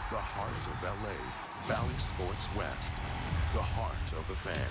The heart of LA, Valley Sports West. The heart of the fan.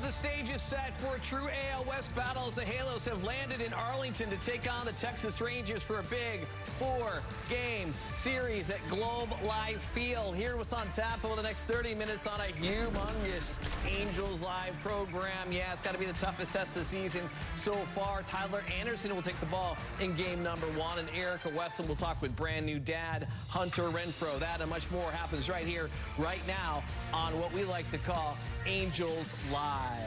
The stage is set for a true AL West battle as the Halos have landed in Arlington to take on the Texas Rangers for a big 4-game series at Globe Life Field. Here what's on tap over the next 30 minutes on a humongous Angels Live program. Yeah, it's got to be the toughest test of the season so far. Tyler Anderson will take the ball in game number 1, and Erica Wesson will talk with brand new dad Hunter Renfro. That and much more happens right here, right now on what we like to call Angels Live.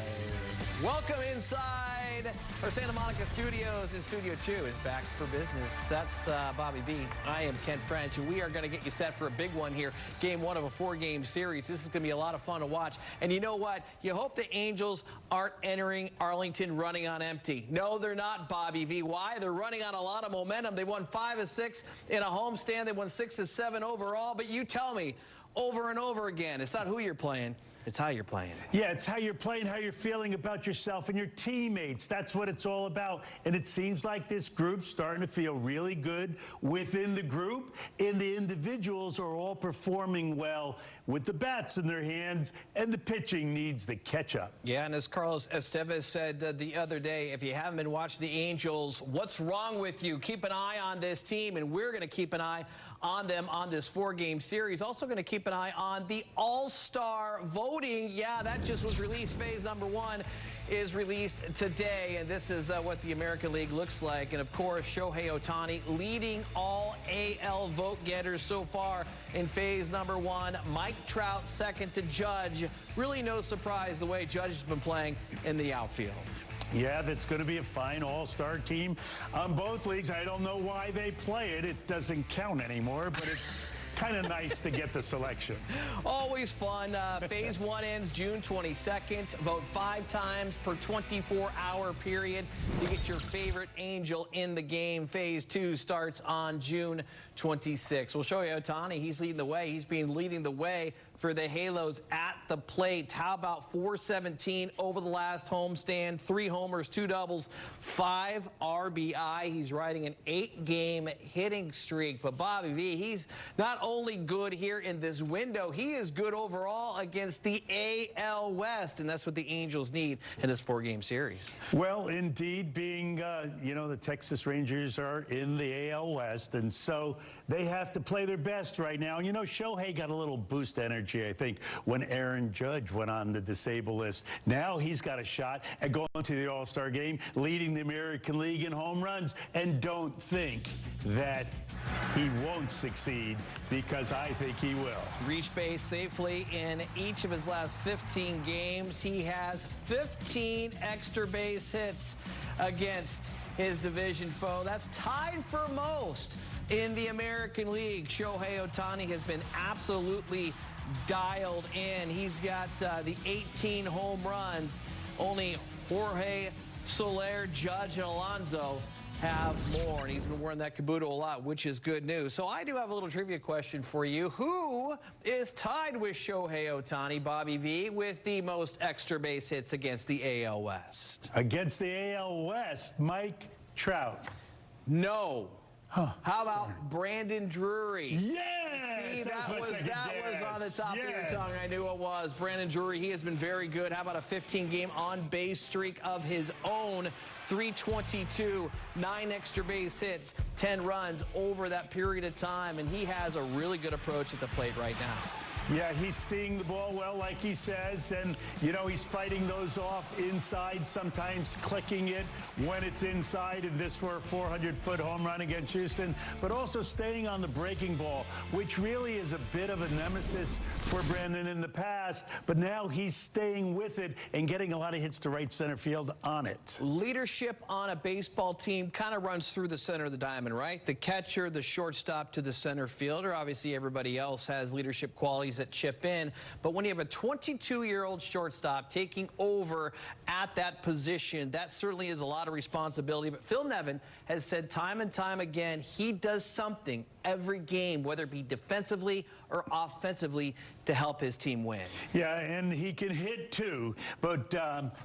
Welcome inside our Santa Monica studios, and Studio 2 is back for business. That's Bobby V. I am Kent French, and we are going to get you set for a big one here. Game 1 of a 4-game series. This is going to be a lot of fun to watch. And you know what? You hope the Angels aren't entering Arlington running on empty. No, they're not, Bobby V. Why? They're running on a lot of momentum. They won 5 of 6 in a homestand. They won 6 of 7 overall. But you tell me, over and over again, it's not who you're playing. It's how you're playing. Yeah, it's how you're playing, how you're feeling about yourself and your teammates. That's what it's all about. And it seems like this group's starting to feel really good within the group. And the individuals are all performing well with the bats in their hands, and the pitching needs the catch-up. Yeah, and as Carlos Estevez said the other day, if you haven't been watching the Angels, what's wrong with you? Keep an eye on this team, and we're going to keep an eye on them on this 4-game series. Also going to keep an eye on the All-Star voting. Yeah, that just was released. Phase number 1 is released today, and this is what the American League looks like. And of course, Shohei Ohtani leading all AL vote getters so far in phase number 1. Mike Trout second to Judge. Really no surprise the way Judge has been playing in the outfield. Yeah, that's going to be a fine all-star team on both leagues. I don't know why they play it. It doesn't count anymore, but it's kind of nice to get the selection. Always fun. Phase 1 ends June 22nd. Vote 5 times per 24-hour period to get your favorite Angel in the game. Phase 2 starts on June 26th. Well, Shohei Ohtani, he's leading the way. He's been leading the way for the Halos at the plate. How about 417 over the last homestand? 3 homers, 2 doubles, 5 RBI. He's riding an 8-game hitting streak. But Bobby V, he's not only good here in this window, he is good overall against the AL West, and that's what the Angels need in this 4-game series. Well, indeed, being, you know, the Texas Rangers are in the AL West, and so they have to play their best right now. And, you know, Shohei got a little boost energy, I think, when Aaron Judge went on the disabled list. Now he's got a shot at going to the All-Star game, leading the American League in home runs. And don't think that he won't succeed, because I think he will. Reached base safely in each of his last 15 games. He has 15 extra base hits against his division foe. That's tied for most in the American League. Shohei Ohtani has been absolutely dialed in. He's got the 18 home runs. Only Jorge Soler, Judge, and Alonso have more, and he's been wearing that caboodle a lot, which is good news. So I do have a little trivia question for you. Who is tied with Shohei Ohtani, Bobby V, with the most extra base hits against the AL West? Against the AL West, Mike Trout. No. Huh. How about Brandon Drury? Yes! See, that was on the top of your tongue. I knew it was. Brandon Drury, he has been very good. How about a 15-game on-base streak of his own? 322, 9 extra base hits, 10 runs over that period of time, and he has a really good approach at the plate right now. Yeah, he's seeing the ball well, like he says, and, you know, he's fighting those off inside, sometimes clicking it when it's inside, and this for a 400-foot home run against Houston, but also staying on the breaking ball, which really is a bit of a nemesis for Brandon in the past, but now he's staying with it and getting a lot of hits to right center field on it. Leadership on a baseball team kind of runs through the center of the diamond, right? The catcher, the shortstop to the center fielder. Obviously, everybody else has leadership qualities personalities that chip in. But when you have a 22-year-old shortstop taking over at that position, that certainly is a lot of responsibility. But Phil Nevin has said time and time again, he does something every game, whether it be defensively or offensively, to help his team win. Yeah, and he can hit too, but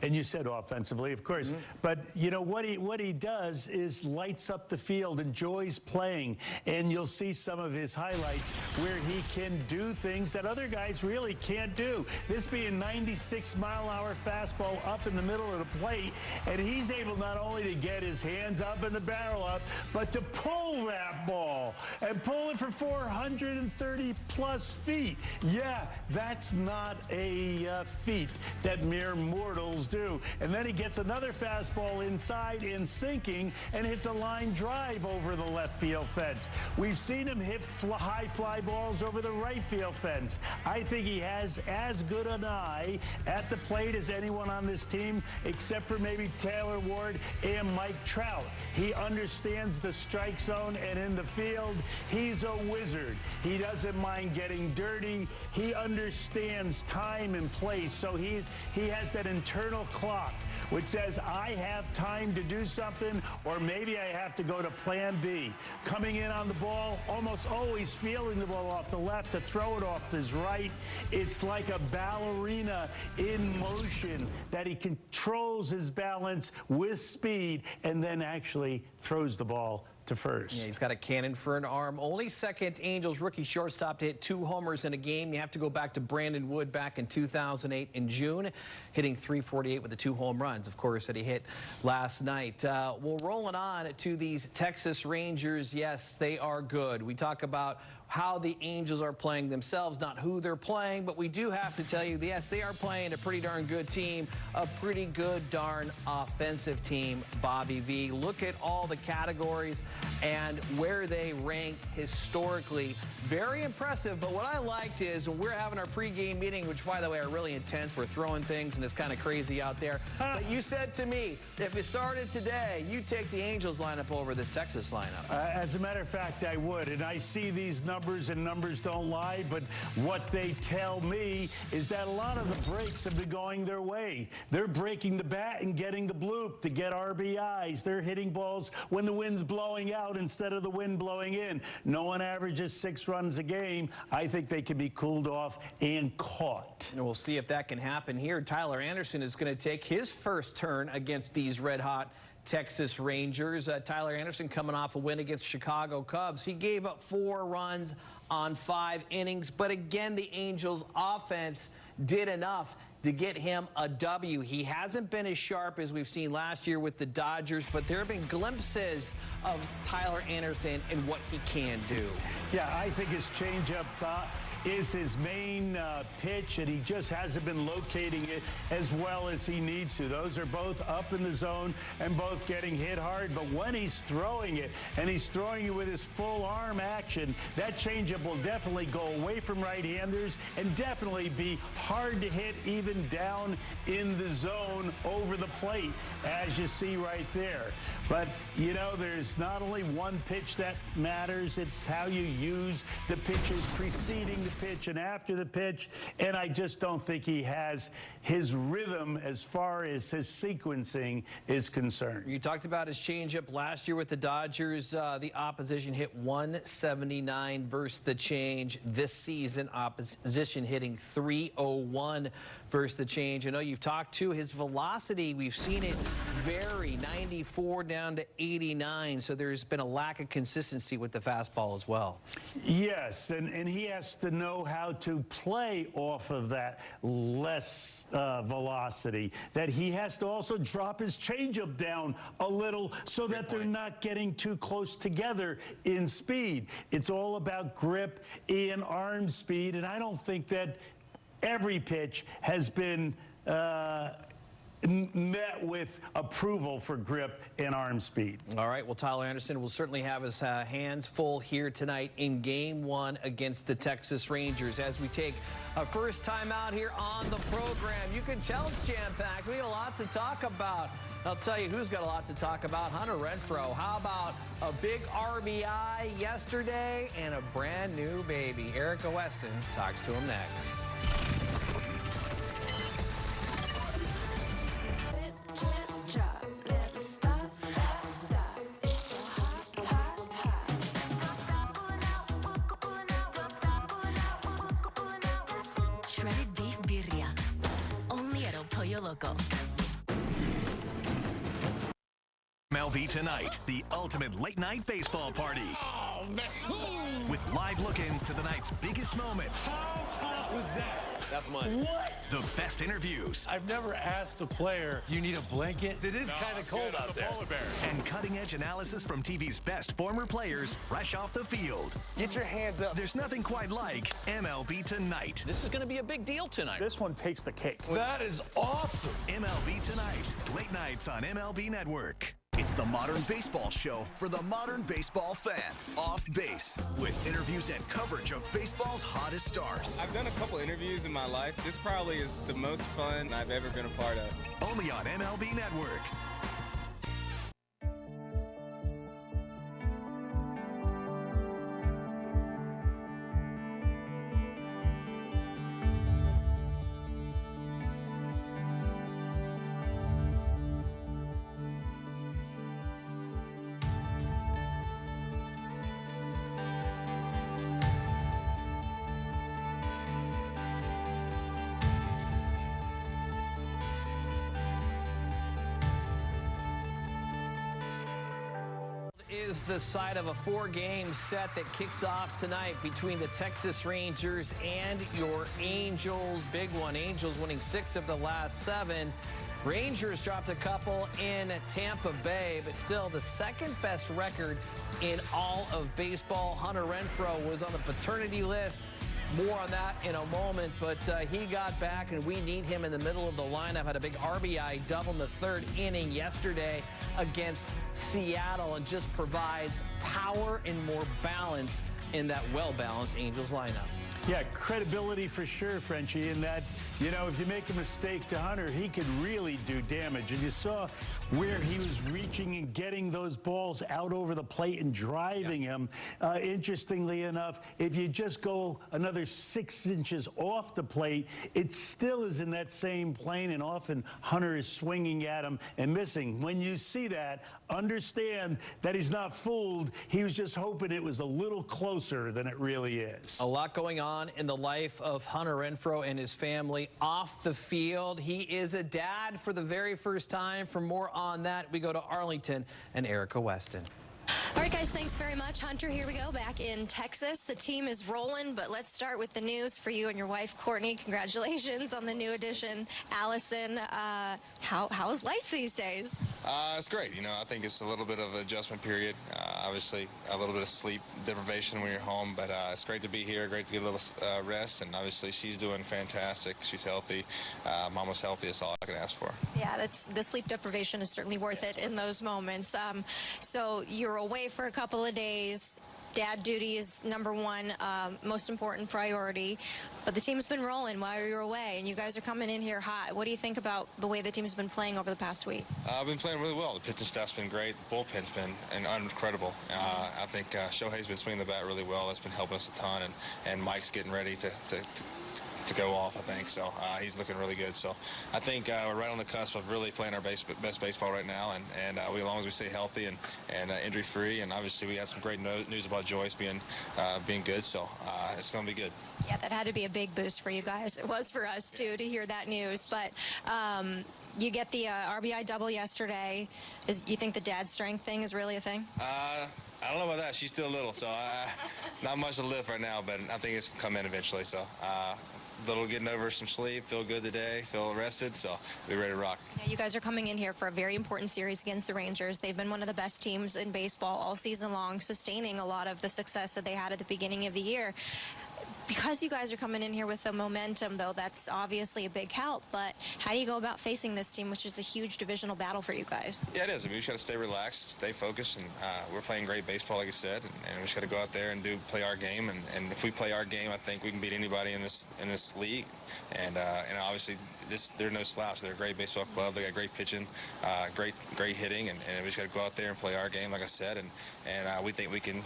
and you said offensively, of course. But you know what he does is lights up the field, enjoys playing, and you'll see some of his highlights where he can do things that other guys really can't do. This being 96-mile-an-hour fastball up in the middle of the plate, and he's able not only to get his hands up and the barrel up, but to pull that ball and pull it for 430 plus feet. Yeah, that's not a feat that mere mortals do. And then he gets another fastball inside and sinking and hits a line drive over the left field fence. We've seen him hit high fly balls over the right field fence. I think he has as good an eye at the plate as anyone on this team, except for maybe Taylor Ward and Mike Trout. He understands the strike zone, and in the field, he's a wizard. He doesn't mind getting dirty. He understands time and place, so he has that internal clock which says I have time to do something, or maybe I have to go to plan B. Coming in on the ball, almost always feeling the ball off the left to throw it off his right. It's like a ballerina in motion that he controls his balance with speed and then actually throws the ball to first. Yeah, he's got a cannon for an arm. Only second Angels rookie shortstop to hit 2 homers in a game. You have to go back to Brandon Wood back in 2008 in June, hitting .348 with the 2 home runs, of course, that he hit last night. Well, rolling on to these Texas Rangers. Yes, they are good. We talk about how the Angels are playing themselves, not who they're playing, but we do have to tell you, yes, they are playing a pretty darn good team, a pretty good darn offensive team, Bobby V. Look at all the categories and where they rank historically. Very impressive, but what I liked is when we're having our pregame meeting, which, by the way, are really intense. We're throwing things, and it's kind of crazy out there. But you said to me, if it started today, you take the Angels lineup over this Texas lineup. As a matter of fact, I would, and I see these numbers, and numbers don't lie, but what they tell me is that a lot of the breaks have been going their way. They're breaking the bat and getting the bloop to get RBIs. They're hitting balls when the wind's blowing out instead of the wind blowing in. No one averages 6 runs a game. I think they can be cooled off and caught. And we'll see if that can happen here. Tyler Anderson is going to take his first turn against these red-hot Texas Rangers. Tyler Anderson coming off a win against Chicago Cubs. He gave up 4 runs on 5 innings, but again, the Angels offense did enough to get him a W. He hasn't been as sharp as we've seen last year with the Dodgers, but there have been glimpses of Tyler Anderson and what he can do. Yeah, I think his changeup is his main pitch, and he just hasn't been locating it as well as he needs to. Those are both up in the zone and both getting hit hard, but when he's throwing it, and he's throwing it with his full arm action, that changeup will definitely go away from right-handers and definitely be hard to hit even down in the zone over the plate, as you see right there. But, you know, there's not only one pitch that matters, it's how you use the pitches preceding the pitch and after the pitch, and I just don't think he has his rhythm as far as his sequencing is concerned. You talked about his changeup last year with the Dodgers. The opposition hit 179 versus the change. This season, opposition hitting 301 versus the change. I know you've talked to his velocity. We've seen it vary, 94 down to 89, so there's been a lack of consistency with the fastball as well. Yes, and he has to know how to play off of that less velocity, that he has to also drop his changeup down a little so that they're not getting too close together in speed. It's all about grip and arm speed, and I don't think that every pitch has been met with approval for grip and arm speed. All right, well, Tyler Anderson will certainly have his hands full here tonight in Game 1 against the Texas Rangers. As we take a first time out here on the program, you can tell it's jam-packed. We got a lot to talk about. I'll tell you who's got a lot to talk about. Hunter Renfrow. How about a big RBI yesterday and a brand new baby? Erica Weston talks to him next. Shredded beef birria, only at El Pollo Loco. MLB Tonight, the ultimate late-night baseball party. Oh, man. With live look-ins to the night's biggest moments. How hot was that? That's money. What? The best interviews. I've never asked a player, do you need a blanket? It is kind of cold out there. And cutting-edge analysis from TV's best former players fresh off the field. Get your hands up. There's nothing quite like MLB Tonight. This is going to be a big deal tonight. This one takes the cake. That is awesome. MLB Tonight, late nights on MLB Network. It's the Modern Baseball Show for the modern baseball fan. Off Base, with interviews and coverage of baseball's hottest stars. I've done a couple interviews in my life. This probably is the most fun I've ever been a part of. Only on MLB Network. Is the side of a 4-game set that kicks off tonight between the Texas Rangers and your Angels. Big one. Angels winning 6 of the last 7. Rangers dropped a couple in Tampa Bay, but still the second best record in all of baseball. Hunter Renfrow was on the paternity list. More on that in a moment, but he got back, and we need him in the middle of the lineup. Had a big RBI double in the 3rd inning yesterday against Seattle, and just provides power and more balance in that well-balanced Angels lineup. Yeah, credibility for sure, Frenchie, in that, you know, if you make a mistake to Hunter, he could really do damage. And you saw where he was reaching and getting those balls out over the plate and driving him. Interestingly enough, if you just go another 6 inches off the plate, it still is in that same plane, and often Hunter is swinging at him and missing. When you see that, understand that he's not fooled. He was just hoping it was a little closer than it really is. A lot going on in the life of Hunter Renfrow and his family off the field. He is a dad for the very first time. For more on that, we go to Arlington and Erica Weston. All right, guys, thanks very much. Hunter, here we go, back in Texas. The team is rolling, but let's start with the news for you and your wife, Courtney. Congratulations on the new addition, Allison. How's life these days? It's great. You know, I think it's a little bit of an adjustment period. Obviously, a little bit of sleep deprivation when you're home, but it's great to be here, great to get a little rest, and obviously she's doing fantastic. She's healthy. Mama's healthy. That's all I can ask for. Yeah, the sleep deprivation is certainly worth it in those moments. So you're away for a couple of days. Dad duty is #1, most important priority. But the team's been rolling while you're away, and you guys are coming in here hot. What do you think about the way the team's been playing over the past week? I've been playing really well. The pitching staff's been great. The bullpen's been incredible. I think Shohei's been swinging the bat really well. That's been helping us a ton, and Mike's getting ready to go off, I think. So he's looking really good. So I think we're right on the cusp of really playing our best baseball right now, and as long as we stay healthy and injury-free, and obviously we had some great news about Joyce being good, so it's going to be good. Yeah, that had to be a big boost for you guys. It was for us, too, to hear that news. But you get the RBI double yesterday. You think the dad strength thing is really a thing? I don't know about that. She's still little, so not much to lift right now, but I think it's going to come in eventually. So little getting over some sleep, feel good today, feel rested, so be ready to rock. Yeah, you guys are coming in here for a very important series against the Rangers. They've been one of the best teams in baseball all season long, sustaining a lot of the success that they had at the beginning of the year. Because you guys are coming in here with the momentum, though, that's obviously a big help. But how do you go about facing this team, which is a huge divisional battle for you guys? Yeah, it is. I mean, we just got to stay relaxed, stay focused, and we're playing great baseball, like I said, and we just got to go out there and play our game. And if we play our game, I think we can beat anybody in this league. And obviously, they're no slouch. They're a great baseball club. They got great pitching, great hitting, and we just got to go out there and play our game, like I said. And we think we can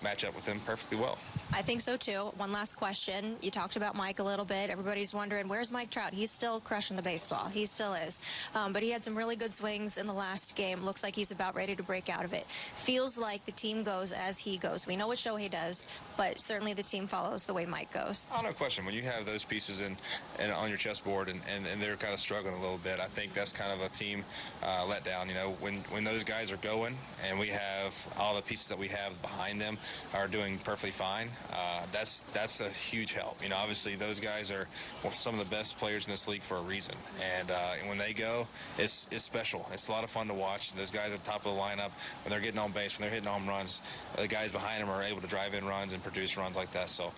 match up with them perfectly well. I think so too. One last question. You talked about Mike a little bit. Everybody's wondering, where's Mike Trout? He's still crushing the baseball. He still is. But he had some really good swings in the last game. Looks like he's about ready to break out of it. Feels like the team goes as he goes. We know what Shohei does, but certainly the team follows the way Mike goes. Oh, no question. When you have those pieces on your chessboard and they're kind of struggling a little bit, I think that's kind of a team letdown. You know, when those guys are going and we have all the pieces that we have behind them are doing perfectly fine, that's a huge help. You know, obviously those guys are some of the best players in this league for a reason, and when they go, it's special. It's a lot of fun to watch. Those guys at the top of the lineup, when they're getting on base, when they're hitting home runs, the guys behind them are able to drive in runs and produce runs like that. So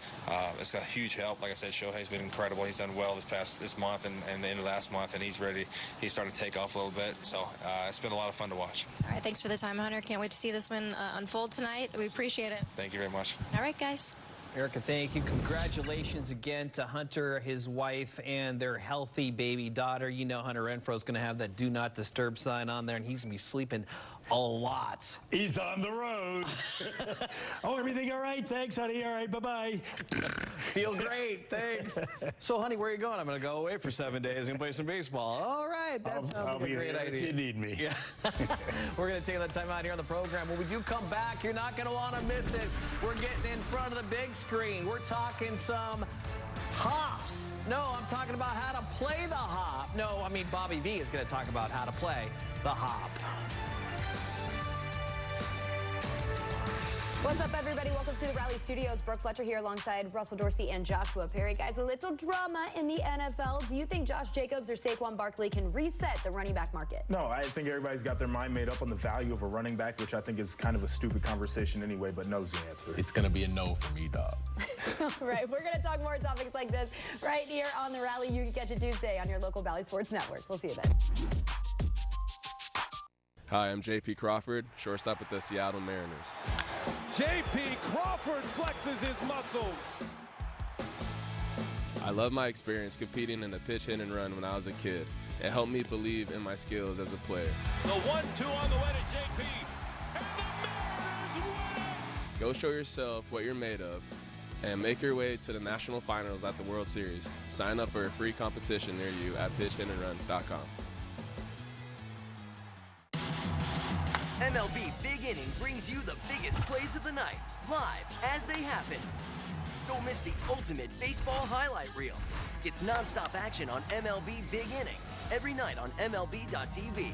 it's got huge help. Like I said, Shohei's been incredible. He's done well this month and the end of last month, and he's ready. He's starting to take off a little bit. So it's been a lot of fun to watch. All right, thanks for the time, Hunter. Can't wait to see this one unfold tonight. We appreciate it. Thank you very much. All right, guys. Erica, thank you. Congratulations again to Hunter, his wife, and their healthy baby daughter. You know Hunter Renfro's going to have that do not disturb sign on there, and he's going to be sleeping a lot. He's on the road. Oh, everything all right? Thanks, honey. All right, bye-bye. Feel great. Thanks. So, honey, where are you going? I'm going to go away for 7 days and play some baseball. All right. That sounds like a great idea. If you need me. Yeah. We're going to take that time out here on the program. When we do come back, you're not going to want to miss it. We're getting in front of the big screen. We're talking some hops. No, I'm talking about how to play the hop. No, I mean Bobby V is going to talk about how to play the hop. What's up, everybody? Welcome to the Rally Studios. Brooke Fletcher here alongside Russell Dorsey and Joshua Perry. Guys, a little drama in the NFL. Do you think Josh Jacobs or Saquon Barkley can reset the running back market? No, I think everybody's got their mind made up on the value of a running back, which I think is kind of a stupid conversation anyway, but no's the answer. It's going to be a no for me, dog. All right, we're going to talk more topics like this right here on the Rally. You can catch it Tuesday on your local Valley Sports Network. We'll see you then. Hi, I'm JP Crawford, shortstop with the Seattle Mariners. JP Crawford flexes his muscles. I love my experience competing in the pitch, hit, and run when I was a kid. It helped me believe in my skills as a player. The 1-2 on the way to JP. And the Mariners win it! Go show yourself what you're made of and make your way to the national finals at the World Series. Sign up for a free competition near you at pitchhitandrun.com. MLB Big Inning brings you the biggest plays of the night, live as they happen. Don't miss the ultimate baseball highlight reel. It's nonstop action on MLB Big Inning, every night on MLB.tv.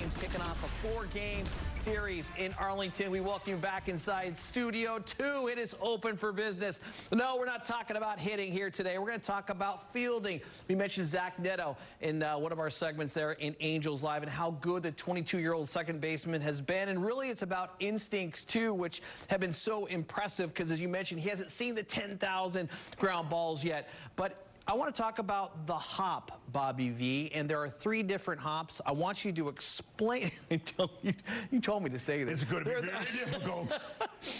games, kicking off a 4-game series in Arlington. We welcome you back inside Studio 2. It is open for business. No, we're not talking about hitting here today. We're going to talk about fielding. We mentioned Zach Neto in one of our segments there in Angels Live and how good the 22-year-old second baseman has been. And really, it's about instincts, too, which have been so impressive because, as you mentioned, he hasn't seen the 10,000 ground balls yet. But I want to talk about the hop, Bobby V, and there are 3 different hops. I want you to explain. You told me to say this. It's going to be very difficult.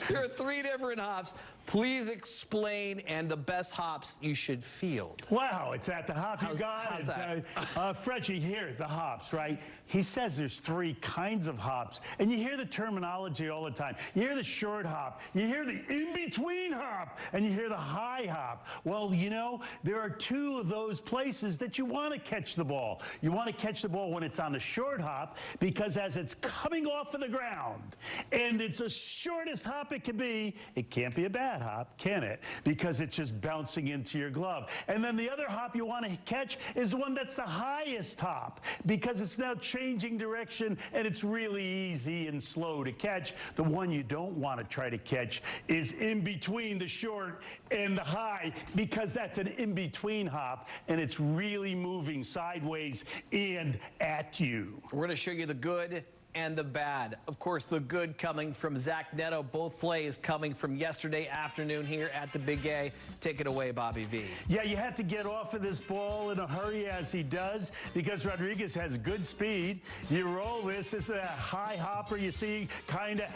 There are 3 different hops. Please explain and the best hops you should field. Wow, it's at the hop. You got it. Frenchie, here, the hops, right? He says there's 3 kinds of hops, and you hear the terminology all the time. You hear the short hop, you hear the in-between hop, and you hear the high hop. Well, you know, there are 2 of those places that you want to catch the ball. You want to catch the ball when it's on the short hop, because as it's coming off of the ground, and it's the shortest hop it can be, it can't be a bad hop, can it? Because it's just bouncing into your glove. And then the other hop you want to catch is the one that's the highest hop, because it's now changing direction and it's really easy and slow to catch. The one you don't want to try to catch is in between the short and the high, because that's an in-between hop and it's really moving sideways and at you. We're going to show you the good and the bad. Of course, the good coming from Zach Neto. Both plays coming from yesterday afternoon here at the Big A. Take it away, Bobby V. Yeah, you have to get off of this ball in a hurry as he does, because Rodriguez has good speed. You roll this. This is a high hopper you see kind of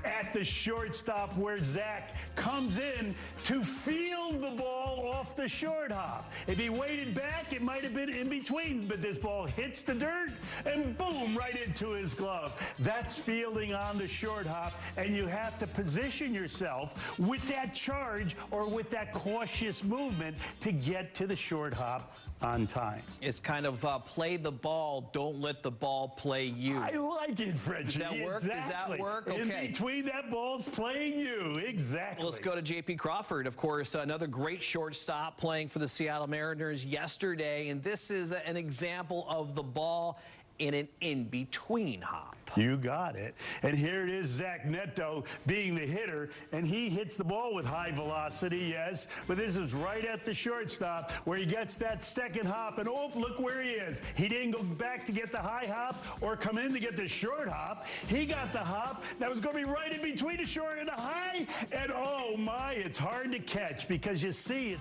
at the shortstop where Zach comes in to field the ball off the short hop. If he waited back, it might have been in between, but this ball hits the dirt and boom, right into his glove. That's fielding on the short hop, and you have to position yourself with that charge or with that cautious movement to get to the short hop on time. It's kind of play the ball, don't let the ball play you. I like it, Frenchie. Does that work? Exactly. Does that work? Okay. In between that ball's playing you. Exactly. Let's go to J.P. Crawford, of course, another great shortstop playing for the Seattle Mariners yesterday. And this is an example of the ball in an in-between hop. You got it. And here it is, Zach Neto being the hitter, and he hits the ball with high velocity, yes, but this is right at the shortstop where he gets that second hop, and oh, look where he is. He didn't go back to get the high hop or come in to get the short hop. He got the hop that was going to be right in between the short and the high, and oh my, it's hard to catch because you see,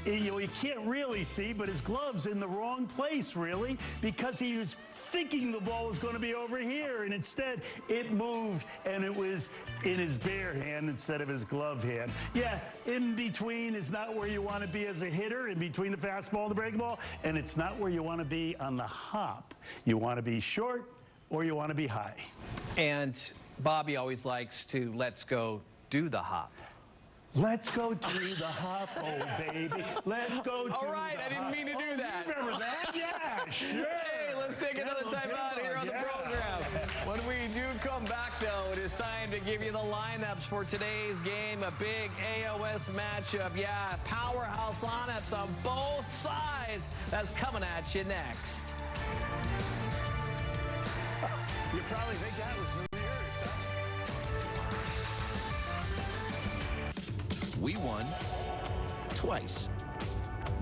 you can't really see, but his glove's in the wrong place, really, because he was thinking the ball was going to be over here, and instead it moved and it was in his bare hand instead of his glove hand. Yeah, in between is not where you want to be as a hitter, in between the fastball and the breaking ball, and it's not where you want to be on the hop. You want to be short or you want to be high. And Bobby always likes to let's go do the hop. Let's go do the hop, oh baby. Let's go do the hop. All right, I didn't mean to do that. You remember that? Yeah, sure. Hey, let's take another time out here on the program. When we do come back, though, it is time to give you the lineups for today's game. A big AOS matchup. Yeah, powerhouse lineups on both sides. That's coming at you next. You probably think that was New Year's, huh? We won twice.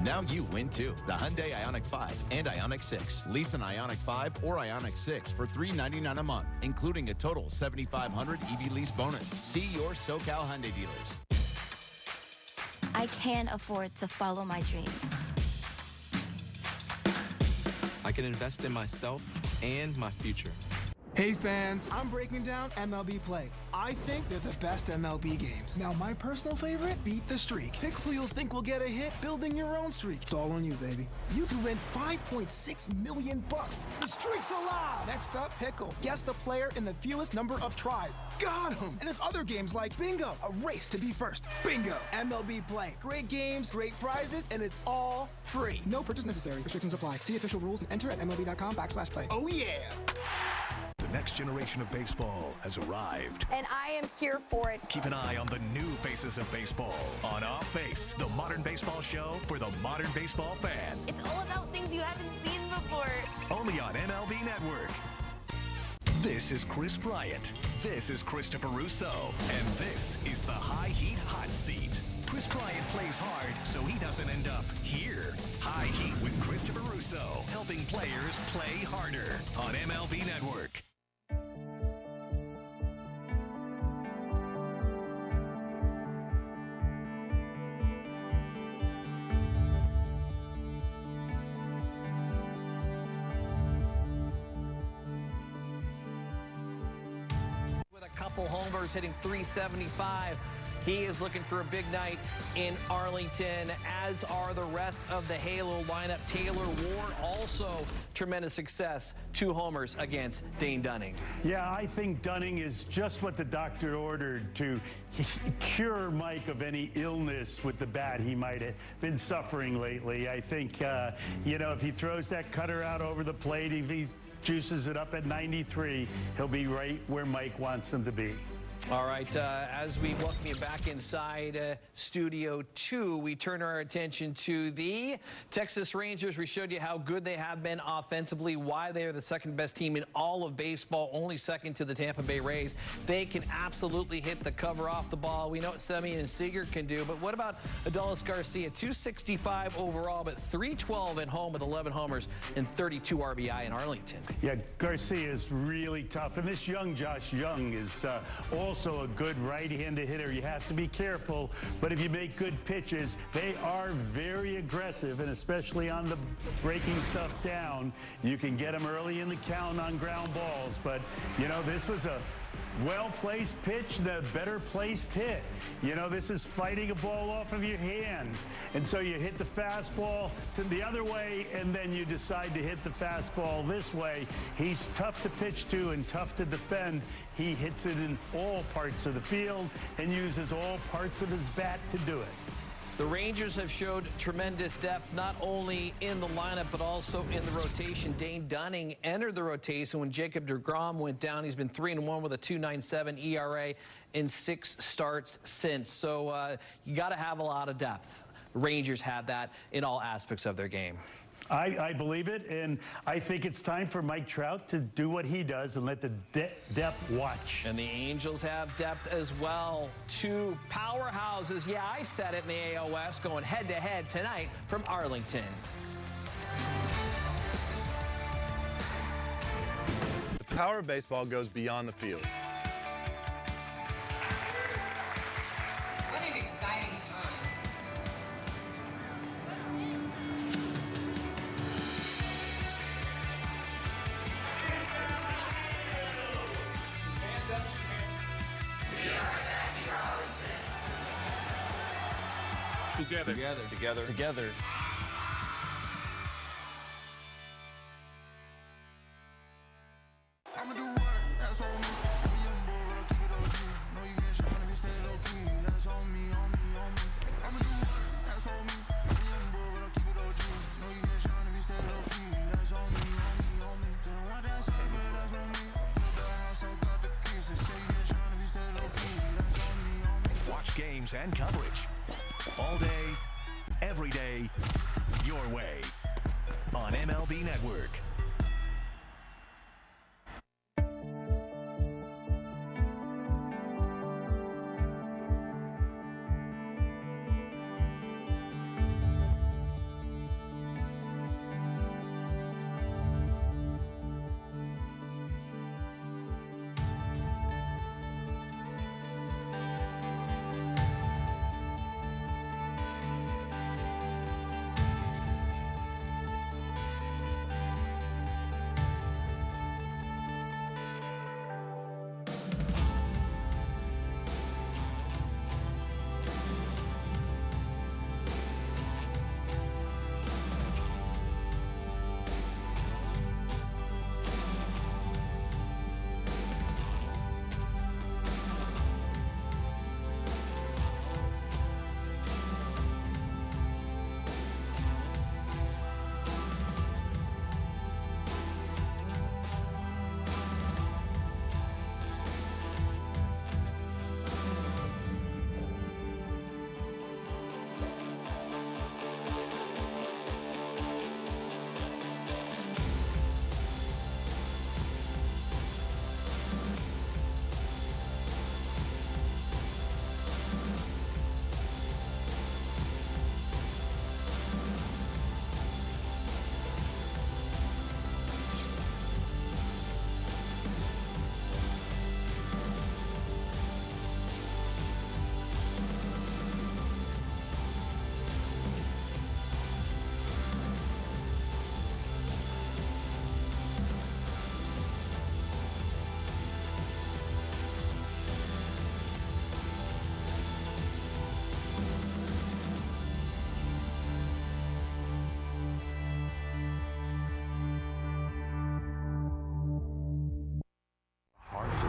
Now you win too. The Hyundai Ioniq 5 and Ioniq 6. Lease an Ioniq 5 or Ioniq 6 for $399 a month, including a total $7,500 EV lease bonus. See your SoCal Hyundai dealers. I can afford to follow my dreams. I can invest in myself and my future. Hey fans, I'm breaking down MLB Play. I think they're the best MLB games. Now my personal favorite, Beat the Streak. Pick who you'll think will get a hit, building your own streak. It's all on you, baby. You can win $5.6 million. The streak's alive! Next up, Pickle. Guess the player in the fewest number of tries. Got him! And there's other games like Bingo, a race to be first. Bingo! MLB Play. Great games, great prizes, and it's all free. No purchase necessary. Restrictions apply. See official rules and enter at MLB.com/play. Oh yeah! The next generation of baseball has arrived. And I am here for it. Keep an eye on the new faces of baseball on Off Base, the modern baseball show for the modern baseball fan. It's all about things you haven't seen before. Only on MLB Network. This is Chris Bryant. This is Christopher Russo. And this is the High Heat Hot Seat. Chris Bryant plays hard so he doesn't end up here. High Heat with Christopher Russo, helping players play harder on MLB Network. Homers, hitting .375. He is looking for a big night in Arlington, as are the rest of the Halo lineup. Taylor Ward also tremendous success. 2 homers against Dane Dunning. Yeah, I think Dunning is just what the doctor ordered to cure Mike of any illness with the bat he might have been suffering lately. I think, you know, if he throws that cutter out over the plate, if he juices it up at 93, he'll be right where Mike wants him to be. All right, as we welcome you back inside Studio 2, we turn our attention to the Texas Rangers. We showed you how good they have been offensively, why they are the second best team in all of baseball, only second to the Tampa Bay Rays. They can absolutely hit the cover off the ball. We know what Semien and Seager can do, but what about Adolis Garcia? 265 overall, but 312 at home with 11 homers and 32 RBI in Arlington. Yeah, Garcia is really tough, and this young Josh Young is also a good right-handed hitter. You have to be careful, but if you make good pitches, they are very aggressive, and especially on the breaking stuff down, you can get them early in the count on ground balls. But, you know, this was a well-placed pitch and a better-placed hit. You know, this is fighting a ball off of your hands. And so you hit the fastball to the other way, and then you decide to hit the fastball this way. He's tough to pitch to and tough to defend. He hits it in all parts of the field and uses all parts of his bat to do it. The Rangers have showed tremendous depth, not only in the lineup, but also in the rotation. Dane Dunning entered the rotation when Jacob deGrom went down. He's been 3-1 with a 2.97 ERA in 6 starts since. So you got to have a lot of depth. Rangers have that in all aspects of their game. I believe it, and I think it's time for Mike Trout to do what he does and let the depth watch. And the Angels have depth as well. 2 powerhouses, yeah, I said it, in the AL West, going head-to-head tonight from Arlington. The power of baseball goes beyond the field. What an exciting time. Together. I'ma do what? That's on me. I'm a young boy, but I'll keep it OG. No, you can't shine if you stay low key. That's on me, on me, on me. I'ma do what? That's on me. I'm a young boy, but I'll keep it OG. No, you can't shine if you stay low key. That's on me, on me, on me. Didn't want that stuff, but that's on me. Built the house, so got the keys. They say you can't shine if you stay low key. That's on me, on me. Watch games and coverage all day, every day, your way on MLB Network.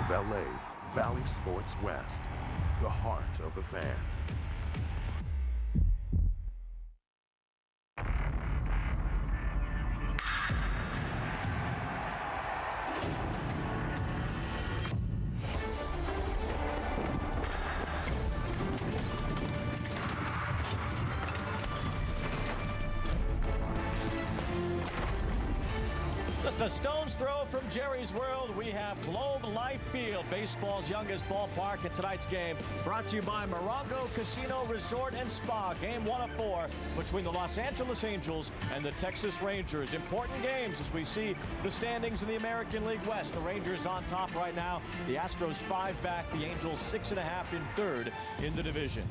of LA, Valley Sports West, the heart of the fan. Just a stone's throw from Jerry's World, we have Globe Life Field, baseball's youngest ballpark, in tonight's game. Brought to you by Morongo Casino Resort and Spa. Game 1 of 4 between the Los Angeles Angels and the Texas Rangers. Important games as we see the standings in the American League West. The Rangers on top right now. The Astros 5 back. The Angels 6.5 in third in the division.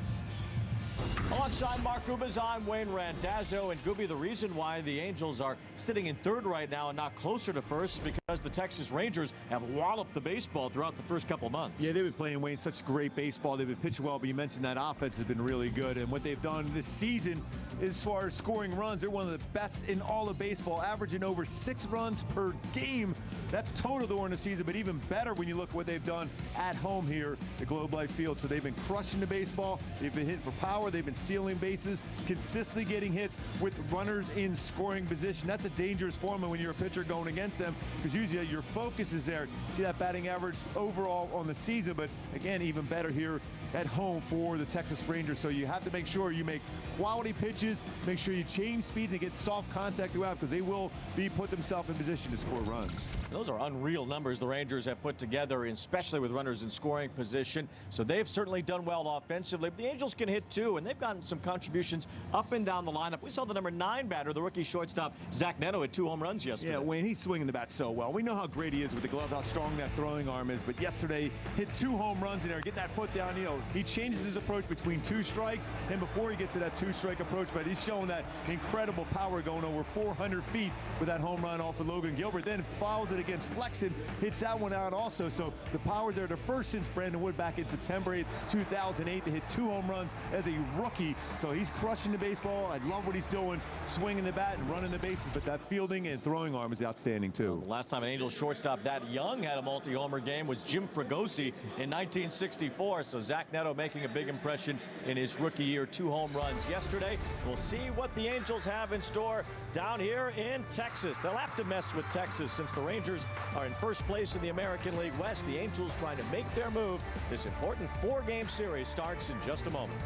Alongside Mark Ubas, I'm Wayne Randazzo. And Gooby, the reason why the Angels are sitting in third right now and not closer to first is because the Texas Rangers have walloped the baseball throughout the first couple months. Yeah, they've been playing, Wayne, such great baseball. They've been pitching well, but you mentioned that offense has been really good. And what they've done this season, as far as scoring runs, they're one of the best in all of baseball, averaging over 6 runs per game. That's total during the season, but even better when you look at what they've done at home here at Globe Life Field. So they've been crushing the baseball. They've been hitting for power. They've been stealing bases, consistently getting hits with runners in scoring position. That's a dangerous formula when you're a pitcher going against them, because usually your focus is there. See that batting average overall on the season, but again, even better here at home for the Texas Rangers. So you have to make sure you make quality pitches, make sure you change speeds and get soft contact throughout, because they will put themselves in position to score runs. Those are unreal numbers the Rangers have put together, especially with runners in scoring position. So they've certainly done well offensively. But the Angels can hit too, and they've gotten some contributions up and down the lineup. We saw the number 9 batter, the rookie shortstop, Zach Neto, had 2 home runs yesterday. Yeah, Wayne, he's swinging the bat so well. We know how great he is with the glove, how strong that throwing arm is. But yesterday, hit 2 home runs in there, getting that foot down. You know, he changes his approach between 2 strikes and before he gets to that 2-strike approach. But he's showing that incredible power, going over 400 feet with that home run off of Logan Gilbert. Then follows it against Flexen, hits that one out also. So the power there, the first since Brandon Wood back in September 8th, 2008, to hit 2 home runs as a rookie. So he's crushing the baseball. I love what he's doing, swinging the bat and running the bases. But that fielding and throwing arm is outstanding too. Well, the last time an Angels shortstop that young had a multi-homer game was Jim Fregosi in 1964. So Zach Neto making a big impression in his rookie year, 2 home runs yesterday. We'll see what the Angels have in store down here in Texas. They'll have to mess with Texas since the Rangers are in first place in the American League West. The Angels trying to make their move. This important 4-game series starts in just a moment.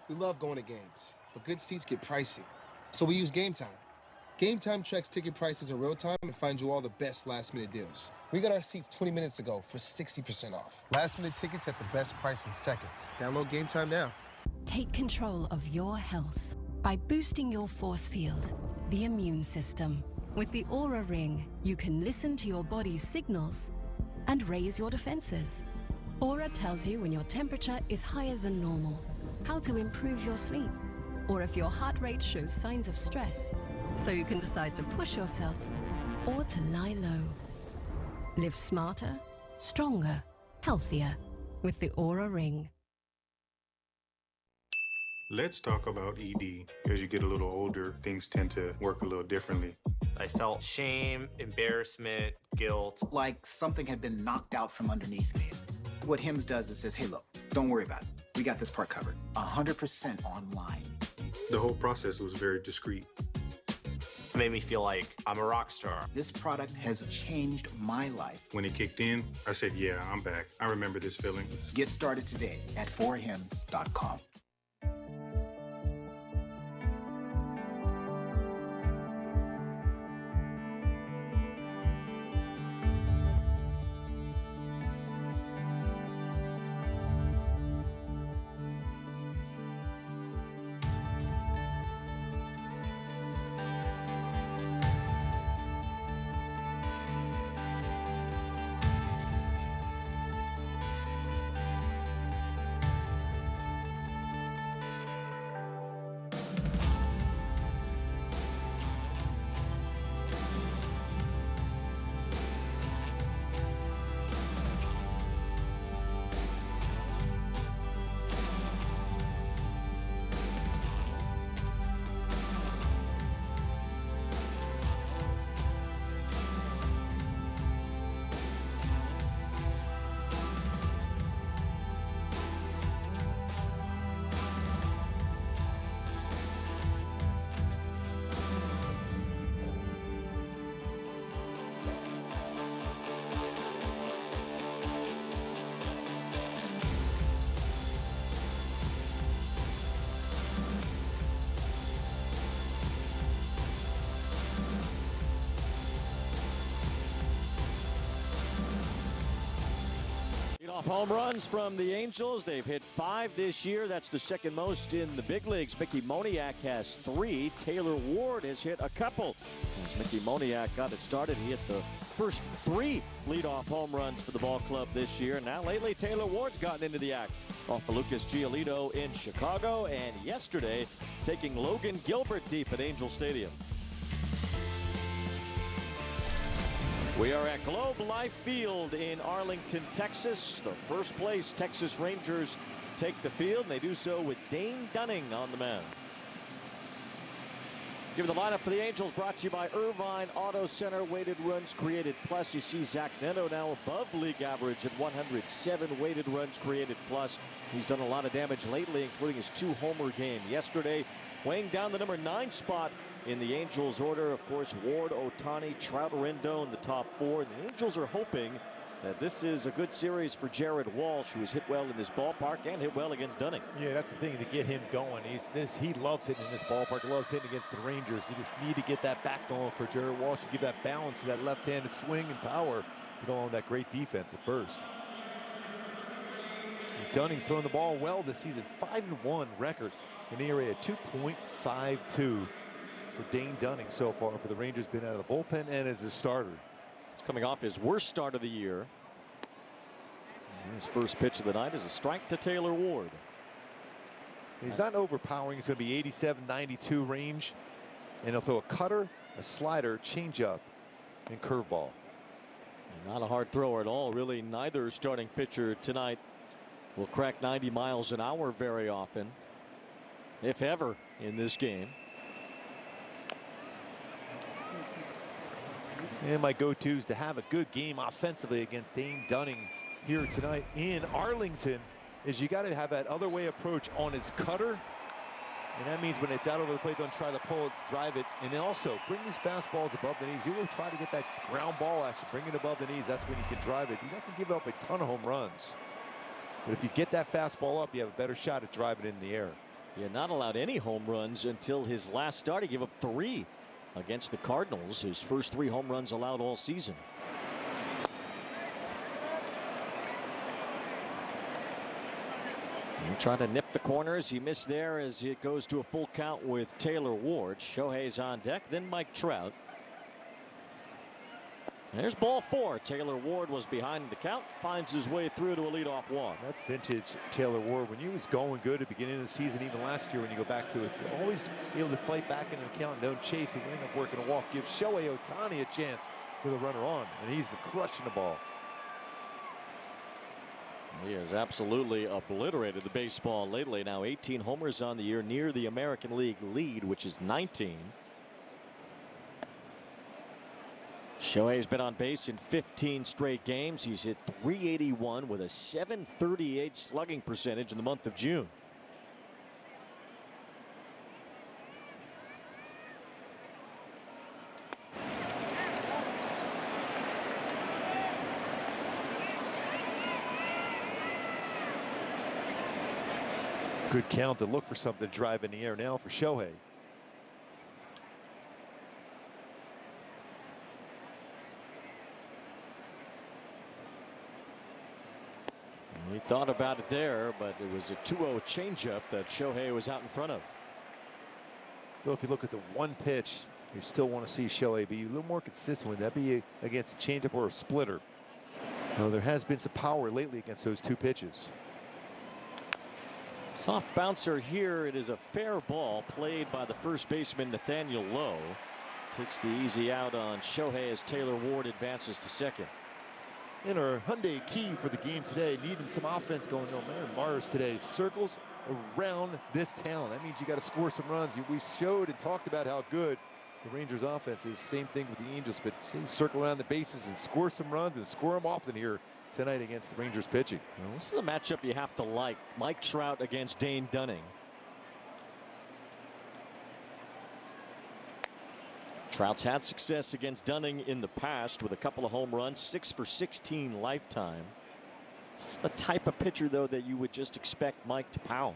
We love going to games, but good seats get pricey. So we use Game Time. Game Time checks ticket prices in real time and finds you all the best last-minute deals. We got our seats 20 minutes ago for 60% off. Last-minute tickets at the best price in seconds. Download Game Time now. Take control of your health by boosting your force field, the immune system. With the Aura Ring, you can listen to your body's signals and raise your defenses. Aura tells you when your temperature is higher than normal, how to improve your sleep, or if your heart rate shows signs of stress, so you can decide to push yourself or to lie low. Live smarter, stronger, healthier with the Aura Ring. Let's talk about ED. As you get a little older, things tend to work a little differently. I felt shame, embarrassment, guilt. Like something had been knocked out from underneath me. What HIMS does is says, hey, look, don't worry about it. We got this part covered. 100% online. The whole process was very discreet. It made me feel like I'm a rock star. This product has changed my life. When it kicked in, I said, yeah, I'm back. I remember this feeling. Get started today at 4hims.com. Leadoff home runs from the Angels. They've hit 5 this year. That's the second most in the big leagues. Mickey Moniak has 3. Taylor Ward has hit a couple. As Mickey Moniak got it started, he hit the first 3 leadoff home runs for the ball club this year. Now lately, Taylor Ward's gotten into the act off of Lucas Giolito in Chicago, and yesterday taking Logan Gilbert deep at Angel Stadium. We are at Globe Life Field in Arlington, Texas. The first place Texas Rangers take the field, and they do so with Dane Dunning on the mound. Give the lineup for the Angels, brought to you by Irvine Auto Center. Weighted runs created plus. You see Zach Neto now above league average at 107 weighted runs created plus. He's done a lot of damage lately, including his 2-homer game yesterday, weighing down the number 9 spot in the Angels order. Of course, Ward, Ohtani, Trout, Rendon, the top 4. And the Angels are hoping that this is a good series for Jared Walsh, who has hit well in this ballpark and hit well against Dunning. Yeah, that's the thing to get him going. He loves hitting in this ballpark. He loves hitting against the Rangers. You just need to get that back going for Jared Walsh to give that balance to that left-handed swing and power to go on that great defense at first. And Dunning's throwing the ball well this season. 5-1 record in the area, 2.52 for Dane Dunning so far for the Rangers. Been out of the bullpen and as a starter. He's coming off his worst start of the year. And his first pitch of the night is a strike to Taylor Ward. He's not overpowering. He's going to be 87-92 range, and he'll throw a cutter, a slider, changeup, and curveball. Not a hard thrower at all, really. Neither starting pitcher tonight will crack 90 miles an hour very often, if ever, in this game. And my go-to is to have a good game offensively against Dane Dunning here tonight in Arlington. Is you got to have that other way approach on his cutter, and that means when it's out over the plate, don't try to pull it, drive it, and then also bring these fastballs above the knees. You will try to get that ground ball action, bring it above the knees. That's when you can drive it. He doesn't give up a ton of home runs, but if you get that fastball up, you have a better shot at driving it in the air. Yeah, not allowed any home runs until his last start. He gave up 3 against the Cardinals, his first 3 home runs allowed all season. And trying to nip the corners. He missed there as it goes to a full count with Taylor Ward. Shohei's on deck, then Mike Trout. There's ball 4. Taylor Ward was behind the count, finds his way through to a leadoff walk. That's vintage Taylor Ward. When he was going good at the beginning of the season, even last year when you go back to it, it's always able to fight back into the count and don't chase. He will end up working a walk. Give Shohei Ohtani a chance for the runner on, and he's been crushing the ball. He has absolutely obliterated the baseball lately. Now 18 homers on the year, near the American League lead, which is 19. Shohei's been on base in 15 straight games. He's hit .381 with a .738 slugging percentage in the month of June. Good count to look for something to drive in the air now for Shohei. He thought about it there, but it was a 2-0 changeup that Shohei was out in front of. So if you look at the one pitch, you still want to see Shohei be a little more consistent with that, be against a changeup or a splitter. Now, there has been some power lately against those 2 pitches. Soft bouncer here. It is a fair ball played by the first baseman Nathaniel Lowe. Takes the easy out on Shohei as Taylor Ward advances to second. And our Hyundai key for the game today, needing some offense going on. Man, Mars today circles around this town. That means you got to score some runs. We showed and talked about how good the Rangers offense is. Same thing with the Angels, but circle around the bases and score some runs and score them often here tonight against the Rangers pitching. Well, this is a matchup you have to like. Mike Trout against Dane Dunning. Trout's had success against Dunning in the past with a couple of home runs, 6 for 16 lifetime. This is the type of pitcher, though, that you would just expect Mike to pound.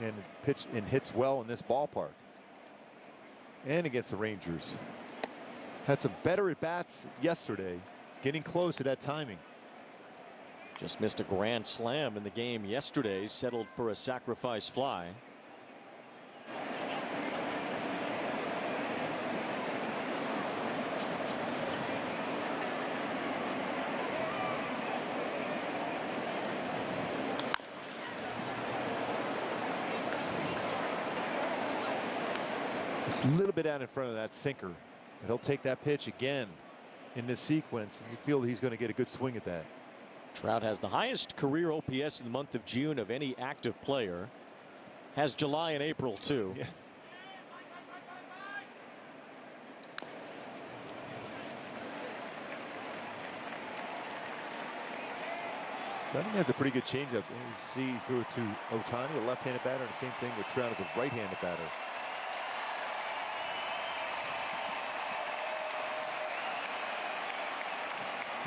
And pitch and hits well in this ballpark. And against the Rangers. Had some better at bats yesterday. It's getting close to that timing. Just missed a grand slam in the game yesterday, settled for a sacrifice fly. Just a little bit out in front of that sinker. And he'll take that pitch again in this sequence, and you feel he's going to get a good swing at that. Trout has the highest career OPS in the month of June of any active player. Has July and April too. Yeah. Dunning has a pretty good changeup. You see, he threw it to Ohtani, a left-handed batter, and the same thing with Trout as a right-handed batter.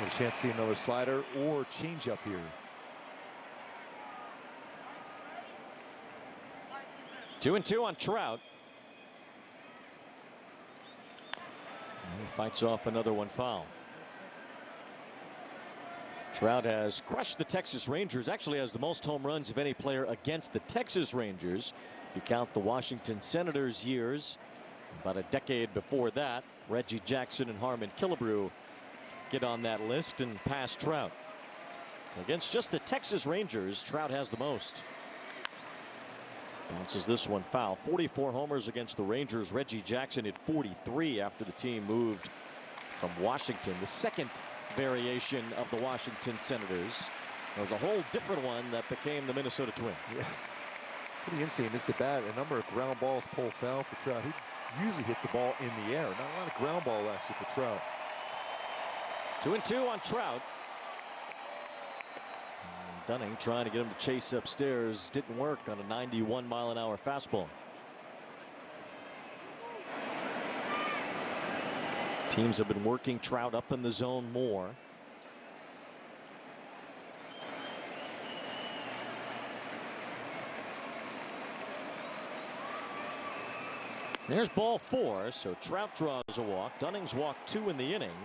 Get a chance to see another slider or changeup here. Two and two on Trout. And he fights off another one foul. Trout has crushed the Texas Rangers, actually has the most home runs of any player against the Texas Rangers. If you count the Washington Senators years, about a decade before that, Reggie Jackson and Harmon Killebrew get on that list and pass Trout. Against just the Texas Rangers, Trout has the most. Bounces this one foul. 44 homers against the Rangers. Reggie Jackson hit 43 after the team moved from Washington. The second variation of the Washington Senators. There was a whole different one that became the Minnesota Twins. Yes. Pretty interesting. This at bat, a number of ground balls pull foul for Trout. He usually hits the ball in the air. Not a lot of ground ball actually for Trout. 2 and 2 on Trout. And Dunning trying to get him to chase upstairs. Didn't work on a 91-mile-an-hour fastball. Teams have been working Trout up in the zone more. There's ball 4, so Trout draws a walk. Dunning's walked 2 in the inning.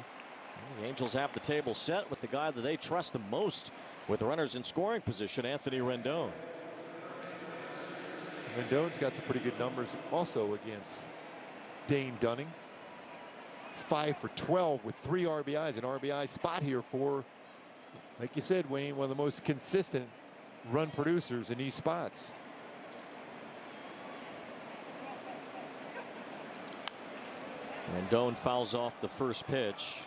The Angels have the table set with the guy that they trust the most with runners in scoring position, Anthony Rendon. Rendon's got some pretty good numbers also against Dane Dunning. He's 5 for 12 with 3 RBIs. An RBI spot here for, like you said, Wayne, one of the most consistent run producers in these spots. Rendon fouls off the first pitch.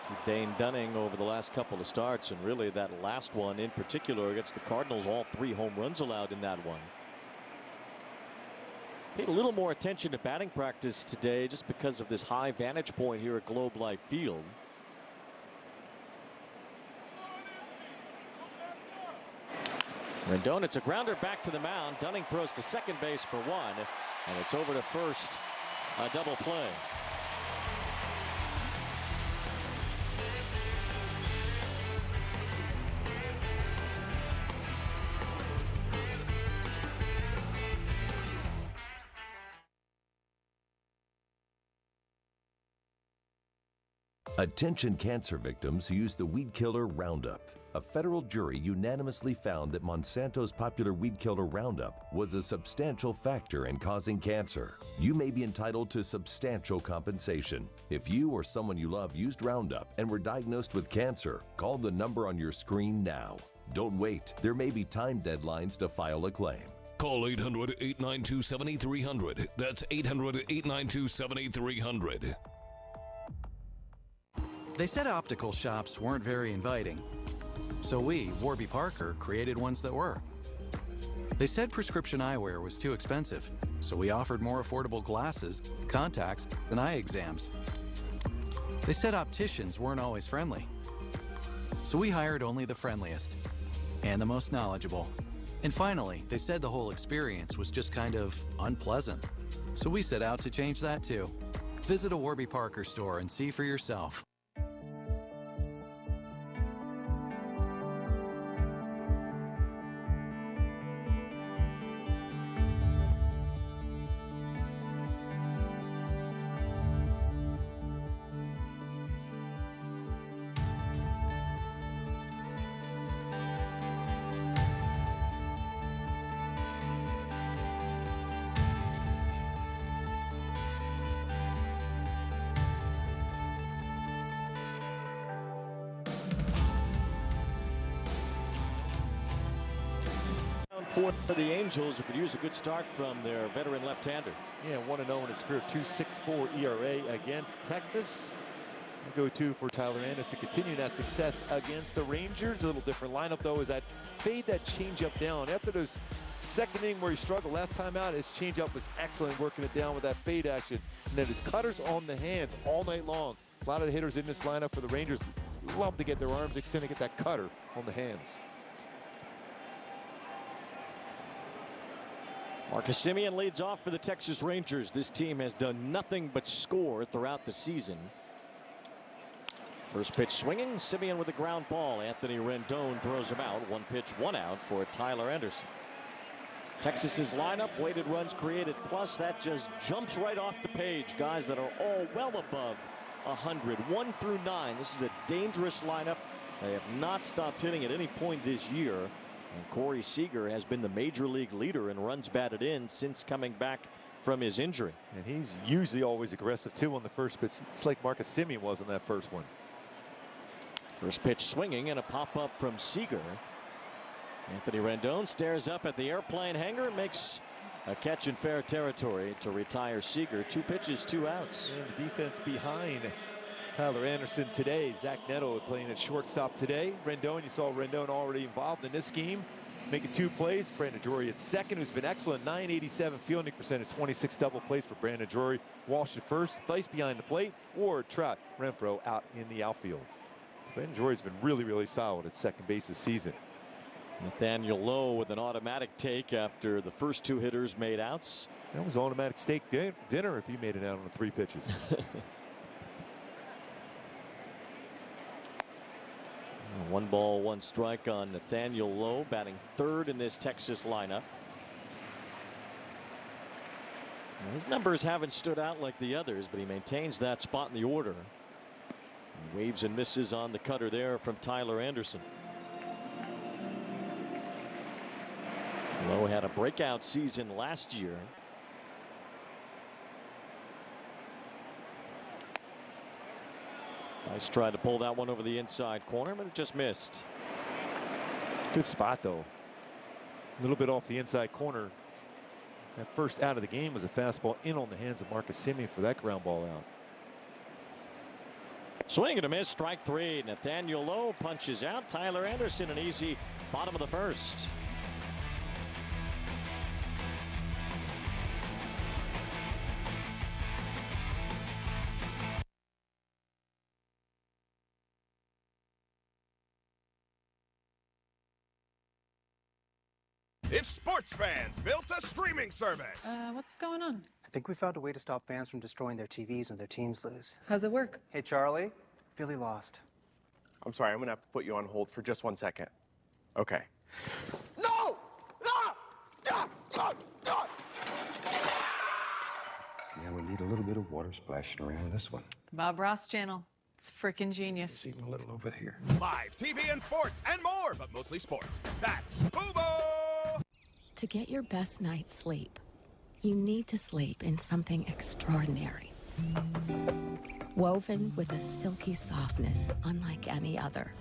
See Dane Dunning over the last couple of starts, and really that last one in particular against the Cardinals, all 3 home runs allowed in that one. Paid a little more attention to batting practice today just because of this high vantage point here at Globe Life Field. Rendon, it's a grounder back to the mound. Dunning throws to second base for 1, and it's over to first. A double play. Attention cancer victims who use the weed killer Roundup. A federal jury unanimously found that Monsanto's popular weed killer Roundup was a substantial factor in causing cancer. You may be entitled to substantial compensation. If you or someone you love used Roundup and were diagnosed with cancer, call the number on your screen now. Don't wait. There may be time deadlines to file a claim. Call 800-892-7300. That's 800-892-7300. They said optical shops weren't very inviting. So we, Warby Parker, created ones that were. They said prescription eyewear was too expensive, so we offered more affordable glasses, contacts, and eye exams. They said opticians weren't always friendly, so we hired only the friendliest and the most knowledgeable. And finally, they said the whole experience was just kind of unpleasant, so we set out to change that too. Visit a Warby Parker store and see for yourself. for the Angels, who could use a good start from their veteran left-hander. Yeah, 1-0 in his career, 2.64 ERA against Texas. Go-to for Tyler Anderson, continue that success against the Rangers. A little different lineup, though, is that fade that changeup down. After those second inning where he struggled last time out, his changeup was excellent, working it down with that fade action. And then his cutters on the hands all night long. A lot of the hitters in this lineup for the Rangers love to get their arms extended, get that cutter on the hands. Marcus Semien leads off for the Texas Rangers. This team has done nothing but score throughout the season. First pitch swinging, Semien with a ground ball. Anthony Rendon throws him out. 1 pitch, 1 out for Tyler Anderson. Texas's lineup, weighted runs created plus, that just jumps right off the page. Guys that are all well above 100, 1 through 9. This is a dangerous lineup. They have not stopped hitting at any point this year. And Corey Seager has been the major league leader in runs batted in since coming back from his injury. And he's usually always aggressive too on the first pitch. It's like Marcus Semien was on that first one. First pitch swinging and a pop-up from Seager. Anthony Rendon stares up at the airplane hangar and makes a catch in fair territory to retire Seager. 2 pitches, 2 outs. And the defense behind Tyler Anderson today. Zach Neto playing at shortstop today. Rendon, you saw Rendon already involved in this scheme, making 2 plays. Brandon Drury at second, who's been excellent. 987 fielding percentage, 26 double plays for Brandon Drury. Walsh at first, Theis behind the plate, Ward, Trout, Renfroe out in the outfield. Brandon Drury's been really, really solid at second base this season. Nathaniel Lowe with an automatic take after the first 2 hitters made outs. That was automatic steak dinner if he made it out on 3 pitches. 1 ball, 1 strike on Nathaniel Lowe, batting 3rd in this Texas lineup. Now, his numbers haven't stood out like the others, but he maintains that spot in the order. He waves and misses on the cutter there from Tyler Anderson. Lowe had a breakout season last year. Nice try to pull that one over the inside corner, but it just missed. Good spot, though. A little bit off the inside corner. That first out of the game was a fastball in on the hands of Marcus Semien for that ground ball out. Swing and a miss, strike 3. Nathaniel Lowe punches out. Tyler Anderson an easy bottom of the first. If sports fans built a streaming service. What's going on? I think we found a way to stop fans from destroying their TVs when their teams lose. How's it work? Hey, Charlie. Philly lost. I'm sorry, I'm gonna have to put you on hold for just 1 second. Okay. No! Yeah, we need a little bit of water splashing around this one. Bob Ross channel. It's frickin' genius. It's even a little over here. Live TV and sports and more, but mostly sports. That's Fubo! To get your best night's sleep, you need to sleep in something extraordinary. Woven with a silky softness unlike any other.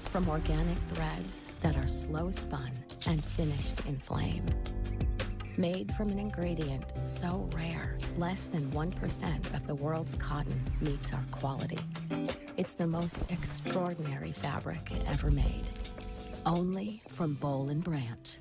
From organic threads that are slow spun and finished in flame. Made from an ingredient so rare, less than 1% of the world's cotton meets our quality. It's the most extraordinary fabric ever made. Only from Boll and Branch.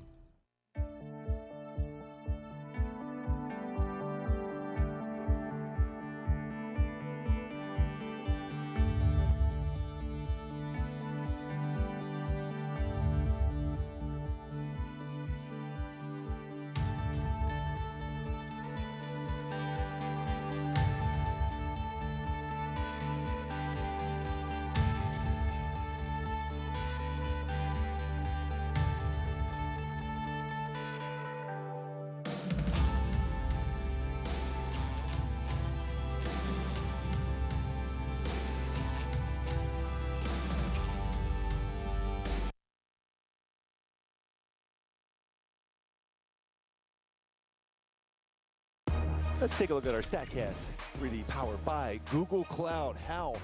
Let's take a look at our StatCast 3D powered by Google Cloud. How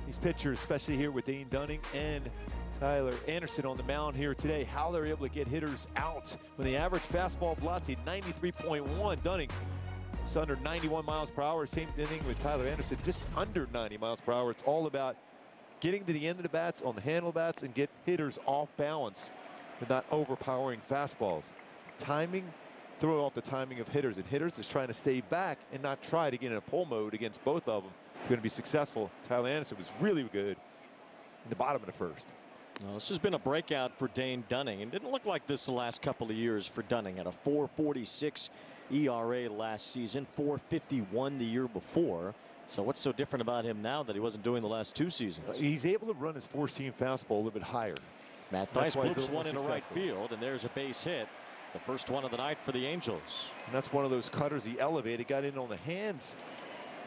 these pitchers, especially here with Dane Dunning and Tyler Anderson on the mound here today, how they're able to get hitters out. When the average fastball velocity 93.1, Dunning just under 91 miles per hour. Same inning with Tyler Anderson, just under 90 miles per hour. It's all about getting to the end of the bats on the handle bats and get hitters off balance but not overpowering fastballs. Timing, throw off the timing of hitters, and hitters is trying to stay back and not try to get in a pull mode against both of them. It's going to be successful. Tyler Anderson was really good in the bottom of the first. Well, this has been a breakout for Dane Dunning, and didn't look like this the last couple of years for Dunning. At a 4.46 ERA last season, 4.51 the year before. So what's so different about him now that he wasn't doing the last two seasons? He's able to run his four-seam fastball a little bit higher. Matt Thaiss bloops one into right field, and there's a base hit. The first one of the night for the Angels. And that's one of those cutters he elevated, got in on the hands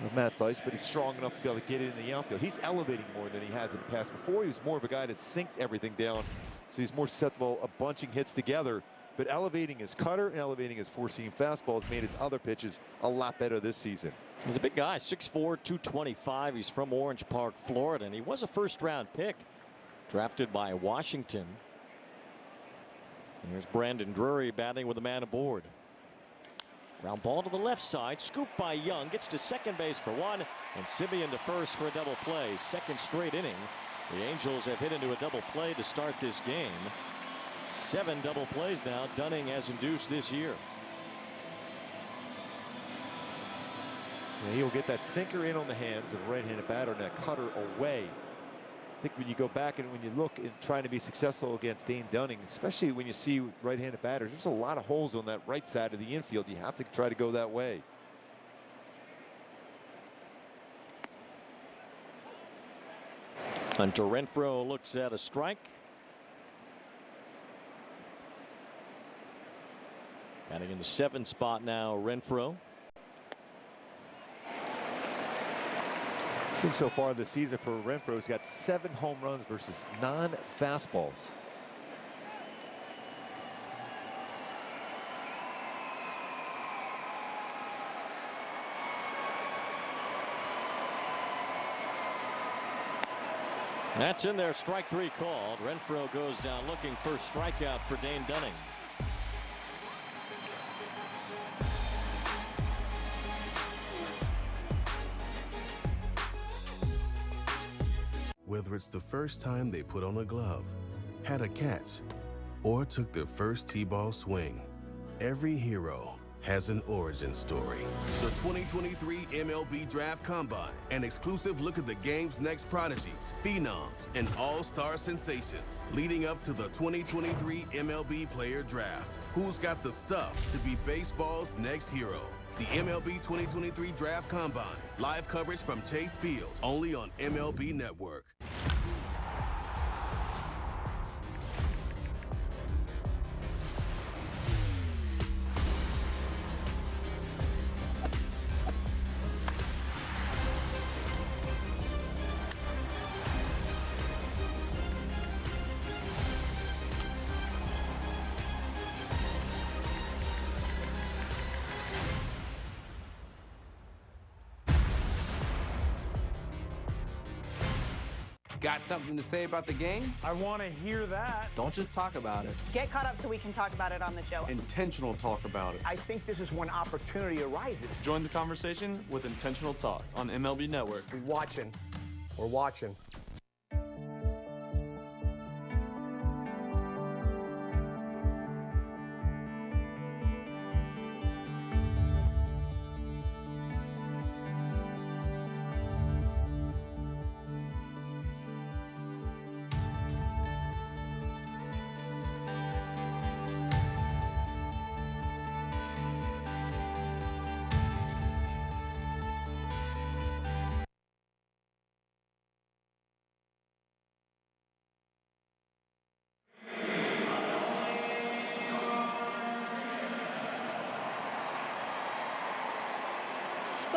of Matt Thaiss, but he's strong enough to be able to get it in the outfield. He's elevating more than he has in the past. Before, he was more of a guy to sink everything down, so he's more susceptible of bunching hits together. But elevating his cutter and elevating his four-seam fastball has made his other pitches a lot better this season. He's a big guy, 6'4", 225. He's from Orange Park, Florida, and he was a first-round pick, drafted by Washington. And here's Brandon Drury batting with a man aboard. Ground ball to the left side, scooped by Young, gets to second base for one, and Simeon to first for a double play. Second straight inning. The Angels have hit into a double play to start this game. 7 double plays now Dunning has induced this year. Yeah, he'll get that sinker in on the hands of a right-handed batter and that cutter away. I think when you go back and when you look and trying to be successful against Dane Dunning, especially when you see right-handed batters, there's a lot of holes on that right side of the infield. You have to try to go that way. Hunter Renfroe looks at a strike. Batting in the 7th spot now, Renfroe. I think so far this season for Renfroe, he's got 7 home runs versus non-fastballs. That's in there, strike 3 called. Renfroe goes down looking for strikeout for Dane Dunning. Whether it's the first time they put on a glove, had a catch, or took their first T-ball swing, every hero has an origin story. The 2023 MLB Draft Combine, an exclusive look at the game's next prodigies, phenoms, and all-star sensations, leading up to the 2023 MLB Player Draft. Who's got the stuff to be baseball's next hero? The MLB 2023 Draft Combine. Live coverage from Chase Field, only on MLB Network. Got something to say about the game? I want to hear that. Don't just talk about it. Get caught up so we can talk about it on the show. Intentional talk about it. I think this is when opportunity arises. Join the conversation with Intentional Talk on MLB Network. We're watching. We're watching.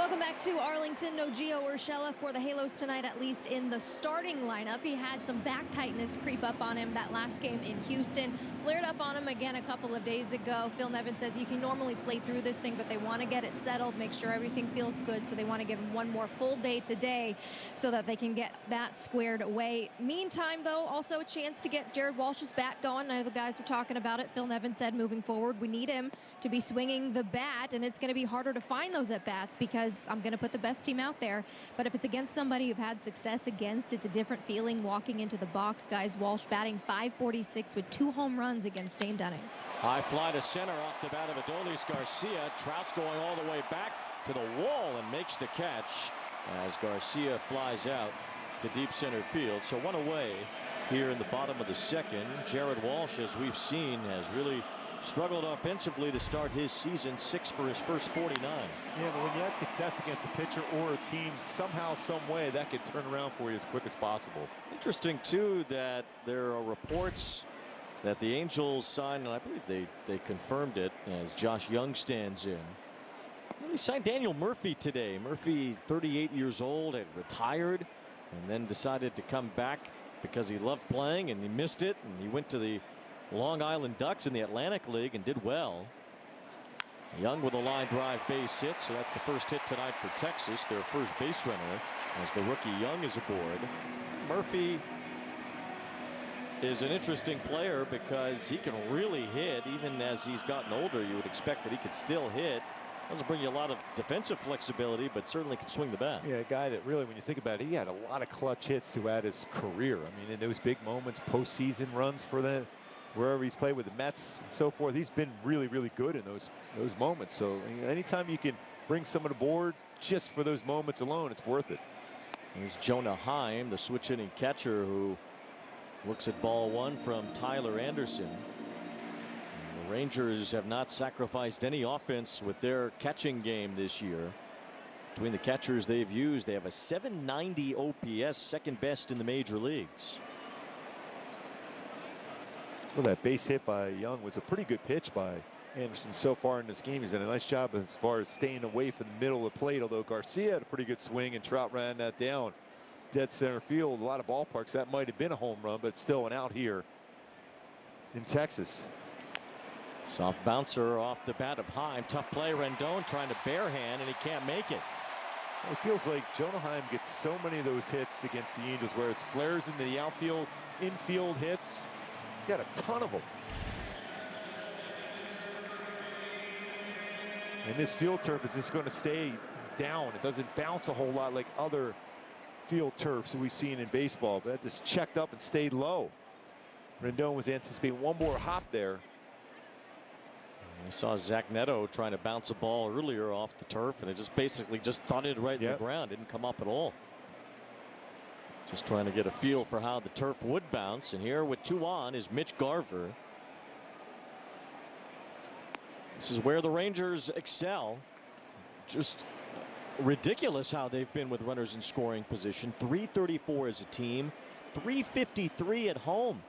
Welcome back to Arlington. No Gio Urshela for the Halos tonight, at least in the starting lineup. He had some back tightness creep up on him that last game in Houston. Flared up on him again a couple of days ago. Phil Nevin says you can normally play through this thing, but they want to get it settled, make sure everything feels good. So they want to give him one more full day today so that they can get that squared away. Meantime, though, also a chance to get Jared Walsh's bat going. I know the guys are talking about it. Phil Nevin said moving forward, we need him to be swinging the bat, and it's going to be harder to find those at-bats because I'm going to put the best team out there. But if it's against somebody you've had success against, it's a different feeling walking into the box. Guys, Walsh batting .546 with 2 home runs against Dane Dunning. High fly to center off the bat of Adolis Garcia. Trout's going all the way back to the wall and makes the catch as Garcia flies out to deep center field. So one away here in the bottom of the second. Jared Walsh, as we've seen, has really struggled offensively to start his season. 6 for his first 49. Yeah, but when you had success against a pitcher or a team, somehow, some way, that could turn around for you as quick as possible. Interesting, too, that there are reports that the Angels signed, and I believe they confirmed it as Josh Young stands in. Well, they signed Daniel Murphy today. Murphy, 38 years old, had retired and then decided to come back because he loved playing and he missed it, and he went to the Long Island Ducks in the Atlantic League and did well. Young with a line drive base hit, so that's the first hit tonight for Texas, their first base runner, as the rookie Young is aboard. Murphy is an interesting player because he can really hit. Even as he's gotten older, you would expect that he could still hit. Doesn't bring you a lot of defensive flexibility, but certainly can swing the bat. Yeah, a guy that really, when you think about it, he had a lot of clutch hits throughout his career. I mean, in those big moments, postseason runs for them, wherever he's played with the Mets and so forth, he's been really, really good in those moments. So anytime you can bring someone aboard just for those moments alone, it's worth it. There's Jonah Heim, the switch hitting catcher, who looks at ball one from Tyler Anderson. And the Rangers have not sacrificed any offense with their catching game this year. Between the catchers they've used, they have a .790 OPS, second best in the major leagues. Well, that base hit by Young was a pretty good pitch by Anderson so far in this game. He's done a nice job as far as staying away from the middle of the plate, although Garcia had a pretty good swing and Trout ran that down dead center field. A lot of ballparks that might have been a home run, but still an out here in Texas. Soft bouncer off the bat of Heim. Tough play. Rendon trying to barehand, and he can't make it. It feels like Jonah Heim gets so many of those hits against the Angels, where it's flares into the outfield, infield hits. He's got a ton of them. And this field turf is just going to stay down. It doesn't bounce a whole lot like other field turfs we've seen in baseball, but this checked up and stayed low. Rendon was anticipating one more hop there. I saw Zach Neto trying to bounce a ball earlier off the turf, and it just basically just thudded right in the ground. Didn't come up at all. Just trying to get a feel for how the turf would bounce. And here with 2 on is Mitch Garver. This is where the Rangers excel. Just ridiculous how they've been with runners in scoring position. .334 as a team, .353 at home.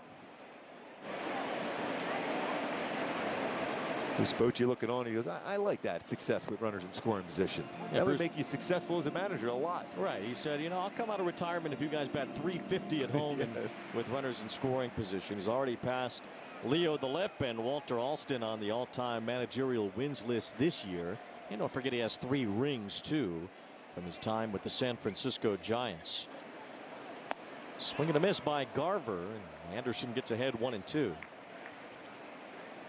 Bruce Bochy looking on, he goes, I like that success with runners in scoring position. Yeah, that would make you successful as a manager a lot. Right. He said, you know, I'll come out of retirement if you guys bat .350 at home and with runners in scoring position. He's already passed Leo the Lip and Walter Alston on the all-time managerial wins list this year. And don't forget he has 3 rings, too, from his time with the San Francisco Giants. Swing and a miss by Garver. And Anderson gets ahead 1-2.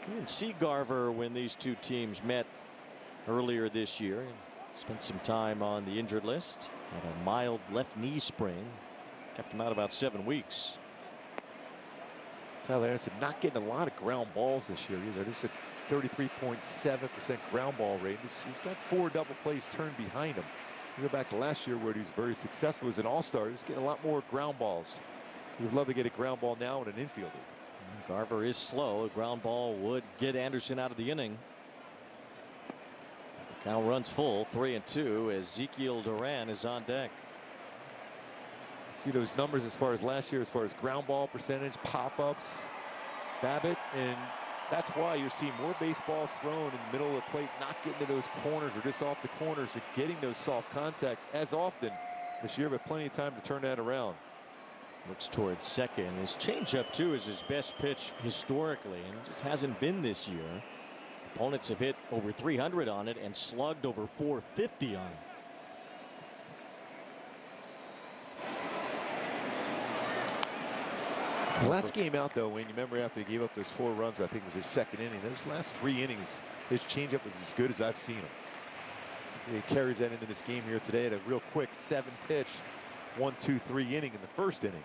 You didn't see Garver when these two teams met earlier this year. Spent some time on the injured list. Had a mild left knee sprain. Kept him out about 7 weeks. Tyler Anderson not getting a lot of ground balls this year either. This is a 33.7% ground ball rate. He's got 4 double plays turned behind him. You go back to last year where he was very successful as an all-star. He was getting a lot more ground balls. He would love to get a ground ball now in an infielder. Garver is slow. A ground ball would get Anderson out of the inning. The count runs full, 3-2, as Ezekiel Duran is on deck. See those numbers as far as last year, as far as ground ball percentage, pop-ups. Babbitt and That's why you're seeing more baseballs thrown in the middle of the plate, not getting to those corners or just off the corners or getting those soft contact as often this year, but plenty of time to turn that around. Looks towards second. His changeup, too, is his best pitch historically, and it just hasn't been this year. Opponents have hit over 300 on it and slugged over 450 on it. Last game out, though, Wayne, you remember after he gave up those 4 runs, I think it was his second inning. Those last 3 innings, his changeup was as good as I've seen him. He carries that into this game here today at a real quick 7-pitch, 1-2-3 inning in the first inning.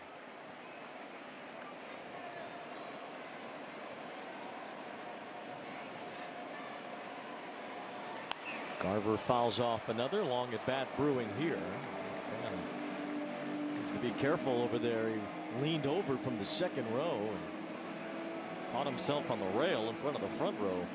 Garver fouls off another. Long at bat brewing here. Fan needs to be careful over there. He leaned over from the second row and caught himself on the rail in front of the front row.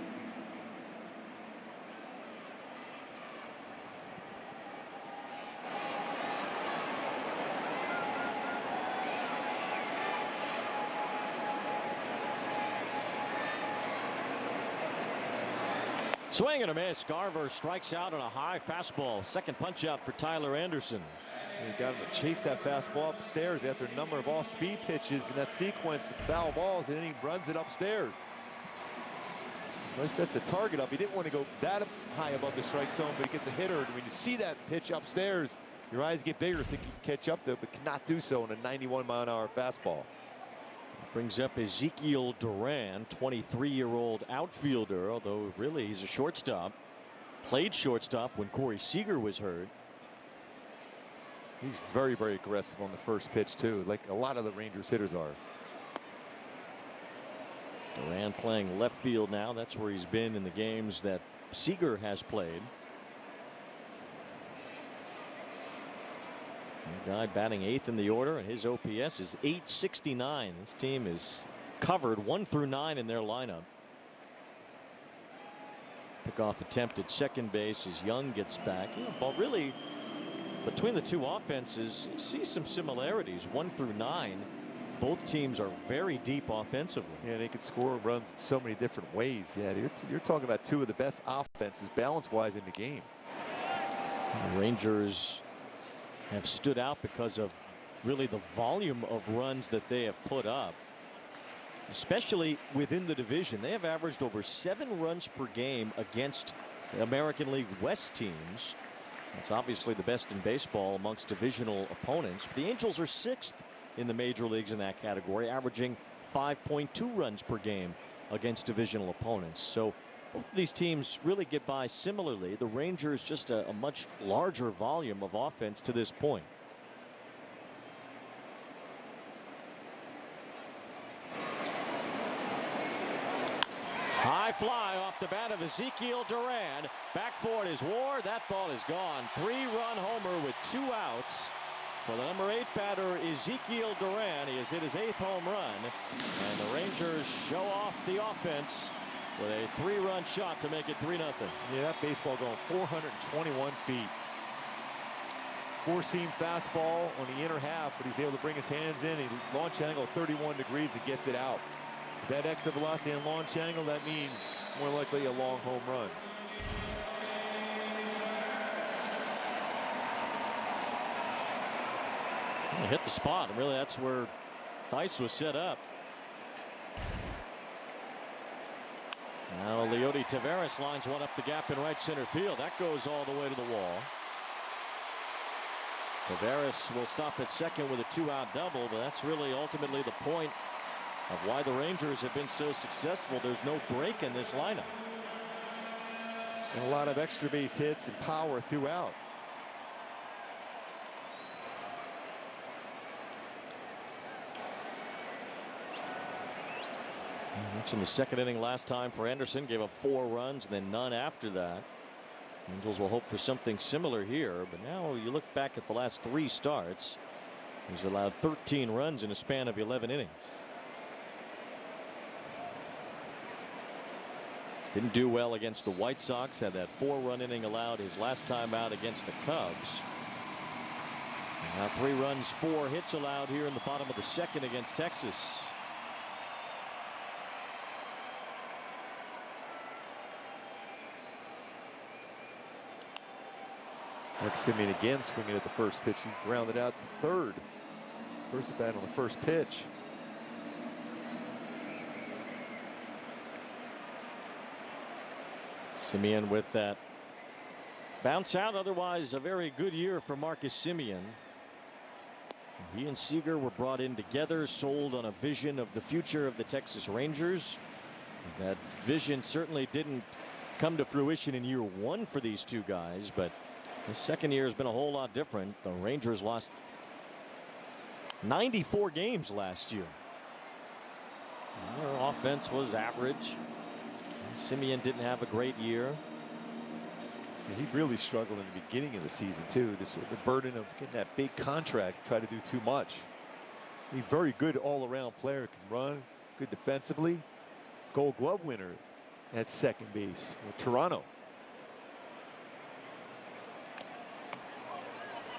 Swing and a miss. Garver strikes out on a high fastball. Second punch out for Tyler Anderson. He got him to chase that fastball upstairs after a number of off-speed pitches in that sequence of foul balls, and then he runs it upstairs. Well, he sets the target up. He didn't want to go that high above the strike zone, but he gets a hitter. And when you see that pitch upstairs, your eyes get bigger, think you can catch up to it, but cannot do so in a 91-mile-an-hour fastball. Brings up Ezekiel Duran, 23-year-old outfielder, although really he's a shortstop. Played shortstop when Corey Seager was hurt. He's very, very aggressive on the first pitch, too, like a lot of the Rangers hitters are. Duran playing left field now. That's where he's been in the games that Seager has played. A guy batting 8th in the order, and his OPS is .869. This team is covered 1 through 9 in their lineup. Pickoff attempt at second base as Young gets back. But really, between the two offenses, you see some similarities. 1 through 9, both teams are very deep offensively. Yeah, they can score runs in so many different ways. Yeah, you're talking about 2 of the best offenses balance-wise in the game. And the Rangers have stood out because of really the volume of runs that they have put up, especially within the division. They have averaged over 7 runs per game against American League West teams. That's obviously the best in baseball amongst divisional opponents. The Angels are 6th in the major leagues in that category, averaging 5.2 runs per game against divisional opponents. So both of these teams really get by similarly. The Rangers just a much larger volume of offense to this point. High fly off the bat of Ezekiel Duran. Back for it is Ward. That ball is gone. 3-run homer with 2 outs for the number 8 batter Ezekiel Duran. He has hit his 8th home run, and the Rangers show off the offense with a 3-run shot to make it 3-0. Yeah, that baseball going 421 feet. 4-seam fastball on the inner half, but he's able to bring his hands in. He launch angle 31 degrees and gets it out. With that exit velocity and launch angle, that means more likely a long home run. Well, hit the spot, and really that's where Dice was set up. Now Leody Taveras lines one up the gap in right center field. That goes all the way to the wall. Taveras will stop at second with a 2-out double, but that's really ultimately the point of why the Rangers have been so successful. There's no break in this lineup. And a lot of extra base hits and power throughout. I mentioned the second inning last time for Anderson. Gave up 4 runs, then none after that. Angels will hope for something similar here, but now you look back at the last 3 starts. He's allowed 13 runs in a span of 11 innings. Didn't do well against the White Sox. Had that 4-run inning allowed his last time out against the Cubs. And now 3 runs, 4 hits allowed here in the bottom of the second against Texas. Marcus Simeon again swinging at the first pitch. He grounded out the third. First at bat on the first pitch. Simeon with that bounce out. Otherwise, a very good year for Marcus Simeon. He and Seager were brought in together, sold on a vision of the future of the Texas Rangers. That vision certainly didn't come to fruition in year one for these two guys, but the second year has been a whole lot different. The Rangers lost 94 games last year. Their offense was average. Simeon didn't have a great year. Yeah, he really struggled in the beginning of the season too. Just the burden of getting that big contract, try to do too much. He's a very good all-around player. Can run, good defensively. Gold Glove winner at second base with Toronto.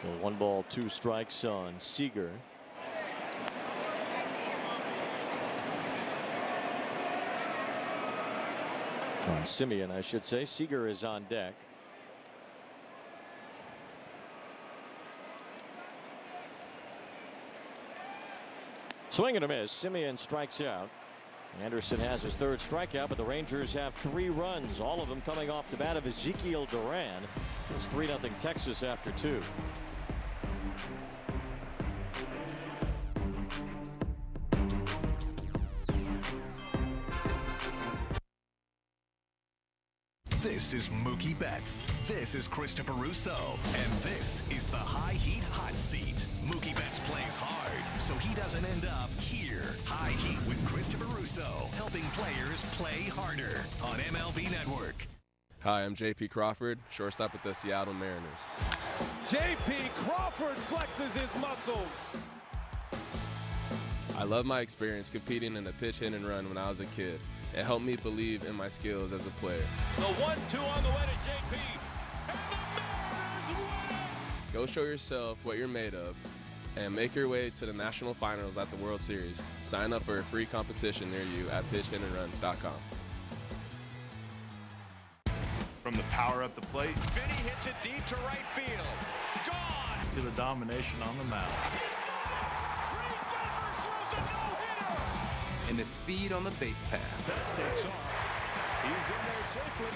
So 1 ball, 2 strikes on Seager. On Simeon, I should say. Seager is on deck. Swing and a miss. Simeon strikes out. Anderson has his third strikeout, but the Rangers have 3 runs, all of them coming off the bat of Ezekiel Duran. It's 3-0 Texas after 2. This is Mookie Betts. This is Christopher Russo. And this is the High Heat Hot Seat. Mookie Betts plays hard, so he doesn't end up here. High Heat with Christopher Russo, helping players play harder on MLB Network. Hi, I'm J.P. Crawford, shortstop with the Seattle Mariners. J.P. Crawford flexes his muscles. I love my experience competing in the pitch, hit, and run when I was a kid. It helped me believe in my skills as a player. The 1-2 on the way to JP, and the Mariners win it! Go show yourself what you're made of and make your way to the national finals at the World Series. Sign up for a free competition near you at pitchhitandrun.com. From the power at the plate, Vinny hits it deep to right field. Gone! To the domination on the mound. And the speed on the base pass. Betts takes off. He's in there safely.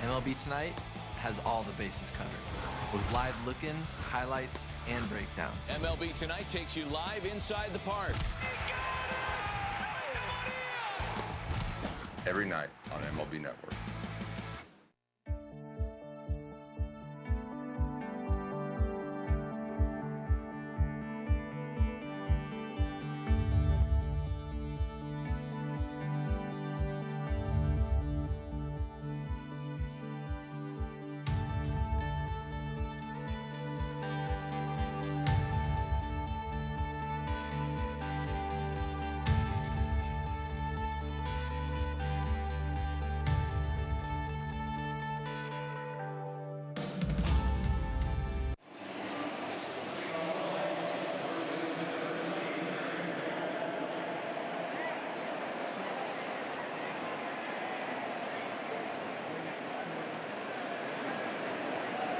MLB Tonight has all the bases covered with live look-ins, highlights, and breakdowns. MLB Tonight takes you live inside the park. Every night on MLB Network.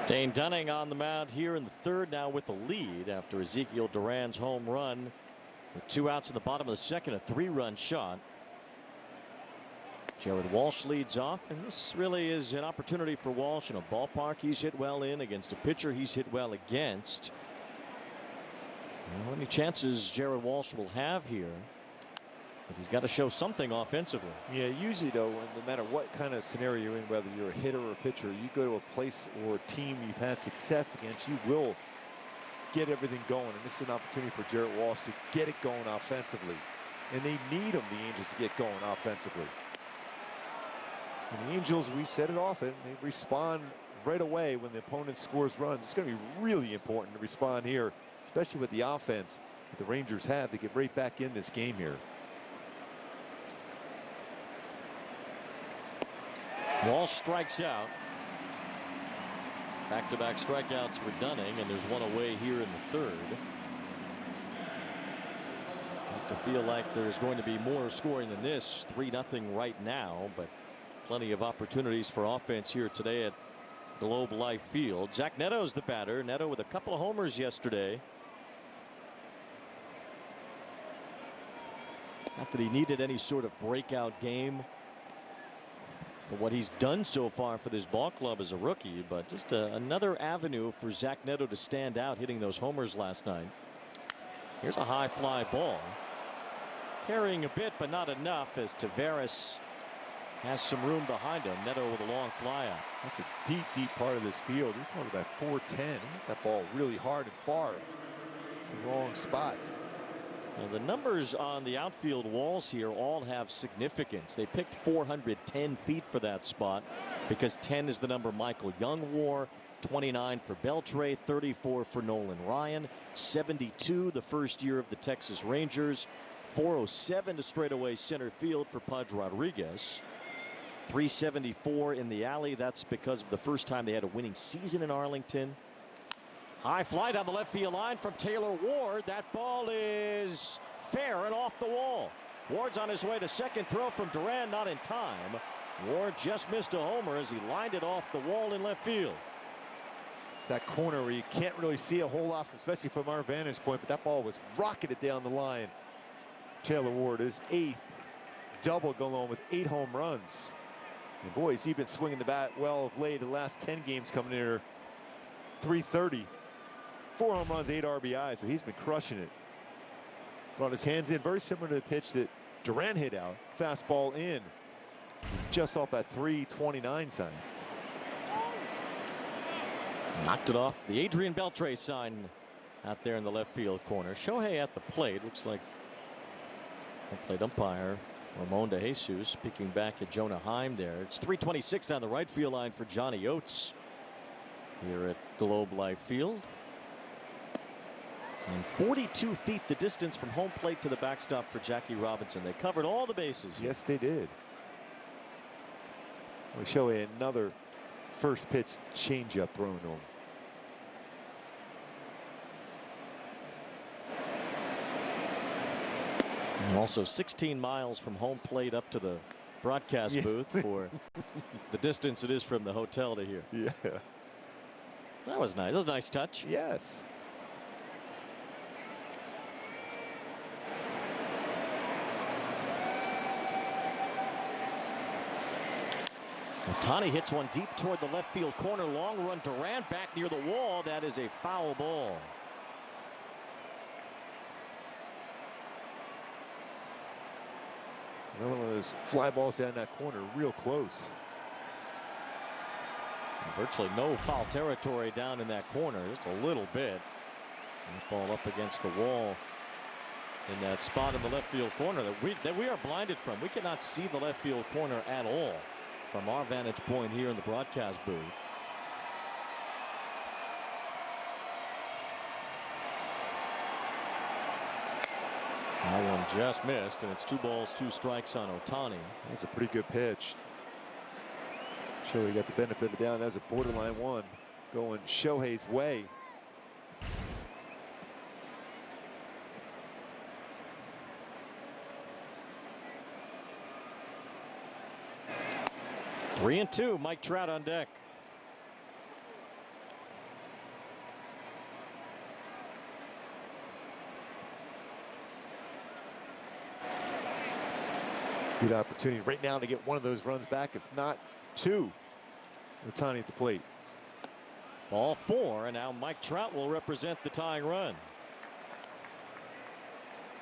Dane Dunning on the mound here in the third, now with the lead after Ezekiel Duran's home run. With 2 outs in the bottom of the second, a 3-run shot. Jared Walsh leads off, and this really is an opportunity for Walsh in a ballpark he's hit well in against a pitcher he's hit well against. How many chances Jared Walsh will have here? But he's got to show something offensively. Yeah, usually though, no matter what kind of scenario you're in, whether you're a hitter or a pitcher, you go to a place or a team you've had success against, you will get everything going. And this is an opportunity for Jared Walsh to get it going offensively. And they need him, the Angels, to get going offensively. And the Angels, we said it often, they respond right away when the opponent scores runs. It's going to be really important to respond here, especially with the offense that the Rangers have to get right back in this game here. Walsh strikes out. Back-to-back strikeouts for Dunning, and there's one away here in the third. Have to feel like there's going to be more scoring than this. 3-0 right now, but plenty of opportunities for offense here today at Globe Life Field. Zach Neto's the batter. Neto with a couple of homers yesterday. Not that he needed any sort of breakout game for what he's done so far for this ball club as a rookie, but just another avenue for Zach Neto to stand out, hitting those homers last night. Here's a high fly ball. Carrying a bit, but not enough, as Taveras has some room behind him. Neto with a long fly out. That's a deep, deep part of this field. You're talking about 410. He hit that ball really hard and far. It's a wrong spot. Well, the numbers on the outfield walls here all have significance. They picked 410 feet for that spot because 10 is the number Michael Young wore, 29 for Beltre, 34 for Nolan Ryan, 72 the first year of the Texas Rangers, 407 to straightaway center field for Pudge Rodriguez, 374 in the alley. That's because of the first time they had a winning season in Arlington. High fly down the left field line from Taylor Ward. That ball is fair and off the wall. Ward's on his way to second. Throw from Duran, not in time. Ward just missed a homer as he lined it off the wall in left field. It's that corner where you can't really see a whole lot, especially from our vantage point, but that ball was rocketed down the line. Taylor Ward, his 8th double going on with 8 home runs. And boy, he's been swinging the bat well of late. The last 10 games coming in here, 330. 4 home runs, 8 RBIs, so he's been crushing it. Brought his hands in, very similar to the pitch that Duran hit out. Fastball in, just off that 329 sign. Knocked it off the Adrian Beltre sign out there in the left field corner. Shohei at the plate. Looks like home plate umpire Ramon De Jesus peeking back at Jonah Heim there. It's 326 down the right field line for Johnny Oates here at Globe Life Field. And 42 feet the distance from home plate to the backstop for Jackie Robinson. They covered all the bases. Yes, they did. We'll show you another first pitch changeup thrown to him. And also 16 miles from home plate up to the broadcast booth for the distance it is from the hotel to here. Yeah. That was nice. That was a nice touch. Yes. Ohtani hits one deep toward the left field corner. Long run. Durant back near the wall. That is a foul ball. Another one of those fly balls down that corner, real close. Virtually no foul territory down in that corner, just a little bit. That ball up against the wall in that spot in the left field corner that we are blinded from. We cannot see the left field corner at all from our vantage point here in the broadcast booth. That one just missed, and it's 2 balls, 2 strikes on Ohtani. That's a pretty good pitch. Shohei got the benefit of the doubt. That was a borderline one going Shohei's way. Three and 2. Mike Trout on deck. Good opportunity right now to get one of those runs back, if not 2. Ohtani at the plate. Ball 4, and now Mike Trout will represent the tying run.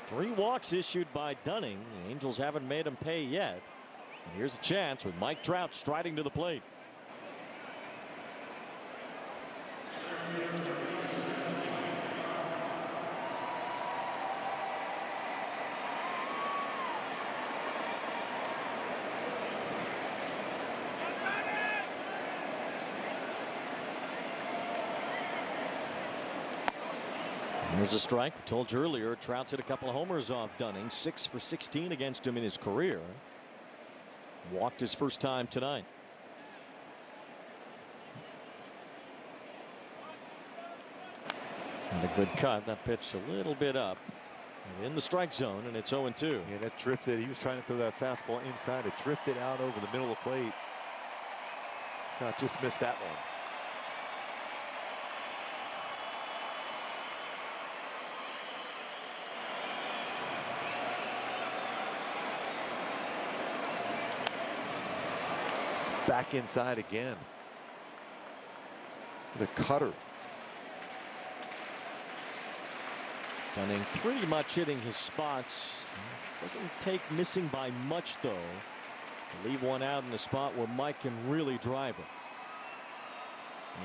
3 walks issued by Dunning. The Angels haven't made him pay yet. And here's a chance with Mike Trout striding to the plate. There's a strike. I told you earlier, Trout's hit a couple of homers off Dunning. 6 for 16 against him in his career. Walked his first time tonight. And a good cut. That pitch a little bit up. In the strike zone, and it's 0-2. Yeah, that drifted. He was trying to throw that fastball inside. It drifted out over the middle of the plate. Not just missed that one. back inside again. The cutter. Dunning pretty much hitting his spots. Doesn't take missing by much, though, to leave one out in a spot where Mike can really drive it.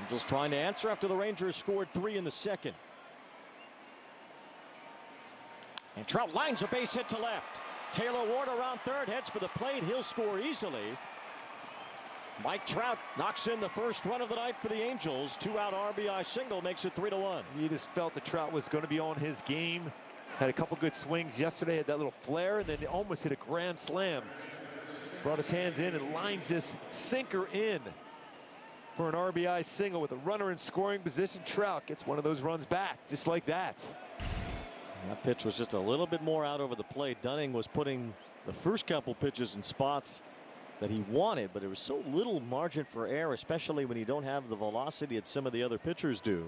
Angels trying to answer after the Rangers scored 3 in the second. And Trout lines a base hit to left. Taylor Ward around third, heads for the plate. He'll score easily. Mike Trout knocks in the first run of the night for the Angels. 2-out RBI single makes it 3-1. You just felt that Trout was going to be on his game. Had a couple good swings yesterday, had that little flare, and then almost hit a grand slam. Brought his hands in and lines this sinker in for an RBI single with a runner in scoring position. Trout gets one of those runs back, just like that. That pitch was just a little bit more out over the plate. Dunning was putting the first couple pitches in spots that he wanted, but there was so little margin for error, especially when you don't have the velocity that some of the other pitchers do.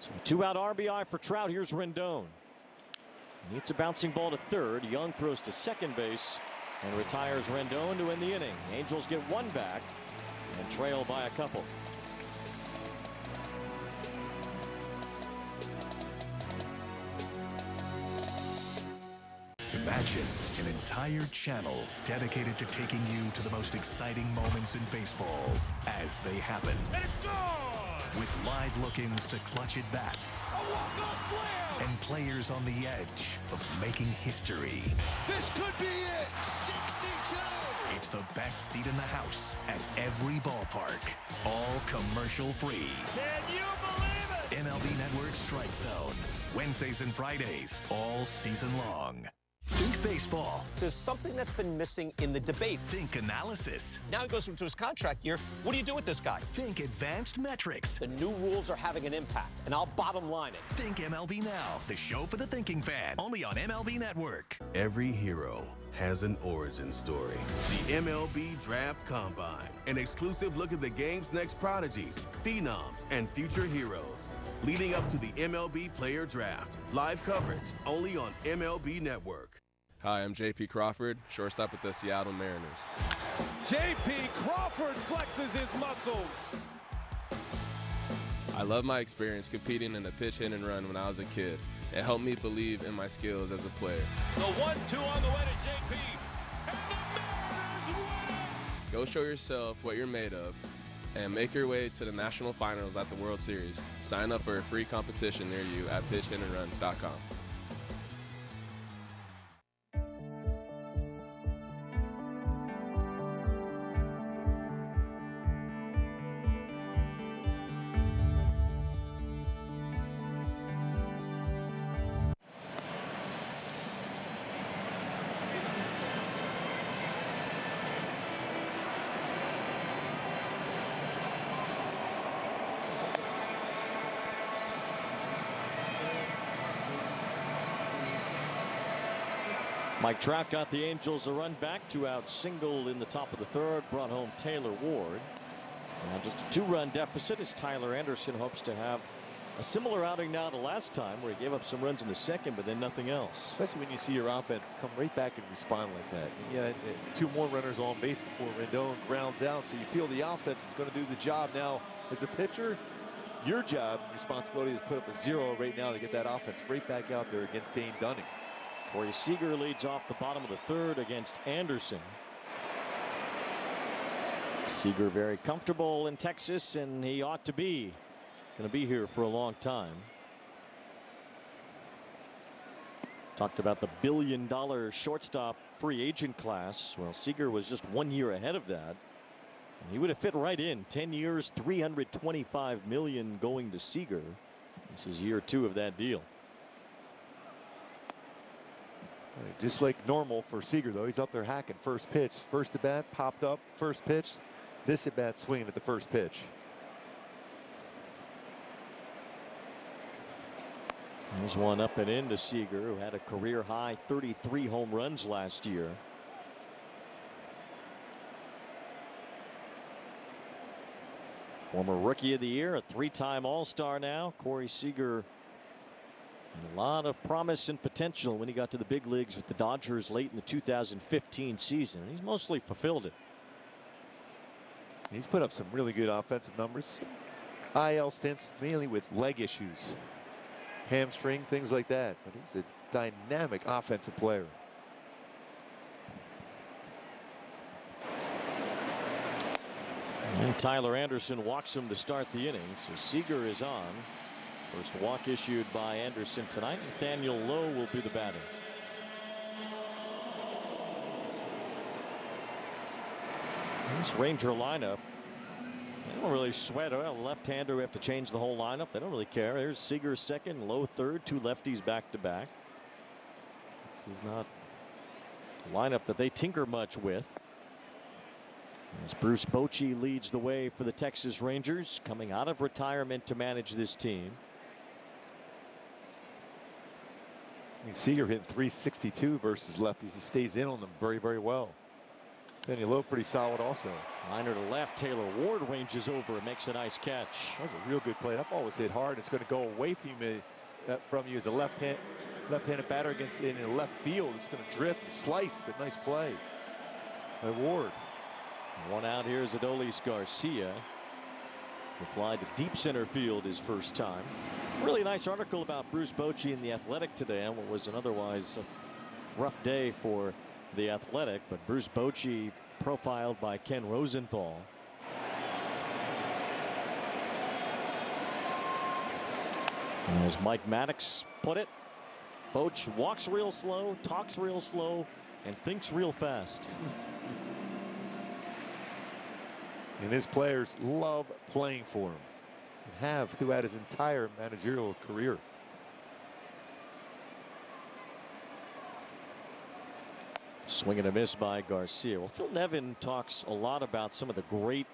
So a 2-out RBI for Trout. Here's Rendon. He hits a bouncing ball to third. Young throws to second base and retires Rendon to end the inning. Angels get one back and trail by a couple. Imagine an entire channel dedicated to taking you to the most exciting moments in baseball as they happen. It's gone! With live look-ins to clutch at bats. A walk-off flare! And players on the edge of making history. This could be it! 62! It's the best seat in the house at every ballpark. All commercial-free. Can you believe it? MLB Network Strike Zone. Wednesdays and Fridays, all season long. Think baseball. There's something that's been missing in the debate. Think analysis. Now he goes into his contract year. What do you do with this guy? Think advanced metrics. The new rules are having an impact, and I'll bottom line it. Think MLB Now, the show for the thinking fan, only on MLB Network. Every hero has an origin story. The MLB Draft Combine, an exclusive look at the game's next prodigies, phenoms, and future heroes. Leading up to the MLB Player Draft. Live coverage only on MLB Network. Hi, I'm J.P. Crawford, shortstop with the Seattle Mariners. J.P. Crawford flexes his muscles. I love my experience competing in the pitch, hit, and run when I was a kid. It helped me believe in my skills as a player. The 1-2 on the way to J.P. And the Mariners win it! Go show yourself what you're made of and make your way to the national finals at the World Series. Sign up for a free competition near you at pitchhitandrun.com. Mike Trout got the Angels a run back. 2-out single in the top of the third. Brought home Taylor Ward. Now just a 2-run deficit as Tyler Anderson hopes to have a similar outing now to last time, where he gave up some runs in the second, but then nothing else. Especially when you see your offense come right back and respond like that. Yeah, 2 more runners on base before Rendon grounds out, so you feel the offense is going to do the job. Now, as a pitcher, your job and responsibility is put up a 0 right now to get that offense right back out there against Dane Dunning. Corey Seager leads off the bottom of the third against Anderson. Seager very comfortable in Texas, and he ought to be. Going to be here for a long time. Talked about the $1 billion shortstop free agent class. Well, Seager was just 1 year ahead of that. And he would have fit right in. 10 years, $325 million going to Seager. This is year 2 of that deal. Just like normal for Seager, though, he's up there hacking first pitch. First at bat, popped up, first pitch. This at bat swinging at the first pitch. There's one up and into Seager, who had a career high 33 home runs last year. Former Rookie of the Year, a 3-time All-Star now. Corey Seager, a lot of promise and potential when he got to the big leagues with the Dodgers late in the 2015 season. He's mostly fulfilled it. He's put up some really good offensive numbers. IL stints mainly with leg issues, hamstring, things like that. But he's a dynamic offensive player. And Tyler Anderson walks him to start the inning. So Seager is on. First walk issued by Anderson tonight. Nathaniel Lowe will be the batter. This Ranger lineup, they don't really sweat. Well, left-hander, we have to change the whole lineup. They don't really care. There's Seager second, Lowe third, two lefties back-to-back. This is not a lineup that they tinker much with. As Bruce Bochy leads the way for the Texas Rangers, coming out of retirement to manage this team. Seager hitting .362 versus lefties. He stays in on them very, very well. Daniel Lowe pretty solid also. Liner to left. Taylor Ward ranges over and makes a nice catch. That was a real good play. That ball was hit hard. It's going to go away from you as a left-handed batter against in the left field. It's going to drift and slice, but nice play by Ward. One out here is Adolis Garcia. The fly to deep center field his first time. Really nice article about Bruce Bochy in The Athletic today on what was an otherwise rough day for The Athletic, but Bruce Bochy profiled by Ken Rosenthal. And as Mike Maddox put it, Boch walks real slow, talks real slow, and thinks real fast. And his players love playing for him and have throughout his entire managerial career. Swing and a miss by Garcia. Well, Phil Nevin talks a lot about some of the great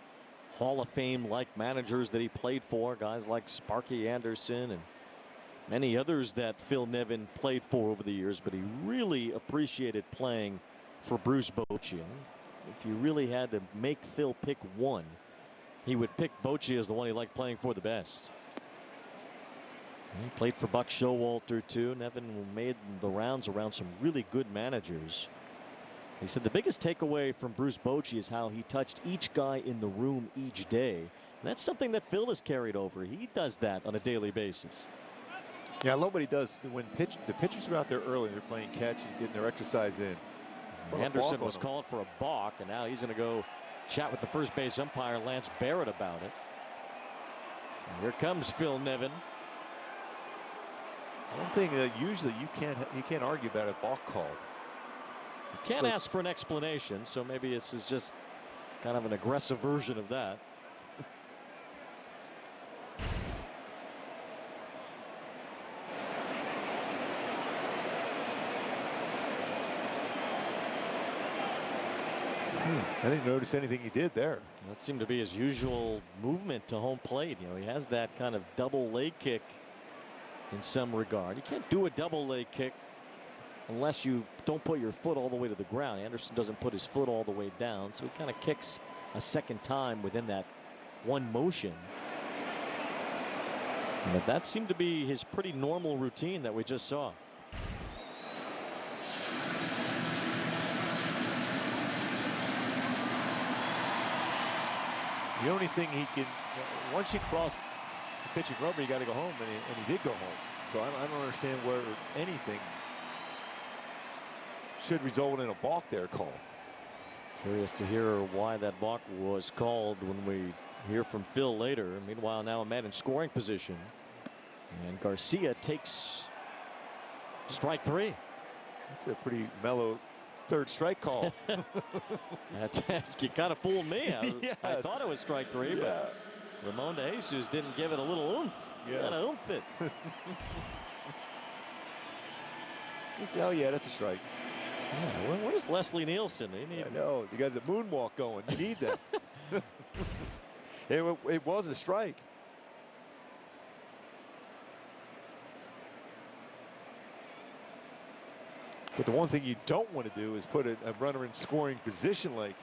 Hall of Fame-like managers that he played for, guys like Sparky Anderson and many others that Phil Nevin played for over the years, but he really appreciated playing for Bruce Bochy. If you really had to make Phil pick one, he would pick Bochy as the one he liked playing for the best. He played for Buck Showalter too. Nevin made the rounds around some really good managers. He said the biggest takeaway from Bruce Bochy is how he touched each guy in the room each day. And that's something that Phil has carried over. He does that on a daily basis. Yeah, I love what he does. When the pitchers are out there early, they're playing catch and getting their exercise in. Anderson was called for a balk, and now he's going to go chat with the first base umpire, Lance Barrett, about it. And here comes Phil Nevin. One thing that usually you can't argue about a balk call. You can't ask for an explanation, so maybe this is just kind of an aggressive version of that. I didn't notice anything he did there. That seemed to be his usual movement to home plate. You know, he has that kind of double leg kick in some regard. You can't do a double leg kick unless you don't put your foot all the way to the ground. Anderson doesn't put his foot all the way down, so he kind of kicks a second time within that one motion. But that seemed to be his pretty normal routine that we just saw. The only thing he can, once you cross the pitching rubber, you got to go home, and he did go home. So I don't understand where anything should result in a balk there call. Curious to hear why that balk was called when we hear from Phil later. Meanwhile, now a man in scoring position, and Garcia takes strike three. That's a pretty mellow third strike call. You kind of fooled me. Yes. I thought it was strike three, but Ramon De Jesus didn't give it a little oomph. Yes. Got an oomph it. Oh yeah, that's a strike. Yeah, where's Leslie Nielsen? I know, you got the moonwalk going. You need that. It was a strike. But the one thing you don't want to do is put a runner in scoring position like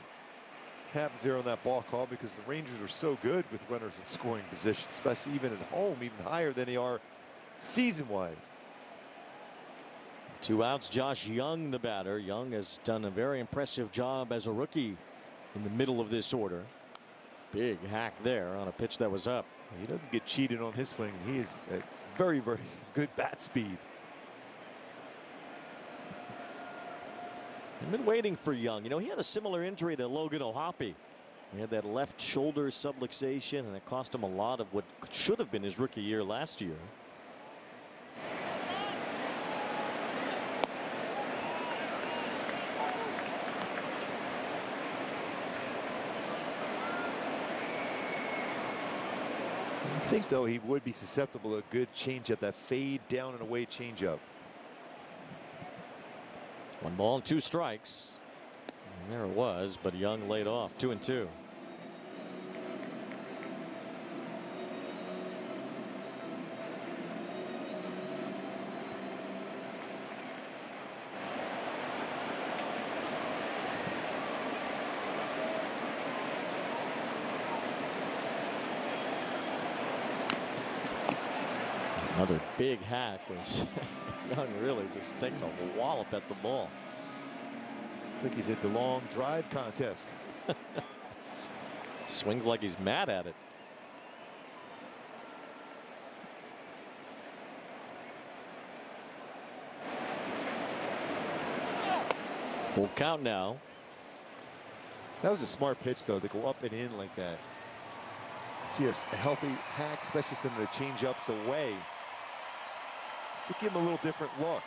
happens there on that ball call, because the Rangers are so good with runners in scoring position, especially even at home, even higher than they are season-wise. 2 outs. Josh Young, the batter. Young has done a very impressive job as a rookie in the middle of this order. Big hack there on a pitch that was up. He doesn't get cheated on his swing. He is at very, very good bat speed. I've been waiting for Young. You know, he had a similar injury to Logan O'Hoppe. He had that left shoulder subluxation, and it cost him a lot of what should have been his rookie year last year. I think, though, he would be susceptible to a good changeup, that fade down and away changeup. 1 ball and 2 strikes. And there it was, but Young laid off. 2-2. Another big hack as Young really just takes a wallop at the ball. Looks like he's at the long drive contest. Swings like he's mad at it. Full count now. That was a smart pitch, though, to go up and in like that. See a healthy hack, especially some of the change-ups away. To give him a little different look.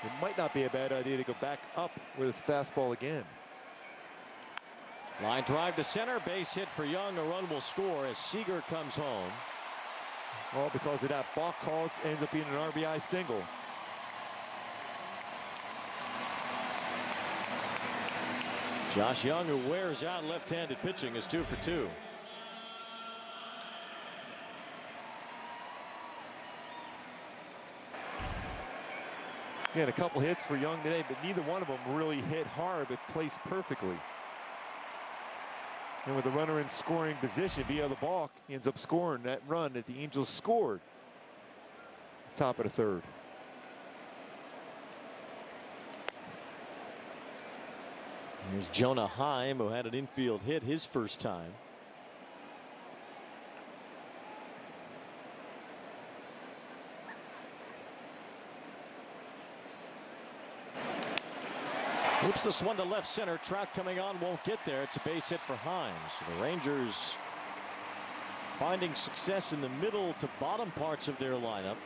It might not be a bad idea to go back up with his fastball again. Line drive to center, base hit for Young. A run will score as Seager comes home. All because of that balk call, ends up being an RBI single. Josh Young, who wears out left-handed pitching, is 2 for 2. He had a couple hits for Young today, but neither one of them really hit hard, but placed perfectly. And with the runner in scoring position via the balk, he ends up scoring that run that the Angels scored. Top of the third. Here's Jonah Heim, who had an infield hit his first time. Oops, this one to left center. Trout coming on, won't get there. It's a base hit for Heim. So the Rangers finding success in the middle to bottom parts of their lineup.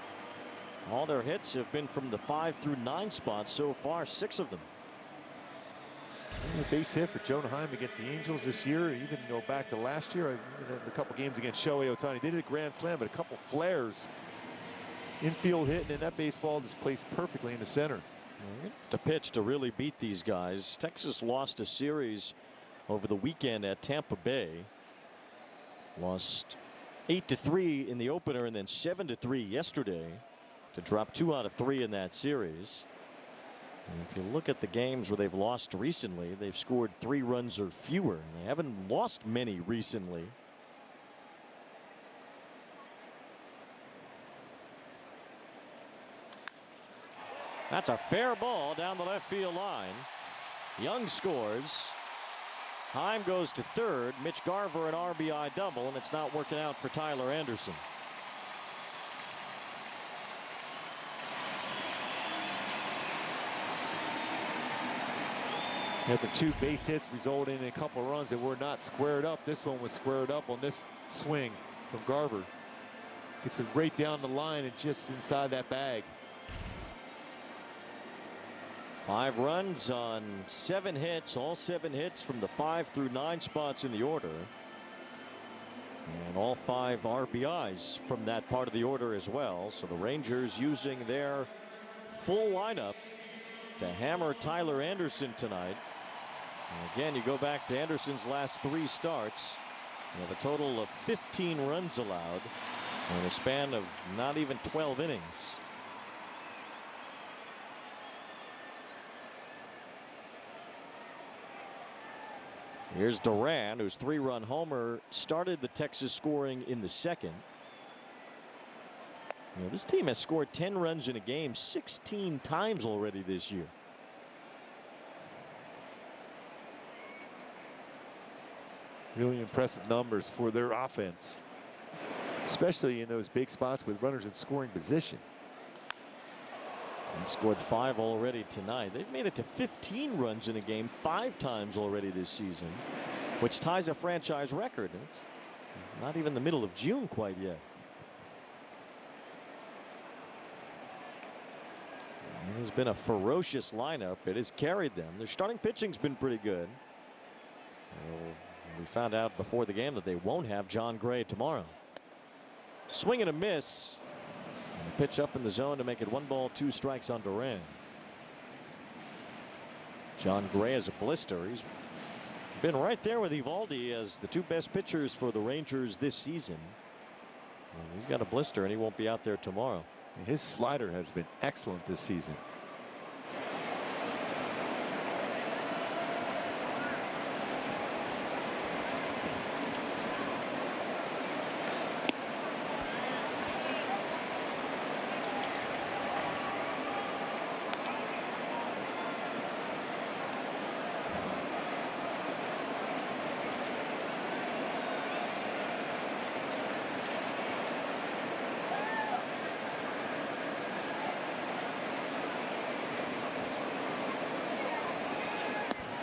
All their hits have been from the 5 through 9 spots so far, 6 of them. A base hit for Jonah Heim against the Angels this year. Even go back to last year, even in a couple games against Shohei Ohtani. They did a grand slam, but a couple flares. Infield hit, and that baseball just placed perfectly in the center. To pitch to really beat these guys. Texas lost a series over the weekend at Tampa Bay. Lost 8-3 in the opener and then 7-3 yesterday to drop 2 out of 3 in that series. And if you look at the games where they've lost recently, they've scored 3 runs or fewer. They haven't lost many recently. That's a fair ball down the left field line. Young scores. Heim goes to third. Mitch Garver an RBI double, and it's not working out for Tyler Anderson. After 2 base hits resulting in a couple runs that were not squared up. This one was squared up on this swing from Garver. Gets it right down the line and just inside that bag. 5 runs on 7 hits, all 7 hits from the 5 through 9 spots in the order. And all 5 RBIs from that part of the order as well. So the Rangers using their full lineup to hammer Tyler Anderson tonight. And again, you go back to Anderson's last 3 starts. You have a total of 15 runs allowed in a span of not even 12 innings. Here's Duran, whose 3-run homer started the Texas scoring in the second. You know, this team has scored 10 runs in a game 16 times already this year. Really impressive numbers for their offense, especially in those big spots with runners in scoring position. They've scored 5 already tonight. They've made it to 15 runs in a game 5 times already this season, which ties a franchise record. It's not even the middle of June quite yet. It has been a ferocious lineup. It has carried them. Their starting pitching's been pretty good. We found out before the game that they won't have John Gray tomorrow. Swing and a miss. And a pitch up in the zone to make it 1 ball 2 strikes on Duran. John Gray has a blister. He's been right there with Eovaldi as the 2 best pitchers for the Rangers this season. And he's got a blister and he won't be out there tomorrow. His slider has been excellent this season.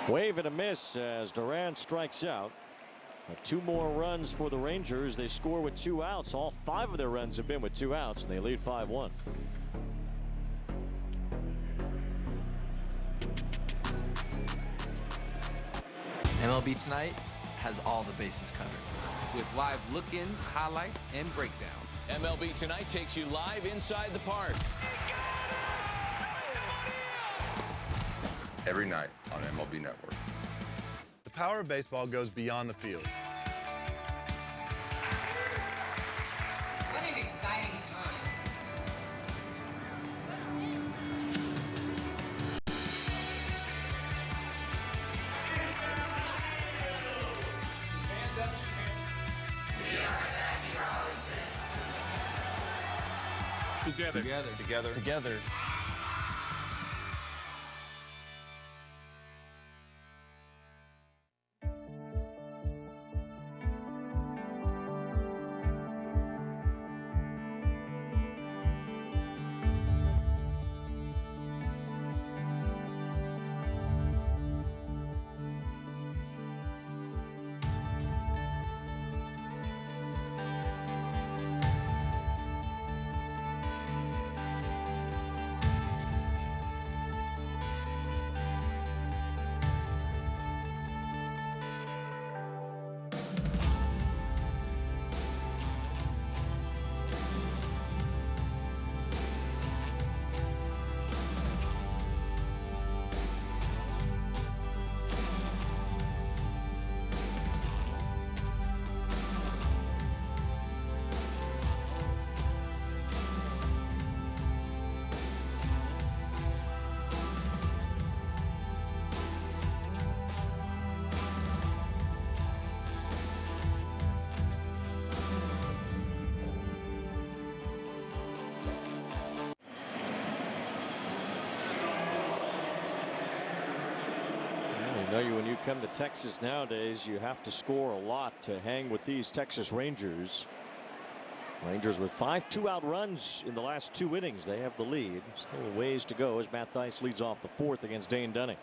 Wave and a miss as Duran strikes out. 2 more runs for the Rangers. They score with 2 outs. All 5 of their runs have been with 2 outs, and they lead 5-1. MLB Tonight has all the bases covered, with live look-ins, highlights, and breakdowns. MLB Tonight takes you live inside the park. Every night on MLB Network. The power of baseball goes beyond the field. What an exciting time. Stand up, We are Jackie Robinson. Together. When you come to Texas nowadays, you have to score a lot to hang with these Texas Rangers. Rangers with 5 2-out runs in the last 2 innings. They have the lead. Still a ways to go as Matt Thaiss leads off the 4th against Dane Dunning.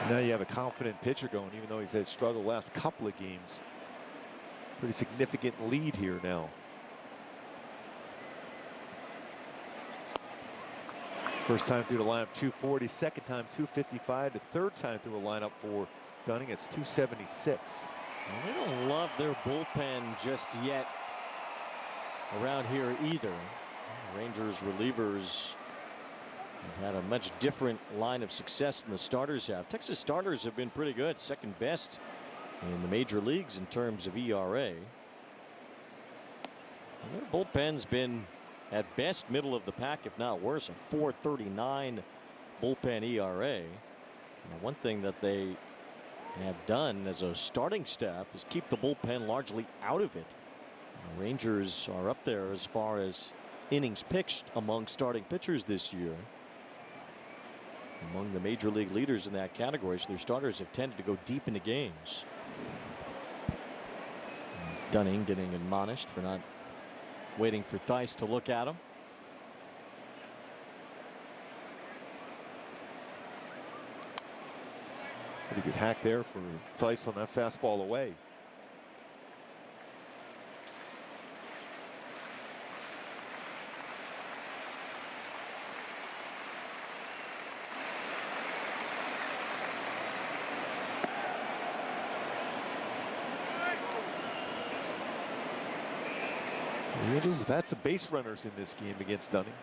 Now you have a confident pitcher going, even though he's had struggle last couple of games. Pretty significant lead here now. First time through the lineup 240, second time 255, the third time through a lineup for Dunning it's 276. Well, they don't love their bullpen just yet around here either. Rangers relievers have had a much different line of success than the starters have. Texas starters have been pretty good, second best in the major leagues in terms of ERA. And their bullpen's been at best middle of the pack, if not worse, a 4.39 bullpen ERA. And one thing that they have done as a starting staff is keep the bullpen largely out of it. The Rangers are up there as far as innings pitched among starting pitchers this year. Among the major league leaders in that category, so their starters have tended to go deep into games. And Dunning getting admonished for not waiting for Theis to look at him. Pretty good hack there for Theis on that fastball away. The Angels have had some base runners in this game against Dunning.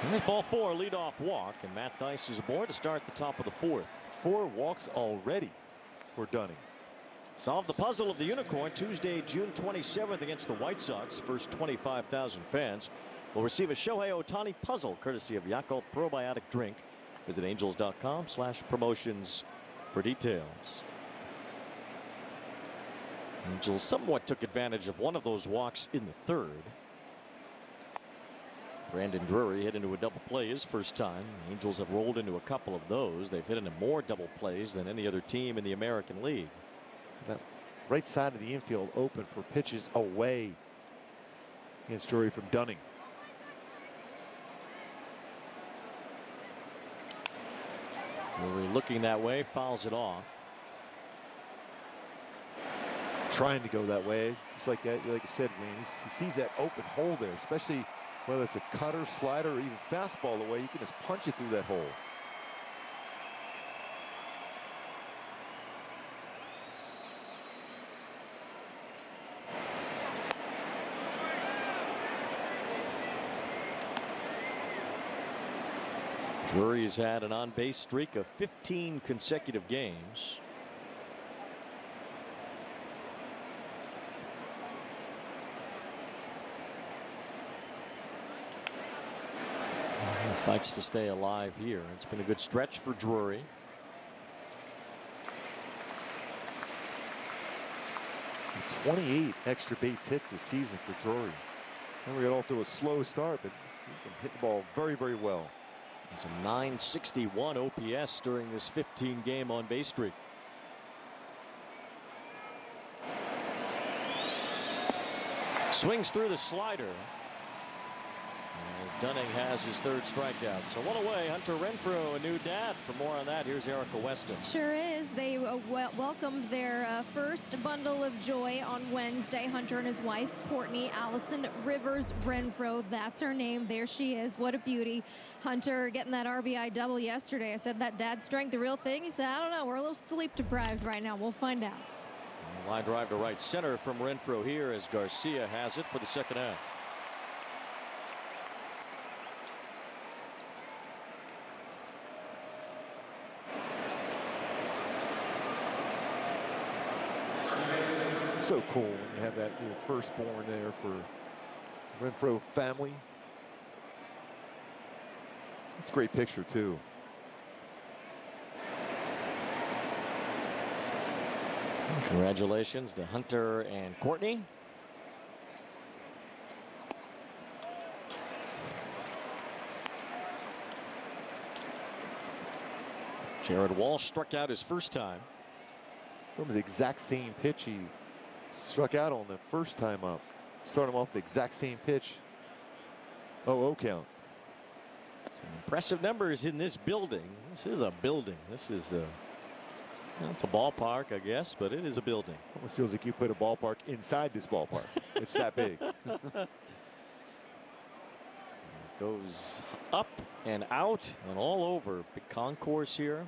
Here's ball 4, leadoff walk, and Matt Theis is aboard to start the top of the 4th. 4 walks already for Dunning. Solve the puzzle of the unicorn Tuesday, June 27th against the White Sox. First 25,000 fans will receive a Shohei Ohtani puzzle courtesy of Yakult Probiotic Drink. Visit angels.com/promotions for details. Angels somewhat took advantage of one of those walks in the 3rd. Brandon Drury hit into a double play his first time. The Angels have rolled into a couple of those. They've hit into more double plays than any other team in the American League. That right side of the infield open for pitches away against Drury from Dunning. Drury looking that way, fouls it off. Trying to go that way, just like that, like you said, Wayne. He sees that open hole there, especially whether it's a cutter, slider, or even fastball away. You can just punch it through that hole. Drury's had an on-base streak of 15 consecutive games. Fights to stay alive here. It's been a good stretch for Drury. And 28 extra base hits this season for Drury. And we got off to a slow start, but he's been hitting the ball very, very well. It's a .961 OPS during this 15-game on-base streak. Swings through the slider. As Dunning has his 3rd strikeout. So one away, Hunter Renfroe, a new dad. For more on that, here's Erica Weston. Sure is. They welcomed their first bundle of joy on Wednesday. Hunter and his wife, Courtney Allison Rivers Renfroe. That's her name. There she is. What a beauty. Hunter getting that RBI double yesterday. I said, that dad strength the real thing? He said, I don't know. We're a little sleep deprived right now. We'll find out. Line drive to right center from Renfroe here as Garcia has it for the 2nd out. So cool when you have that little firstborn there for Renfroe family. It's a great picture too. Congratulations to Hunter and Courtney. Jared Walsh struck out his first time. From the exact same pitch he struck out on the first time up. Start him off the exact same pitch. 0-0 count. Some impressive numbers in this building. This is a building. This is well, it's a ballpark, I guess, but it is a building. Almost feels like you put a ballpark inside this ballpark. It's that big. It goes up and out and all over. Big concourse here.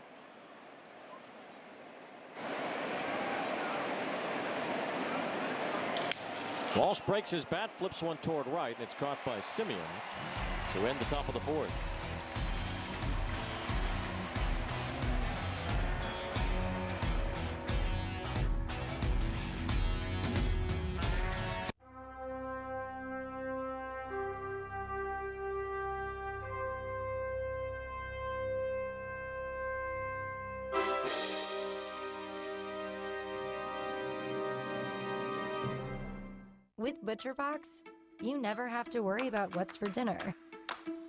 Walsh breaks his bat, flips one toward right, and it's caught by Simeon to end the top of the 4th. With ButcherBox, you never have to worry about what's for dinner.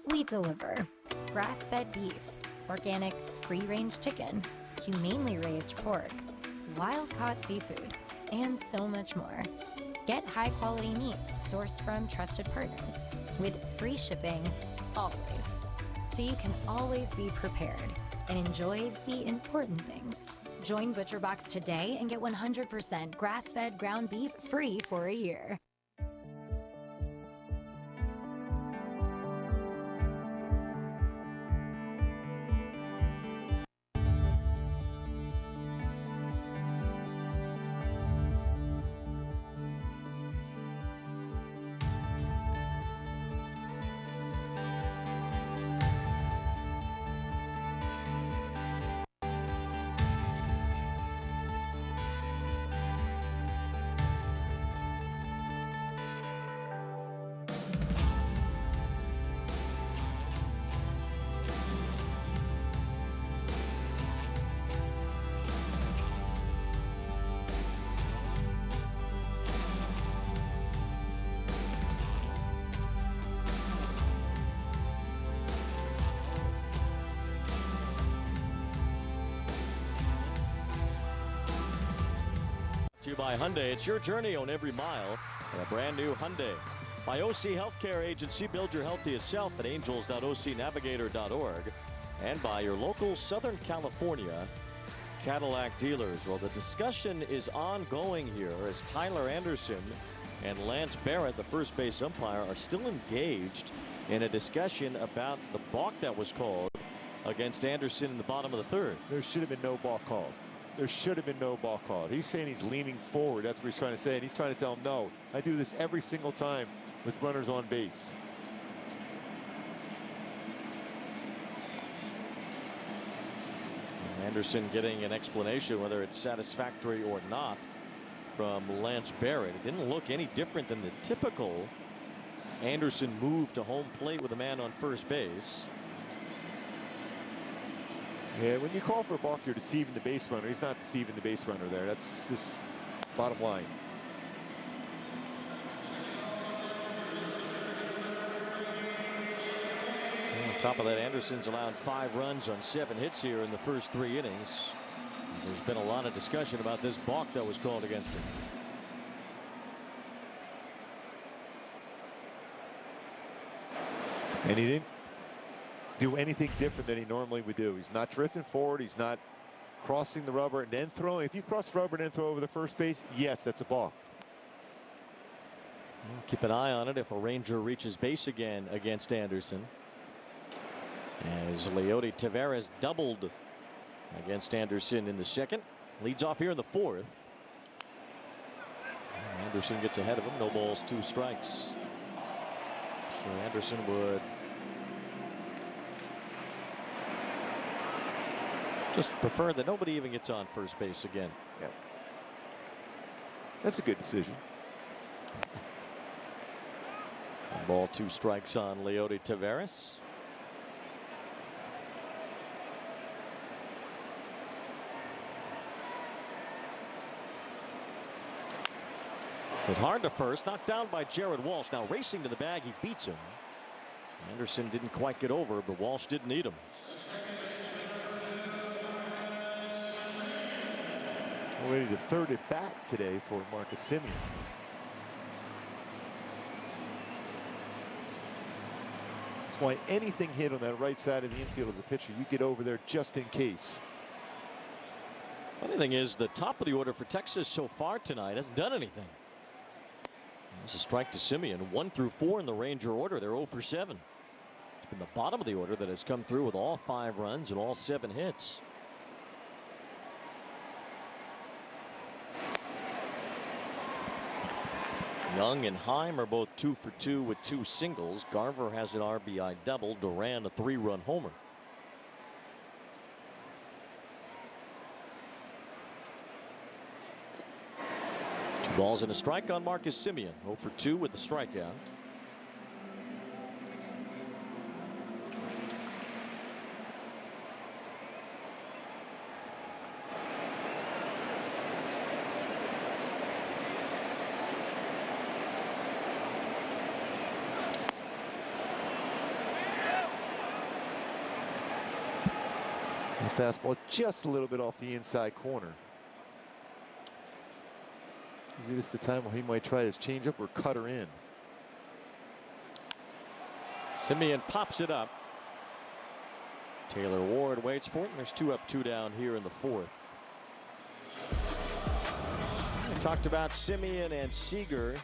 We deliver grass-fed beef, organic, free-range chicken, humanely raised pork, wild-caught seafood, and so much more. Get high-quality meat sourced from trusted partners with free shipping, always. So you can always be prepared and enjoy the important things. Join ButcherBox today and get 100% grass-fed ground beef free for a year. By Hyundai, it's your journey on every mile in a brand new Hyundai. By OC Healthcare Agency, build your healthiest self at angels.ocnavigator.org. And by your local Southern California Cadillac dealers. Well, the discussion is ongoing here as Tyler Anderson and Lance Barrett, the first base umpire, are still engaged in a discussion about the balk that was called against Anderson in the bottom of the third. There should have been no balk called. There should have been no ball called. He's saying he's leaning forward. That's what he's trying to say. And he's trying to tell him, no, I do this every single time with runners on base. Anderson getting an explanation, whether it's satisfactory or not, from Lance Barrett. It didn't look any different than the typical Anderson move to home plate with a man on first base. Yeah, when you call for a balk, you're deceiving the base runner. He's not deceiving the base runner there. That's just bottom line. On top of that, Anderson's allowed 5 runs on 7 hits here in the first 3 innings. There's been a lot of discussion about this balk that was called against him. And he didn't do anything different than he normally would do. He's not drifting forward. He's not crossing the rubber and then throwing. If you cross the rubber and then throw over the first base, yes, that's a balk. Keep an eye on it if a Ranger reaches base again against Anderson. As Leody Taveras doubled against Anderson in the second. Leads off here in the fourth. Anderson gets ahead of him. No balls, 2 strikes. Sure, Anderson would just prefer that nobody even gets on first base again. Yeah. That's a good decision. 1 ball, 2 strikes on Leody Taveras. Hit hard to first, knocked down by Jared Walsh. Now racing to the bag, he beats him. Anderson didn't quite get over, but Walsh didn't need him. Already the 3rd at bat today for Marcus Semien. That's why anything hit on that right side of the infield as a pitcher, you get over there just in case. Funny thing is, the top of the order for Texas so far tonight hasn't done anything. There's a strike to Semien. 1 through 4 in the Ranger order. They're 0 for 7. It's been the bottom of the order that has come through with all 5 runs and all 7 hits. Young and Heim are both 2 for 2 with 2 singles. Garver has an RBI double. Duran a 3-run homer. Two balls and a strike on Marcus Semien. 0 for 2 with the strikeout. The fastball just a little bit off the inside corner. Is this the time where he might try his changeup or cutter in? Simeon pops it up. Taylor Ward waits for it, and there's 2 up, 2 down here in the 4th. We talked about Simeon and Seager.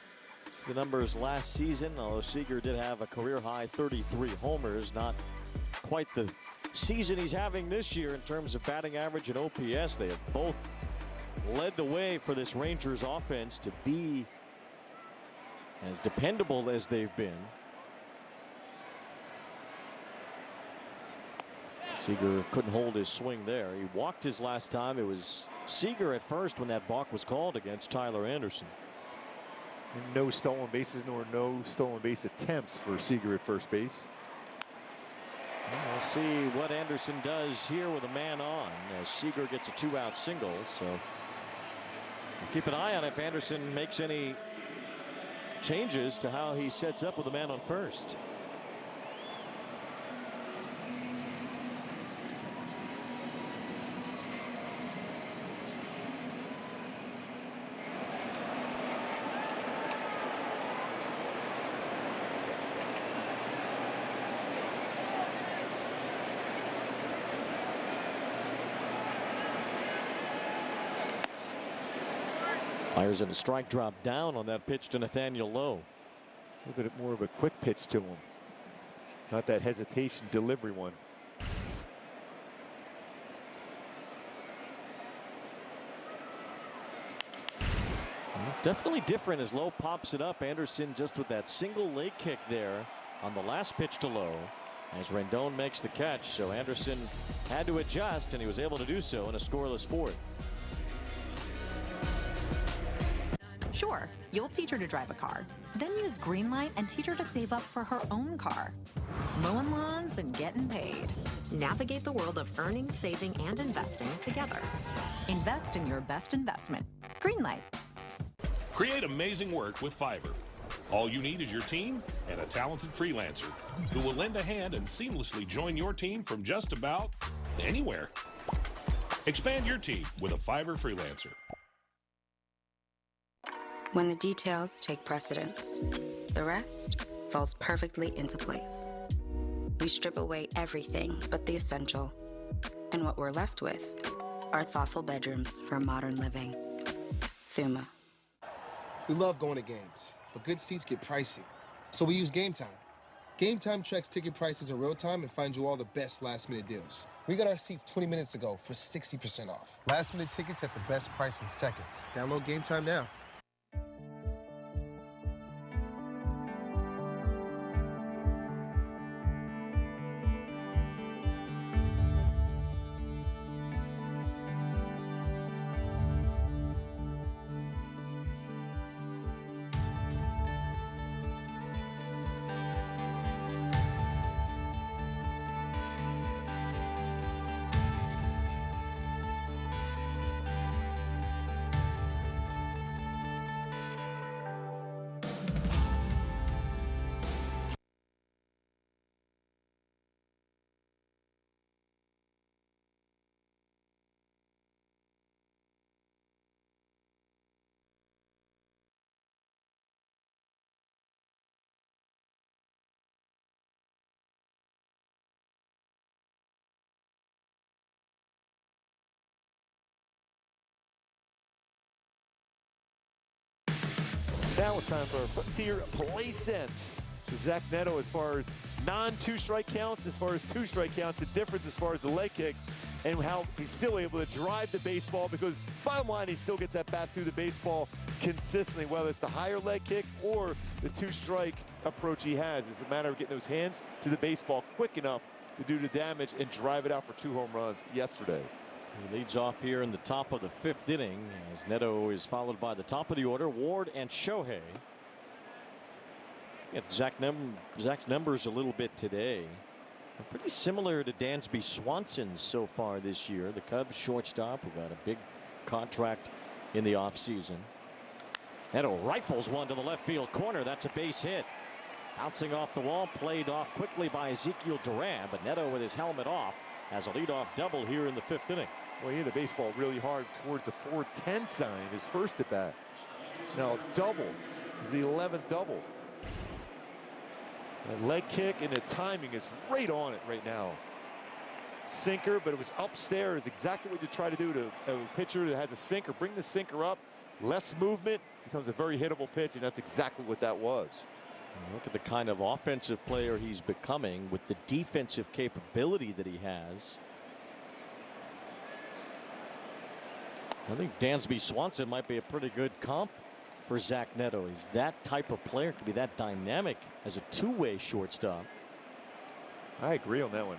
It's the numbers last season, although Seager did have a career-high 33 homers. Not quite the season he's having this year in terms of batting average and OPS. They have both led the way for this Rangers offense to be as dependable as they've been. Seager couldn't hold his swing there. He walked his last time. It was Seager at first when that balk was called against Tyler Anderson. And no stolen bases nor no stolen base attempts for Seager at first base. We'll see what Anderson does here with a man on as Seager gets a 2-out single. So we'll keep an eye on if Anderson makes any changes to how he sets up with a man on first. Fires in a strike drop down on that pitch to Nathaniel Lowe. A little bit more of a quick pitch to him. Not that hesitation delivery one. It's definitely different as Lowe pops it up. Anderson just with that single leg kick there on the last pitch to Lowe as Rendon makes the catch. So Anderson had to adjust, and he was able to do so in a scoreless 4th. Sure, you'll teach her to drive a car. Then use Greenlight and teach her to save up for her own car. Mowing lawns and getting paid. Navigate the world of earning, saving, and investing together. Invest in your best investment. Greenlight. Create amazing work with Fiverr. All you need is your team and a talented freelancer who will lend a hand and seamlessly join your team from just about anywhere. Expand your team with a Fiverr freelancer. When the details take precedence, the rest falls perfectly into place. We strip away everything but the essential, and what we're left with are thoughtful bedrooms for modern living. Thuma. We love going to games, but good seats get pricey. So we use Game Time. Game Time checks ticket prices in real time and finds you all the best last-minute deals. We got our seats 20 minutes ago for 60% off. Last-minute tickets at the best price in seconds. Download Game Time now. Now it's time for our Frontier Play Sense. So Zach Neto, as far as non-two-strike counts, as far as two-strike counts, the difference as far as the leg kick, and how he's still able to drive the baseball, because bottom line, he still gets that bat through the baseball consistently, whether it's the higher leg kick or the two-strike approach he has. It's a matter of getting those hands to the baseball quick enough to do the damage and drive it out for 2 home runs yesterday. He leads off here in the top of the 5th inning as Neto is followed by the top of the order, Ward and Shohei. Zach's numbers a little bit today. They're pretty similar to Dansby Swanson's so far this year. The Cubs shortstop who got a big contract in the offseason. Neto rifles one to the left field corner. That's a base hit. Bouncing off the wall, played off quickly by Ezekiel Duran, but Neto with his helmet off has a leadoff double here in the 5th inning. Well, he hit the baseball really hard towards the 410 sign, his first at bat. Now, double is the 11th double. That leg kick and the timing is right on it right now. Sinker, but it was upstairs, exactly what you try to do to a pitcher that has a sinker. Bring the sinker up, less movement, becomes a very hittable pitch, and that's exactly what that was. And look at the kind of offensive player he's becoming with the defensive capability that he has. I think Dansby Swanson might be a pretty good comp for Zach Neto. He's that type of player, could be that dynamic as a two-way shortstop. I agree on that one.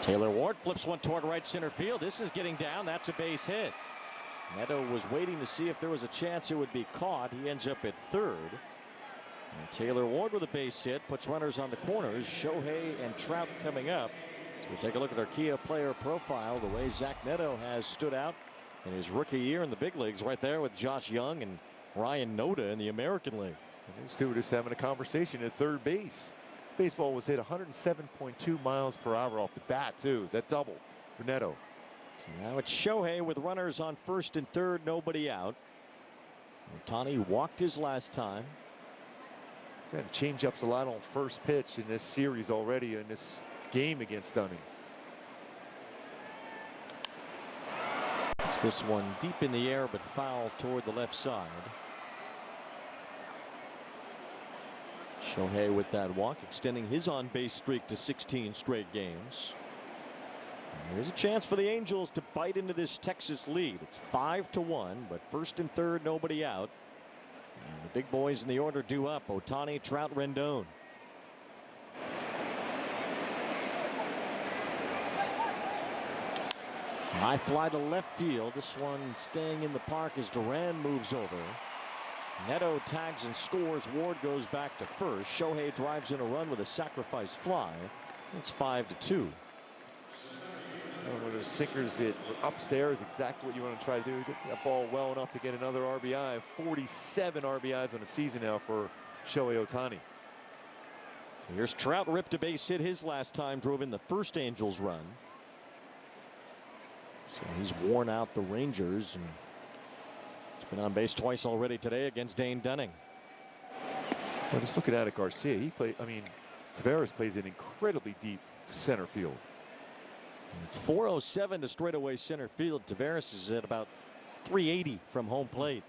Taylor Ward flips one toward right center field. This is getting down. That's a base hit. Neto was waiting to see if there was a chance it would be caught. He ends up at third. And Taylor Ward with a base hit puts runners on the corners. Shohei and Trout coming up. So we take a look at our Kia player profile, the way Zach Neto has stood out in his rookie year in the big leagues, right there with Josh Young and Ryan Noda in the American League. And those two are just having a conversation at third base. Baseball was hit 107.2 miles per hour off the bat, too. That double for Neto. So now it's Shohei with runners on first and third, nobody out. Ohtani walked his last time. Got change-ups a lot on first pitch in this series already in this game against Dunning. It's this one deep in the air, but foul toward the left side. Shohei with that walk, extending his on-base streak to 16 straight games. And there's a chance for the Angels to bite into this Texas lead. It's 5-1, but first and third, nobody out. And the big boys in the order due up: Ohtani, Trout, Rendon. High fly to left field. This one staying in the park as Duran moves over. Neto tags and scores. Ward goes back to first. Shohei drives in a run with a sacrifice fly. It's 5-2. One of those sinkers that were upstairs, exactly what you want to try to do. Get that ball well enough to get another RBI. 47 RBIs on the season now for Shohei Ohtani. So here's Trout, ripped a base hit his last time, drove in the first Angels run. So he's worn out the Rangers, and he's been on base twice already today against Dane Dunning. Well, just looking at it, Garcia, Taveras plays an incredibly deep center field. It's 407 to straightaway center field. Taveras is at about 380 from home plate.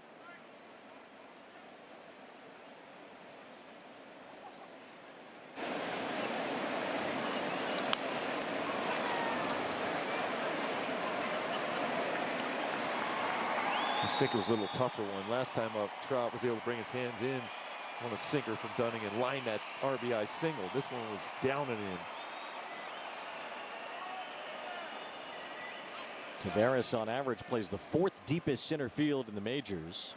The sinker was a little tougher one. Last time up, Trout was able to bring his hands in on a sinker from Dunning and line that RBI single. This one was down and in. Taveras on average plays the 4th deepest center field in the majors.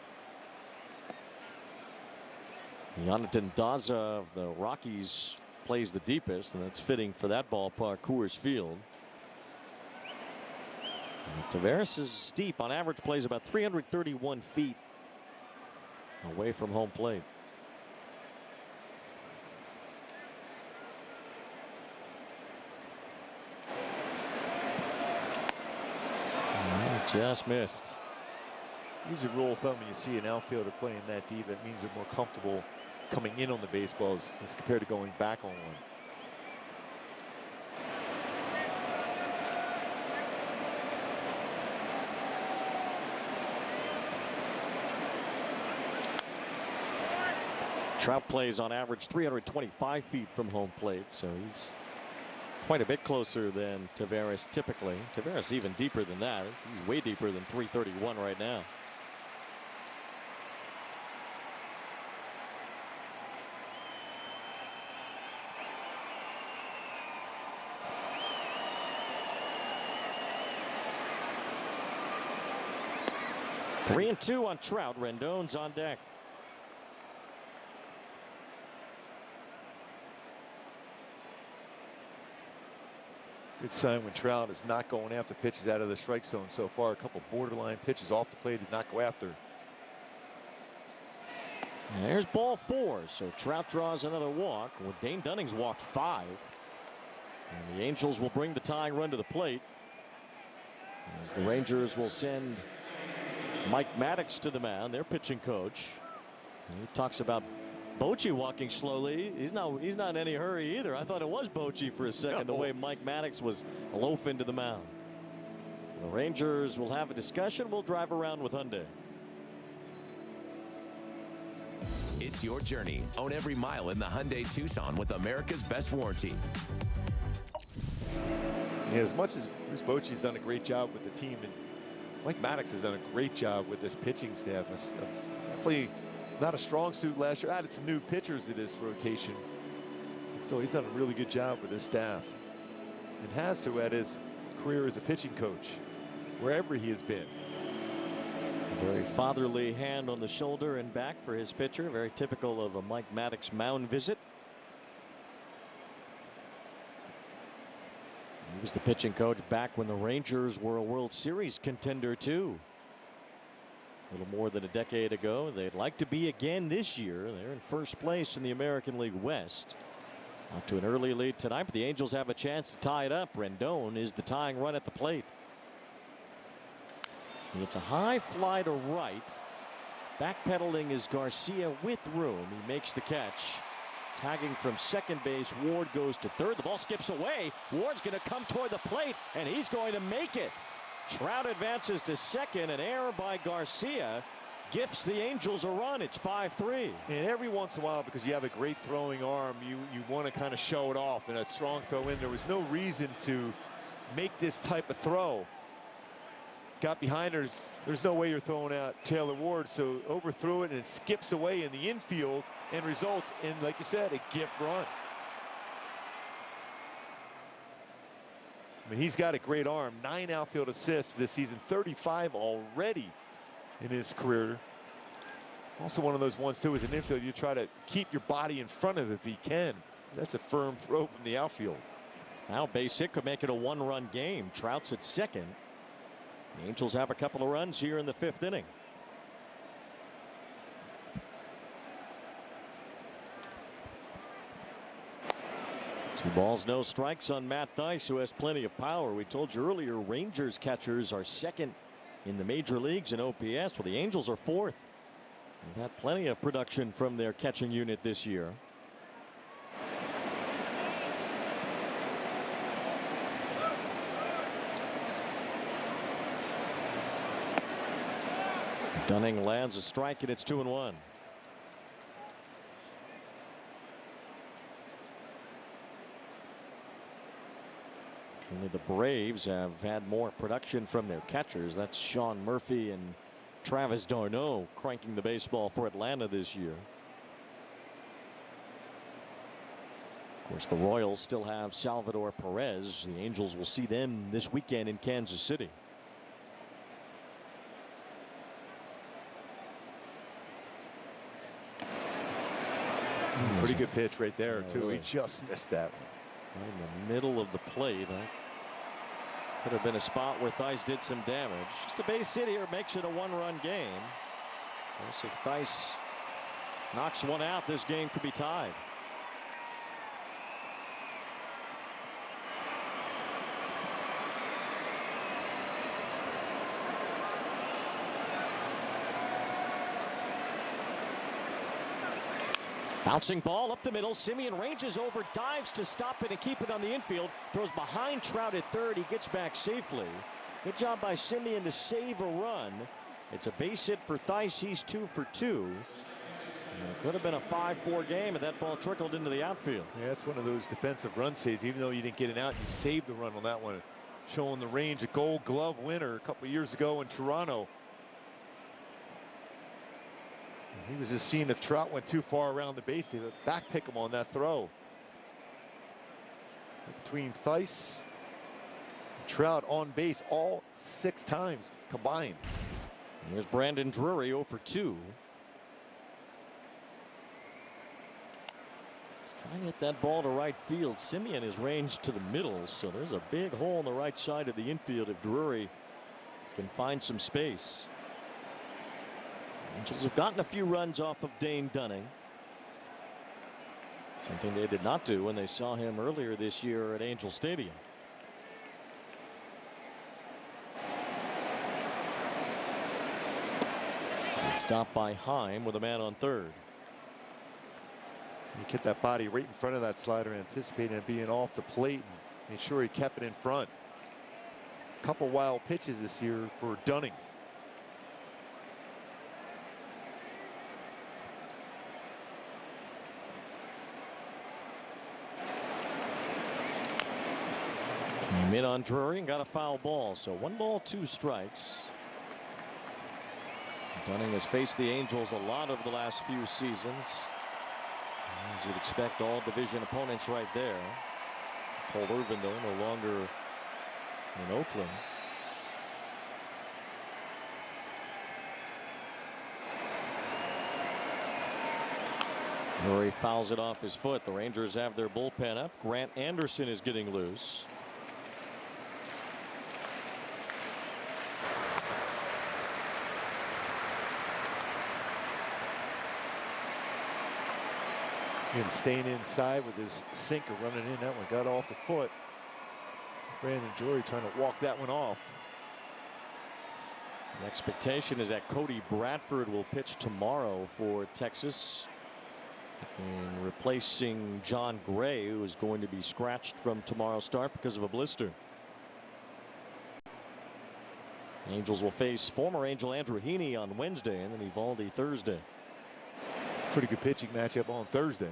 Jonathan Daza of the Rockies plays the deepest, and that's fitting for that ballpark, Coors Field. Taveras is deep. On average plays about 331 feet away from home plate. Just missed. Usually rule of thumb, when you see an outfielder playing that deep, it means they're more comfortable coming in on the baseballs as compared to going back on one. Trout plays on average 325 feet from home plate, so he's quite a bit closer than Taveras typically. Taveras even deeper than that. He's way deeper than 331 right now. Three and two on Trout. Rendon's on deck. Good sign when Trout is not going after pitches out of the strike zone so far. A couple borderline pitches off the plate did not go after. And there's ball 4. So Trout draws another walk. Well, Dane Dunning's walked 5. And the Angels will bring the tying run to the plate, as the Rangers will send Mike Maddox to the mound, their pitching coach. And he talks about Bochy walking slowly. He's not in any hurry either. I thought it was Bochy for a second, the way Mike Maddox was loafing to the mound. So the Rangers will have a discussion. We'll drive around with Hyundai. It's your journey. Own every mile in the Hyundai Tucson with America's best warranty. Yeah, as much as Bruce Bochy's done a great job with the team, and Mike Maddox has done a great job with this pitching staff. Definitely not a strong suit last year. Added some new pitchers to this rotation. So he's done a really good job with his staff. And has to at his career as a pitching coach, wherever he has been. A very fatherly hand on the shoulder and back for his pitcher. Very typical of a Mike Maddox mound visit. He was the pitching coach back when the Rangers were a World Series contender too. A little more than a decade ago. They'd like to be again this year. They're in first place in the American League West. Out to an early lead tonight, but the Angels have a chance to tie it up. Rendon is the tying run at the plate. It's a high fly to right. Backpedaling is Garcia with room. He makes the catch. Tagging from second base, Ward goes to third. The ball skips away. Ward's going to come toward the plate, and he's going to make it. Trout advances to second. An error by Garcia gifts the Angels a run. It's 5-3. And every once in a while, because you have a great throwing arm, you want to kind of show it off. And a strong throw in. There was no reason to make this type of throw. Got behind her. There's no way you're throwing out Taylor Ward, so overthrew it and it skips away in the infield and results in, like you said, a gift run. I mean, he's got a great arm. 9 outfield assists this season, 35 already in his career. Also one of those ones too, as an infield, you try to keep your body in front of it if he can. That's a firm throw from the outfield. Now base hit could make it a 1-run game. Trout's at second. The Angels have a couple of runs here in the 5th inning. Two balls, no strikes on Matt Thaiss, who has plenty of power. We told you earlier, Rangers catchers are second in the major leagues in OPS. Well, the Angels are 4th. They've had plenty of production from their catching unit this year. Dunning lands a strike, and it's 2-1. Only the Braves have had more production from their catchers. That's Sean Murphy and Travis d'Arnaud cranking the baseball for Atlanta this year. Of course, the Royals still have Salvador Perez. The Angels will see them this weekend in Kansas City. Pretty good pitch right there, too. He just missed that one. Right in the middle of the plate. Could have been a spot where Thaiss did some damage. Just a base hit here makes it a 1-run game. Of course, if Thaiss knocks one out, this game could be tied. Bouncing ball up the middle. Simeon ranges over, dives to stop it and keep it on the infield. Throws behind Trout at third. He gets back safely. Good job by Simeon to save a run. It's a base hit for Thaiss. He's 2 for 2. And it could have been a 5-4 game, and that ball trickled into the outfield. Yeah, that's one of those defensive run saves. Even though you didn't get it out, you saved the run on that one. Showing the range, a Gold Glove winner a couple years ago in Toronto. He was just seeing if Trout went too far around the base, they would back pick him on that throw. Between Thaiss and Trout on base all 6 times combined. Here's Brandon Drury 0 for 2. He's trying to hit that ball to right field. Simeon is ranged to the middle, so there's a big hole on the right side of the infield if Drury can find some space. Angels have gotten a few runs off of Dane Dunning. Something they did not do when they saw him earlier this year at Angel Stadium. Stopped by Heim with a man on third. He kept that body right in front of that slider, anticipating it being off the plate, and made sure he kept it in front. A couple wild pitches this year for Dunning. Came in on Drury and got a foul ball, so 1 ball, 2 strikes. Dunning has faced the Angels a lot over the last few seasons. As you'd expect, all division opponents right there. Paul Irvin, though, no longer in Oakland. Drury fouls it off his foot. The Rangers have their bullpen up. Grant Anderson is getting loose. And staying inside with his sinker running in. That one got off the foot. Brandon Drury trying to walk that one off. The expectation is that Cody Bradford will pitch tomorrow for Texas, and replacing John Gray, who is going to be scratched from tomorrow's start because of a blister. The Angels will face former Angel Andrew Heaney on Wednesday, and then Evaldi Thursday. Pretty good pitching matchup on Thursday.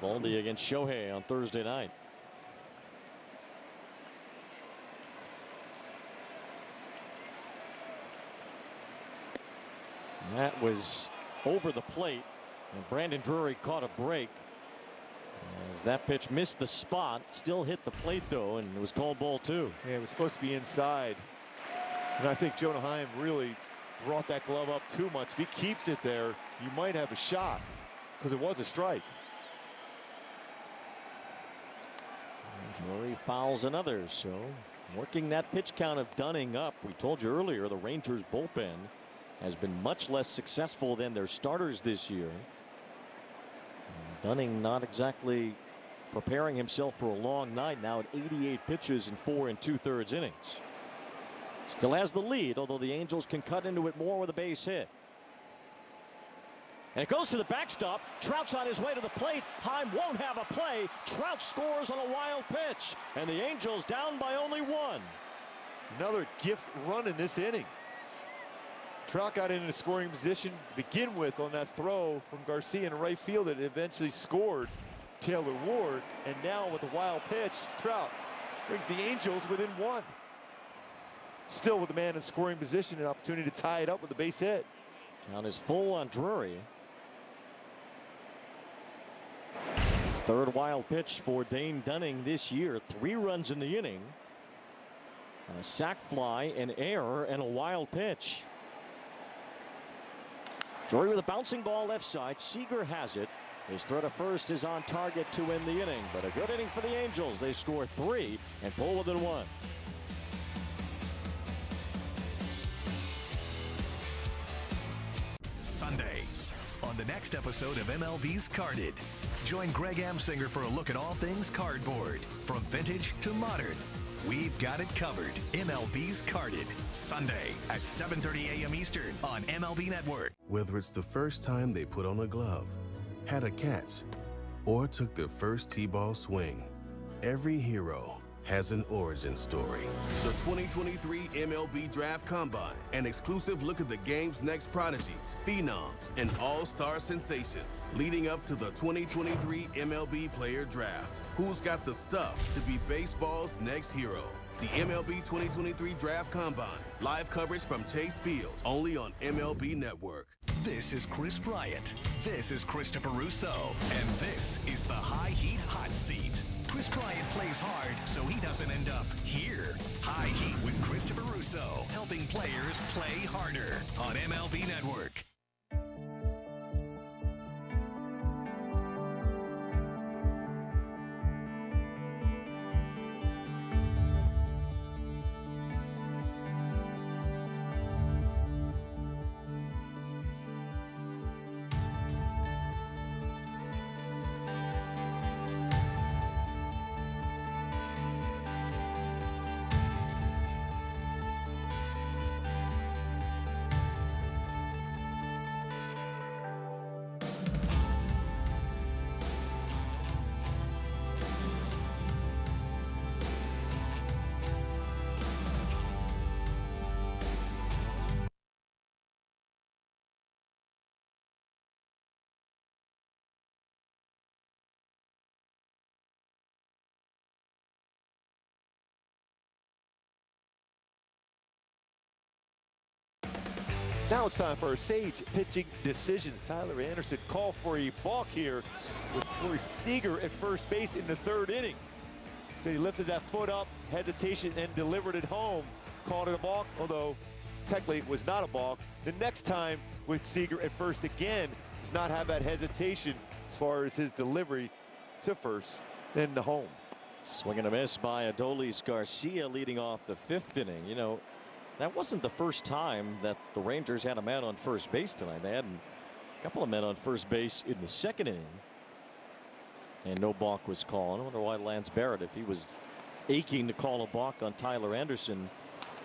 Evaldi against Shohei on Thursday night. That was over the plate, and Brandon Drury caught a break as that pitch missed the spot. Still hit the plate though, and it was called ball 2. Yeah, it was supposed to be inside, and I think Jonah Heim really brought that glove up too much. If he keeps it there, you might have a shot, because it was a strike. And Drury fouls another, so working that pitch count of Dunning up. We told you earlier the Rangers bullpen has been much less successful than their starters this year. And Dunning not exactly preparing himself for a long night, now at 88 pitches in 4 2/3 innings. Still has the lead, although the Angels can cut into it more with a base hit. And it goes to the backstop. Trout's on his way to the plate. Heim won't have a play. Trout scores on a wild pitch, and the Angels down by only 1. Another gift run in this inning. Trout got into scoring position to begin with on that throw from Garcia in right field that eventually scored Taylor Ward, and now with a wild pitch, Trout brings the Angels within 1. Still with the man in scoring position, an opportunity to tie it up with a base hit. Count is full on Drury. Third wild pitch for Dane Dunning this year. 3 runs in the inning. A sac fly, an error, and a wild pitch. Drury with a bouncing ball left side. Seager has it. His throw to first is on target to win the inning, but a good inning for the Angels. They score 3 and pull within 1. Sunday on the next episode of MLB's Carded. Join Greg Amsinger for a look at all things cardboard, from vintage to modern. We've got it covered. MLB's Carded, Sunday at 7:30 a.m. Eastern on MLB Network. Whether it's the first time they put on a glove, had a catch, or took their first T-ball swing, every hero has an origin story. The 2023 MLB Draft Combine, an exclusive look at the game's next prodigies, phenoms, and all-star sensations, leading up to the 2023 MLB Player Draft. Who's got the stuff to be baseball's next hero? The MLB 2023 Draft Combine, live coverage from Chase Field, only on MLB Network. This is Chris Bryant. This is Christopher Russo. And this is the High Heat Hot Seat. Chris Bryant plays hard so he doesn't end up here. High Heat with Christopher Russo, helping players play harder on MLB Network. Now it's time for our Sage pitching decisions. Tyler Anderson called for a balk here with Corey Seager at first base in the 3rd inning. So he lifted that foot up, hesitation, and delivered it home. Called it a balk, although technically it was not a balk. The next time with Seager at first again, does not have that hesitation as far as his delivery to first and the home. Swing and a miss by Adolis Garcia leading off the 5th inning. You know, that wasn't the first time that the Rangers had a man on first base tonight. They had a couple of men on first base in the 2nd inning. And no balk was called. I wonder why Lance Barrett, if he was aching to call a balk on Tyler Anderson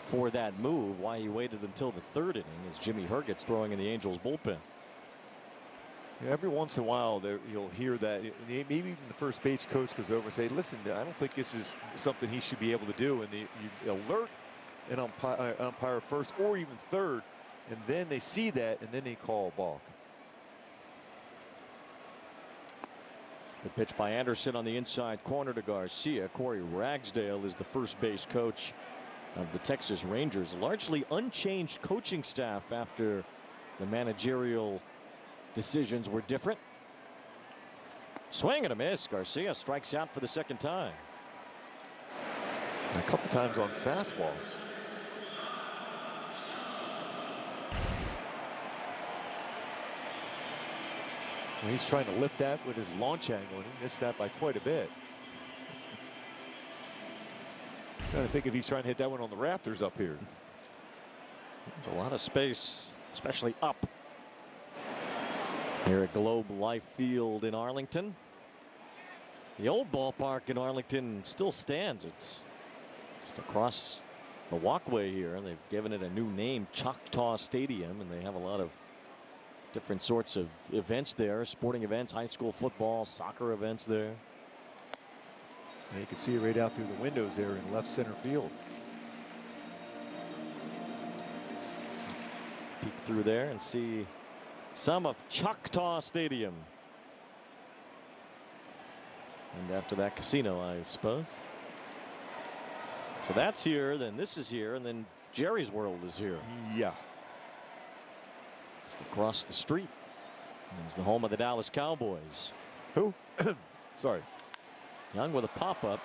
for that move, why he waited until the 3rd inning as Jimmy Herget's throwing in the Angels bullpen. Yeah, every once in a while you'll hear that. Maybe even the first base coach goes over and say, listen, I don't think this is something he should be able to do. And you alert an umpire first or even 3rd, and then they see that and then they call a balk. The pitch by Anderson on the inside corner to Garcia. Corey Ragsdale is the first base coach of the Texas Rangers. Largely unchanged coaching staff after the managerial decisions were different. Swing and a miss. Garcia strikes out for the 2nd time. A couple times on fastballs. He's trying to lift that with his launch angle, and he missed that by quite a bit. Trying to think if he's trying to hit that one on the rafters up here. There's a lot of space, especially up here at Globe Life Field in Arlington. The old ballpark in Arlington still stands. It's just across the walkway here. They've given it a new name, Choctaw Stadium, and they have a lot of different sorts of events there, sporting events, high school football, soccer events there. And you can see it right out through the windows there in left center field. Peek through there and see some of Choctaw Stadium. And after that, casino, I suppose. So that's here, then this is here, and then Jerry's World is here. Yeah. Just across the street is the home of the Dallas Cowboys. Who? Sorry. Young with a pop-up.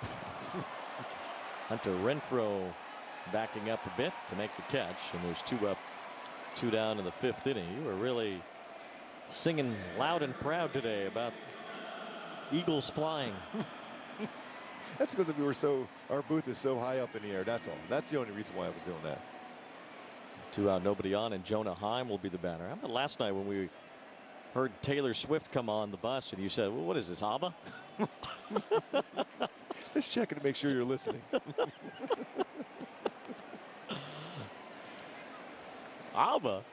Hunter Renfroe backing up a bit to make the catch, and there's 2 up, 2 down in the 5th inning. You were really singing loud and proud today about Eagles flying. That's because our booth is so high up in the air. That's all. That's the only reason why I was doing that. 2 out, nobody on, and Jonah Heim will be the batter. How about last night when we heard Taylor Swift come on the bus and you said, well, what is this, ABBA? Just checking to make sure you're listening. ABBA?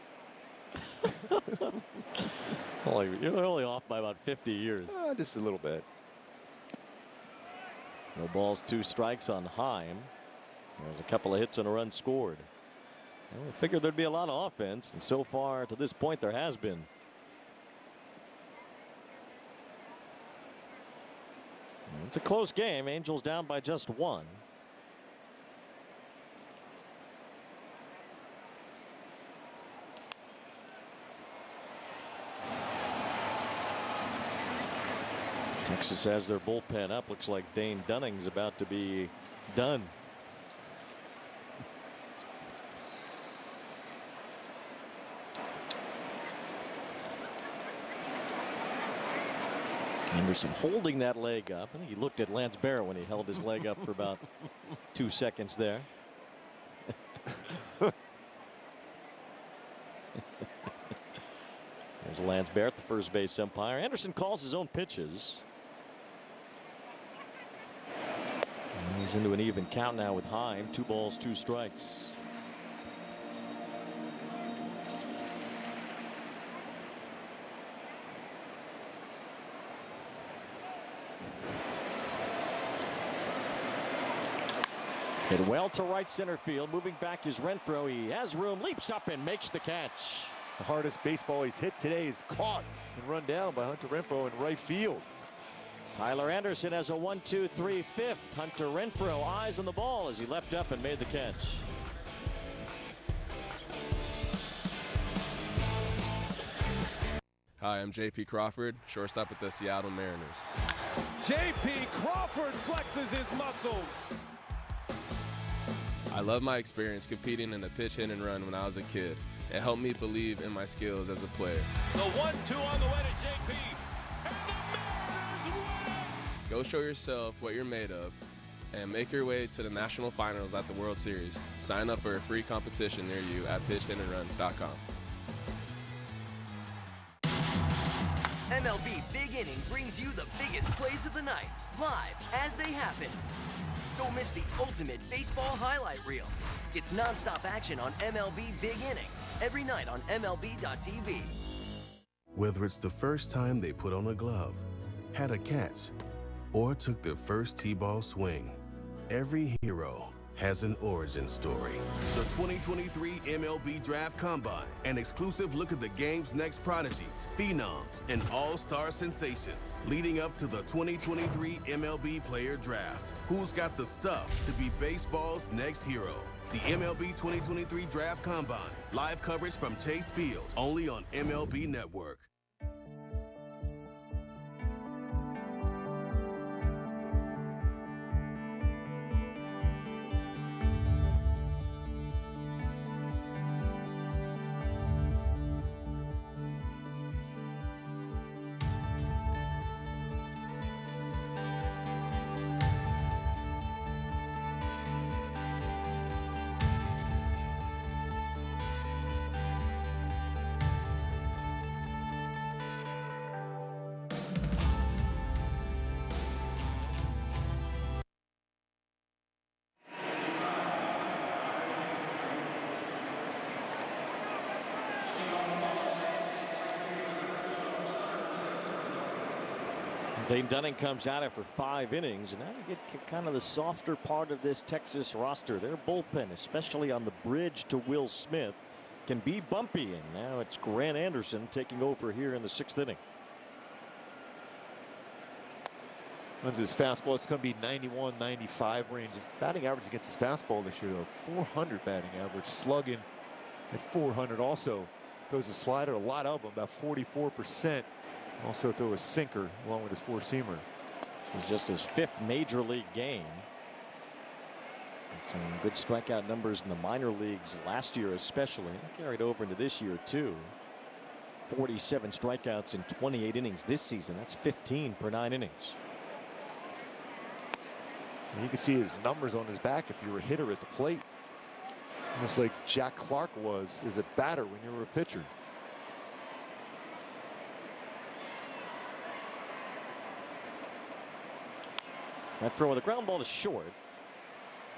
You're only off by about 50 years. Just a little bit. No balls, 2 strikes on Heim. There's a couple of hits and a run scored. Well, we figured there'd be a lot of offense, and so far to this point there has been. It's a close game. Angels down by just 1. Texas has their bullpen up. Looks like Dane Dunning's about to be done. Anderson holding that leg up. I think he looked at Lance Barrett when he held his leg up for about 2 seconds there. There's Lance Barrett, the first base umpire. Anderson calls his own pitches. And he's into an even count now with Heim. 2 balls, 2 strikes. Hit well to right center field. Moving back is Renfroe. He has room, leaps up and makes the catch. The hardest baseball he's hit today is caught and run down by Hunter Renfroe in right field. Tyler Anderson has a 1-2-3 5th. Hunter Renfroe eyes on the ball as he leapt up and made the catch. Hi, I'm J.P. Crawford, shortstop with the Seattle Mariners. J.P. Crawford flexes his muscles. I love my experience competing in the pitch, hit, and run when I was a kid. It helped me believe in my skills as a player. The 1-2 on the way to J.P. And the Mariners win it! Go show yourself what you're made of and make your way to the national finals at the World Series. Sign up for a free competition near you at pitchhitandrun.com. MLB Big Inning brings you the biggest plays of the night, live as they happen. Don't miss the ultimate baseball highlight reel. It's nonstop action on MLB Big Inning, every night on MLB.tv. Whether it's the first time they put on a glove, had a catch, or took their first T-ball swing, every hero has an origin story. The 2023 MLB Draft Combine, an exclusive look at the game's next prodigies, phenoms, and all-star sensations, leading up to the 2023 MLB Player Draft. Who's got the stuff to be baseball's next hero? The MLB 2023 Draft Combine, live coverage from Chase Field, only on MLB Network. Dane Dunning comes out after 5 innings, and now you get kind of the softer part of this Texas roster. Their bullpen, especially on the bridge to Will Smith, can be bumpy, and now it's Grant Anderson taking over here in the 6th inning. Runs his fastball. It's going to be 91, 95 range. His batting average against his fastball this year, though, 400 batting average. Slugging at 400 also. Throws a slider, a lot of them, about 44%. Also throw a sinker along with his 4-seamer. This is just his 5th major league game. And some good strikeout numbers in the minor leagues last year especially. Carried over into this year too. 47 strikeouts in 28 innings this season. That's 15 per 9 innings. And you can see his numbers on his back if you were a hitter at the plate. Almost like Jack Clark was as a batter when you were a pitcher. That throw with a ground ball to short.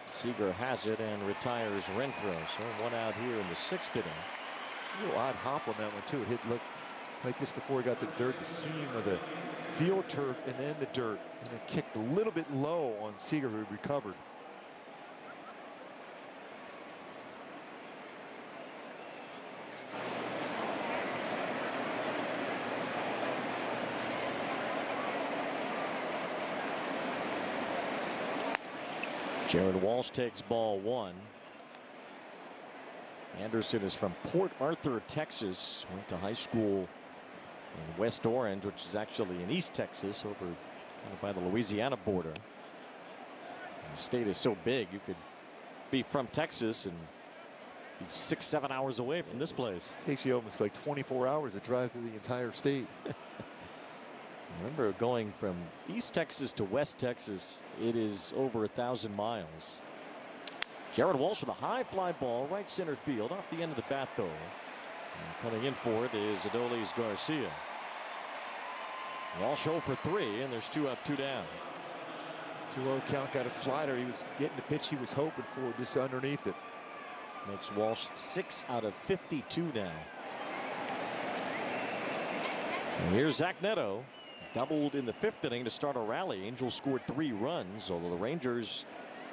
Seager has it and retires Renfroe. So 1 out here in the 6th inning. A little odd hop on that one too. It hit look like this before he got the dirt, the seam of the field turf and then the dirt. And it kicked a little bit low on Seager, who recovered. Jared Walsh takes ball 1. Anderson is from Port Arthur, Texas. Went to high school in West Orange, which is actually in East Texas, over kind of by the Louisiana border. And the state is so big, you could be from Texas and be 6-7 hours away from this place. Takes you almost like 24 hours to drive through the entire state. I remember going from East Texas to West Texas, it is over 1,000 miles. Jared Walsh with a high fly ball, right center field, off the end of the bat though. And coming in for it is Adolis Garcia. Walsh 0 for 3, and there's 2 up, 2 down. 2-0 count, got a slider. He was getting the pitch he was hoping for, just underneath it. Makes Walsh 6 out of 52 now. So here's Zach Neto. Doubled in the 5th inning to start a rally. Angels scored 3 runs, although the Rangers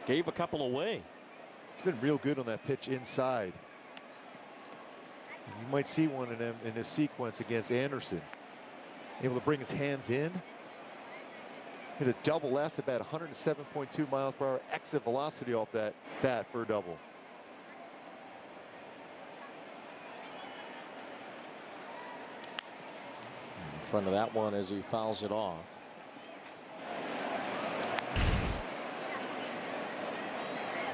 gave a couple away. It's been real good on that pitch inside. You might see one of them in this sequence against Anderson. Able to bring his hands in. Hit a double S about 107.2 miles per hour. Exit velocity off that bat for a double. front of that one as he fouls it off.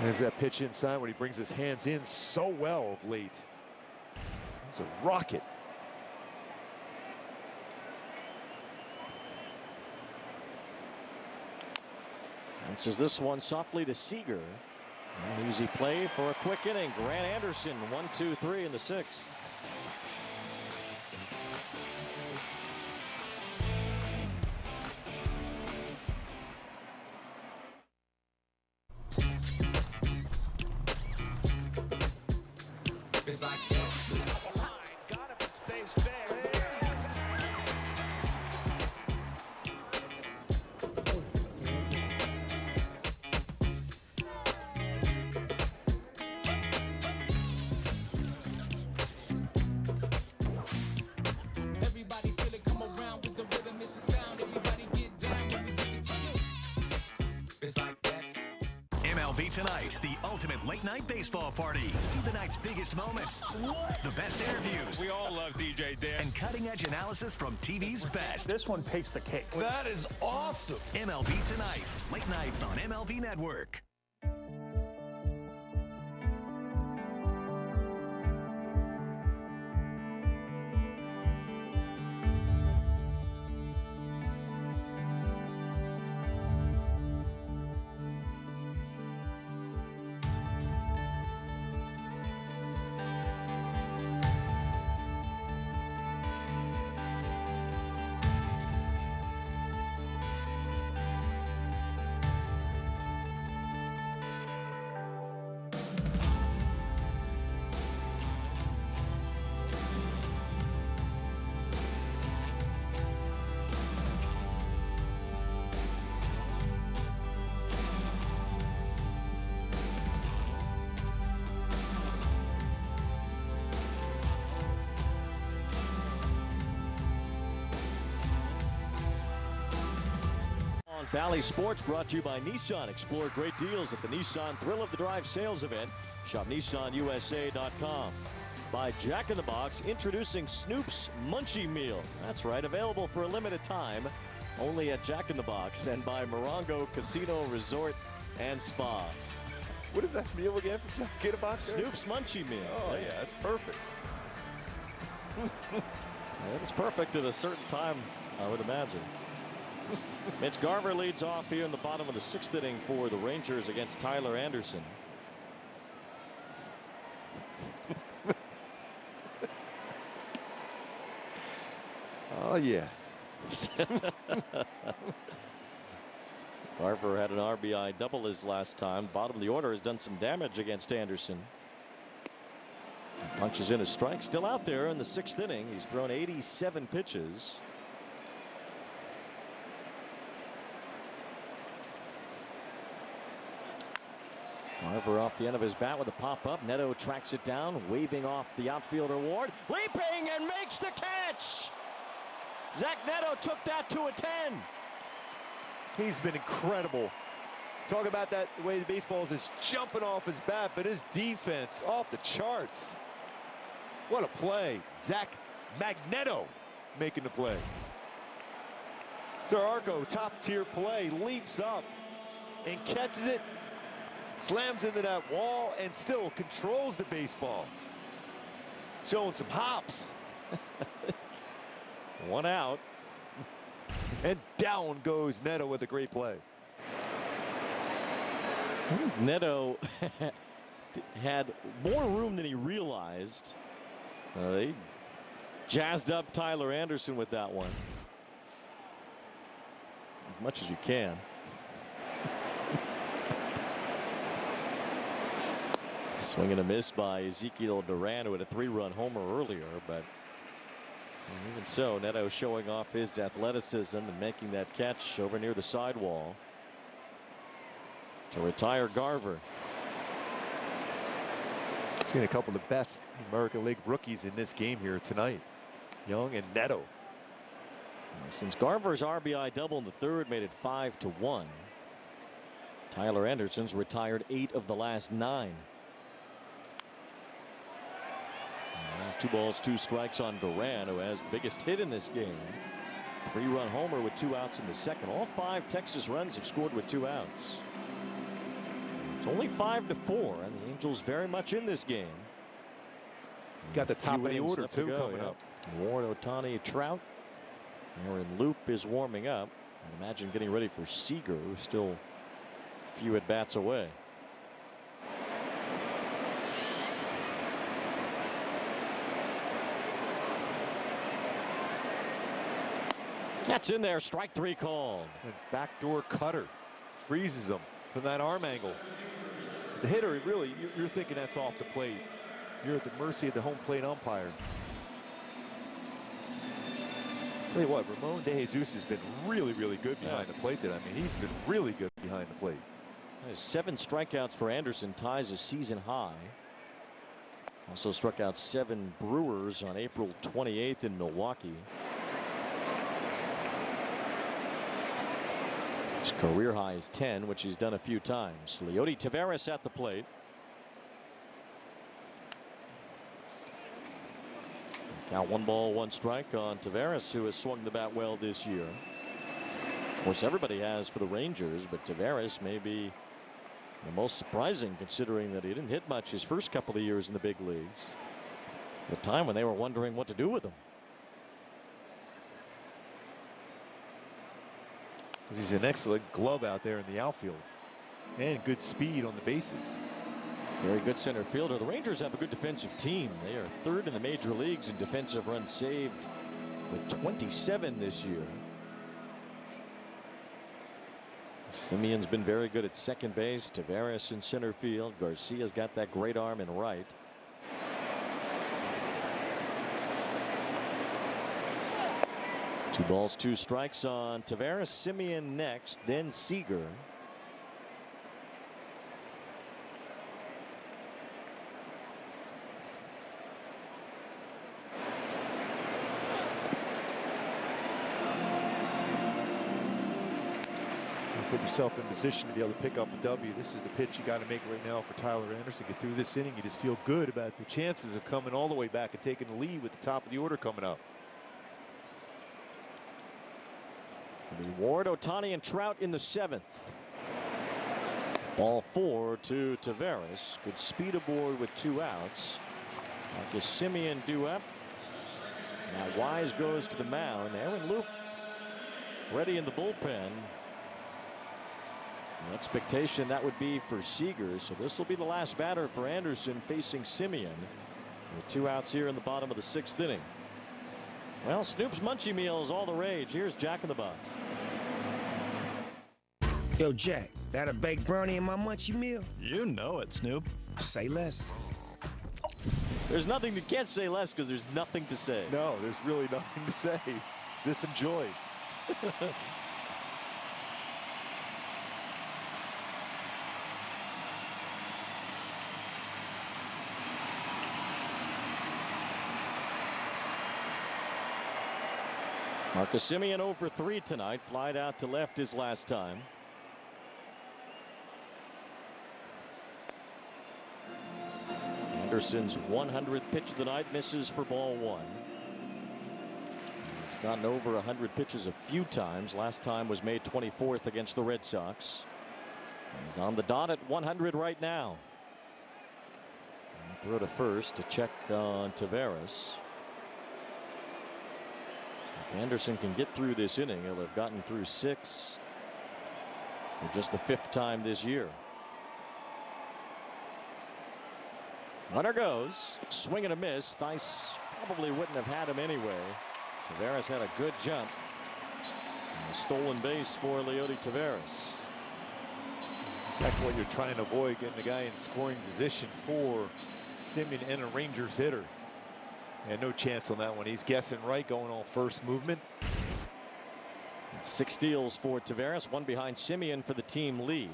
There's that pitch inside when he brings his hands in so well of late. It's a rocket. Bounces this one softly to Seager. An easy play for a quick inning. Grant Anderson, 1-2-3 in the 6th. It's like that. Got him and stays fair. Everybody feel it, come around with the rhythm, it's a sound. Everybody get down when we give it to you. It's like that. MLB Tonight, the ultimate late-night baseball party. See the night's biggest moments, the best interviews. We all love DJ Dan. And cutting-edge analysis from TV's best. This one takes the cake. That is awesome. MLB Tonight, late nights on MLB Network. Valley Sports brought to you by Nissan. Explore great deals at the Nissan Thrill of the Drive sales event. Shop NissanUSA.com. By Jack in the Box, introducing Snoop's Munchie Meal. That's right, available for a limited time only at Jack in the Box. And by Morongo Casino Resort and Spa. What is that meal again from Jack in the Box? Snoop's Munchie Meal. Oh, yeah, that's perfect. It's perfect at a certain time, I would imagine. Mitch Garver leads off here in the bottom of the 6th inning for the Rangers against Tyler Anderson. Oh, yeah. Garver had an RBI double his last time. Bottom of the order has done some damage against Anderson. Punches in a strike. Still out there in the 6th inning. He's thrown 87 pitches. Garver off the end of his bat with a pop-up. Neto tracks it down, waving off the outfielder Ward. Leaping and makes the catch! Zach Neto took that to a 10. He's been incredible. Talk about that the way the baseball is just jumping off his bat, but his defense off the charts. What a play. Zach Magneto making the play. Arco, top-tier play, leaps up and catches it. Slams into that wall and still controls the baseball. Showing some hops. One out. And down goes Neto with a great play. Neto had more room than he realized. They jazzed up Tyler Anderson with that one. As much as you can. Swing and a miss by Ezekiel Duran, who had a 3-run homer earlier, but even so, Neto showing off his athleticism and making that catch over near the sidewall to retire Garver. Seen a couple of the best American League rookies in this game here tonight. Young and Neto. Since Garver's RBI double in the 3rd made it 5-1. Tyler Anderson's retired 8 of the last 9. 2 balls, 2 strikes on Duran, who has the biggest hit in this game. 3-run homer with 2 outs in the second. All 5 Texas runs have scored with 2 outs. It's only 5-4, and the Angels very much in this game. Got the top of the order too coming up. Ward, Ohtani, Trout. Aaron Loop is warming up. I imagine getting ready for Seager, who's still a few at bats away. That's in there. Strike 3 called. And backdoor cutter freezes him from that arm angle. As a hitter, really, you're thinking that's off the plate. You're at the mercy of the home plate umpire. Tell you what, Ramon De Jesus has been really, really good behind the plate today. I mean, he's been really good behind the plate. 7 strikeouts for Anderson, ties a season high. Also struck out 7 Brewers on April 28th in Milwaukee. His career high is 10, which he's done a few times. Leody Taveras at the plate. Count 1 ball, 1 strike on Taveras, who has swung the bat well this year. Of course, everybody has for the Rangers, but Taveras may be the most surprising, considering that he didn't hit much his first couple of years in the big leagues. The time when they were wondering what to do with him. He's an excellent glove out there in the outfield, and good speed on the bases. Very good center fielder. The Rangers have a good defensive team. They are 3rd in the major leagues in defensive runs saved with 27 this year. Simeon's been very good at second base. Taveras in center field. Garcia's got that great arm in right. Two balls, 2 strikes on Taveras. Simeon next, then Seager. Put yourself in position to be able to pick up a W. This is the pitch you got to make right now for Tyler Anderson. Get through this inning, you just feel good about the chances of coming all the way back and taking the lead with the top of the order coming up. Ward, Ohtani, and Trout in the 7th. Ball 4 to Taveras. Good speed aboard with 2 outs. Marcus Semien due up. Now Wise goes to the mound. Aaron Loop ready in the bullpen. The expectation that would be for Seager. So this will be the last batter for Anderson facing Semien. With 2 outs here in the bottom of the 6th inning. Well, Snoop's Munchie Meal is all the rage. Here's Jack in the Box. Yo, Jack, that a baked brownie in my Munchie Meal? You know it, Snoop. Say less. There's nothing, you can't say less because there's nothing to say. No, there's really nothing to say. Just enjoy. Marcus Semien 0 for 3 tonight. Flied out to left his last time. Anderson's 100th pitch of the night misses for ball 1. He's gotten over 100 pitches a few times. Last time was May 24th against the Red Sox. He's on the dot at 100 right now. Throw to first to check on Taveras. If Anderson can get through this inning, he'll have gotten through 6 for just the 5th time this year. Runner goes. Swing and a miss. Theis probably wouldn't have had him anyway. Taveras had a good jump. And a stolen base for Leody Taveras. Exactly what you're trying to avoid, getting the guy in scoring position for Semien and a Rangers hitter. And no chance on that one. He's guessing right, going on first movement. 6 steals for Taveras, 1 behind Semien for the team lead.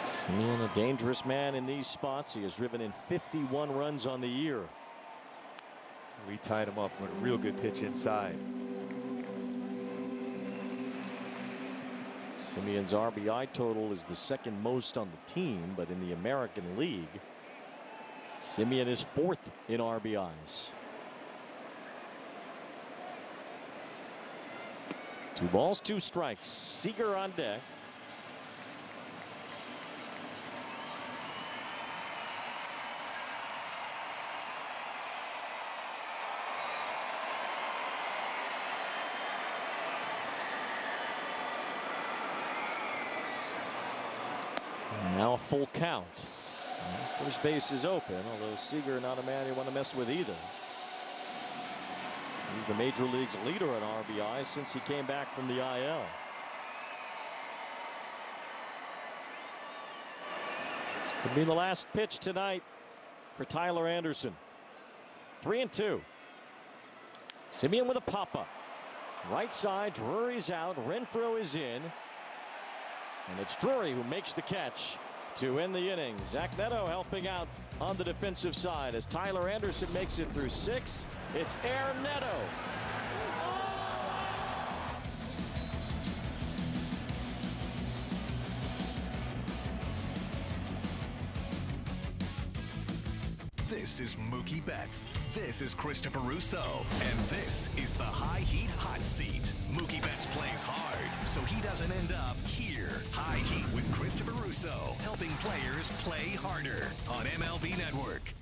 Semien, a dangerous man in these spots. He has driven in 51 runs on the year. We tied him up with a real good pitch inside. Semien's RBI total is the 2nd most on the team, but in the American League, Semien is 4th in RBIs. 2 balls, 2 strikes. Seager on deck. Now a full count. First base is open, although Seager not a man you want to mess with either. He's the major league's leader in RBI since he came back from the IL. This could be the last pitch tonight for Tyler Anderson. 3-2. Simeon with a pop-up. Right side, Drury's out, Renfroe is in. And it's Drury who makes the catch to end the inning. Zach Neto helping out on the defensive side as Tyler Anderson makes it through 6. It's Air Neto. This is Mookie Betts. This is Christopher Russo. And this is the High Heat Hot Seat. Mookie Betts plays hard, so he doesn't end up here. High Heat with Christopher Russo, helping players play harder on MLB Network.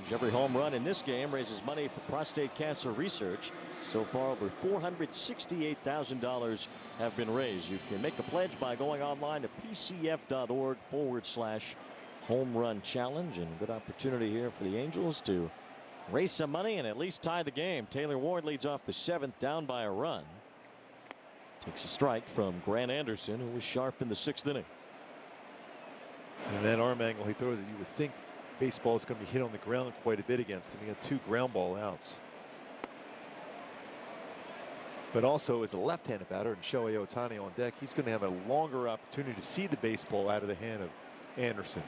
Every home run in this game raises money for prostate cancer research. So far, over $468,000 have been raised. You can make a pledge by going online to pcf.org/home run challenge. And good opportunity here for the Angels to raise some money and at least tie the game. Taylor Ward leads off the 7th, down by a run. Takes a strike from Grant Anderson, who was sharp in the 6th inning. And that arm angle he throws it, you would think baseball is going to be hit on the ground quite a bit against him. He had 2 ground ball outs. But also as a left-handed batter and Shohei Ohtani on deck, he's going to have a longer opportunity to see the baseball out of the hand of Anderson.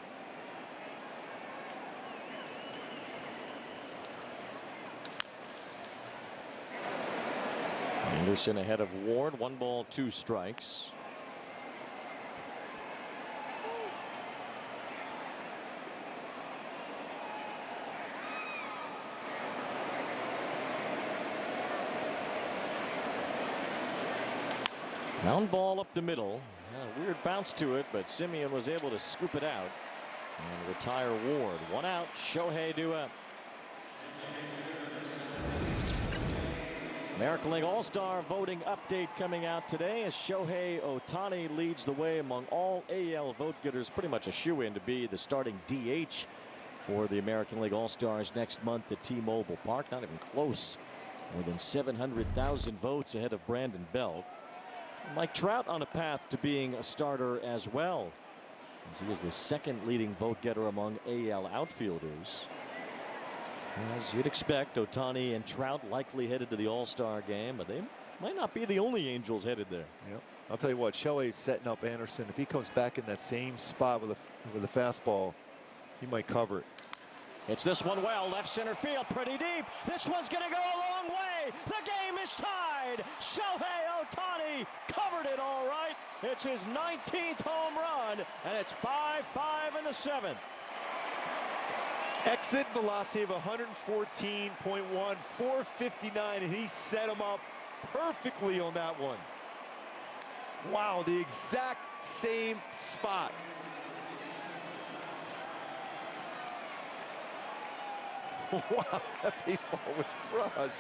Anderson ahead of Ward. 1 ball, 2 strikes. Ground ball up the middle. A weird bounce to it, but Simeon was able to scoop it out and retire Ward. 1 out. Shohei due up. American League All-Star voting update coming out today as Shohei Ohtani leads the way among all AL vote getters. Pretty much a shoo-in to be the starting DH for the American League All-Stars next month at T-Mobile Park. Not even close. More than 700,000 votes ahead of Brandon Belt. Mike Trout on a path to being a starter as well, as he is the 2nd leading vote getter among AL outfielders. As you'd expect, Ohtani and Trout likely headed to the All-Star game, but they might not be the only Angels headed there. Yep. I'll tell you what, Shohei's setting up Anderson. If he comes back in that same spot with a fastball, he might cover it. It's this one well, left center field, pretty deep. This one's going to go a long way. The game is tied. wide. Shohei Ohtani covered it all right. It's his 19th home run, and it's 5-5 in the 7th. Exit velocity of 114.1, 459, and he set him up perfectly on that one. Wow, the exact same spot. Wow, that baseball was crushed.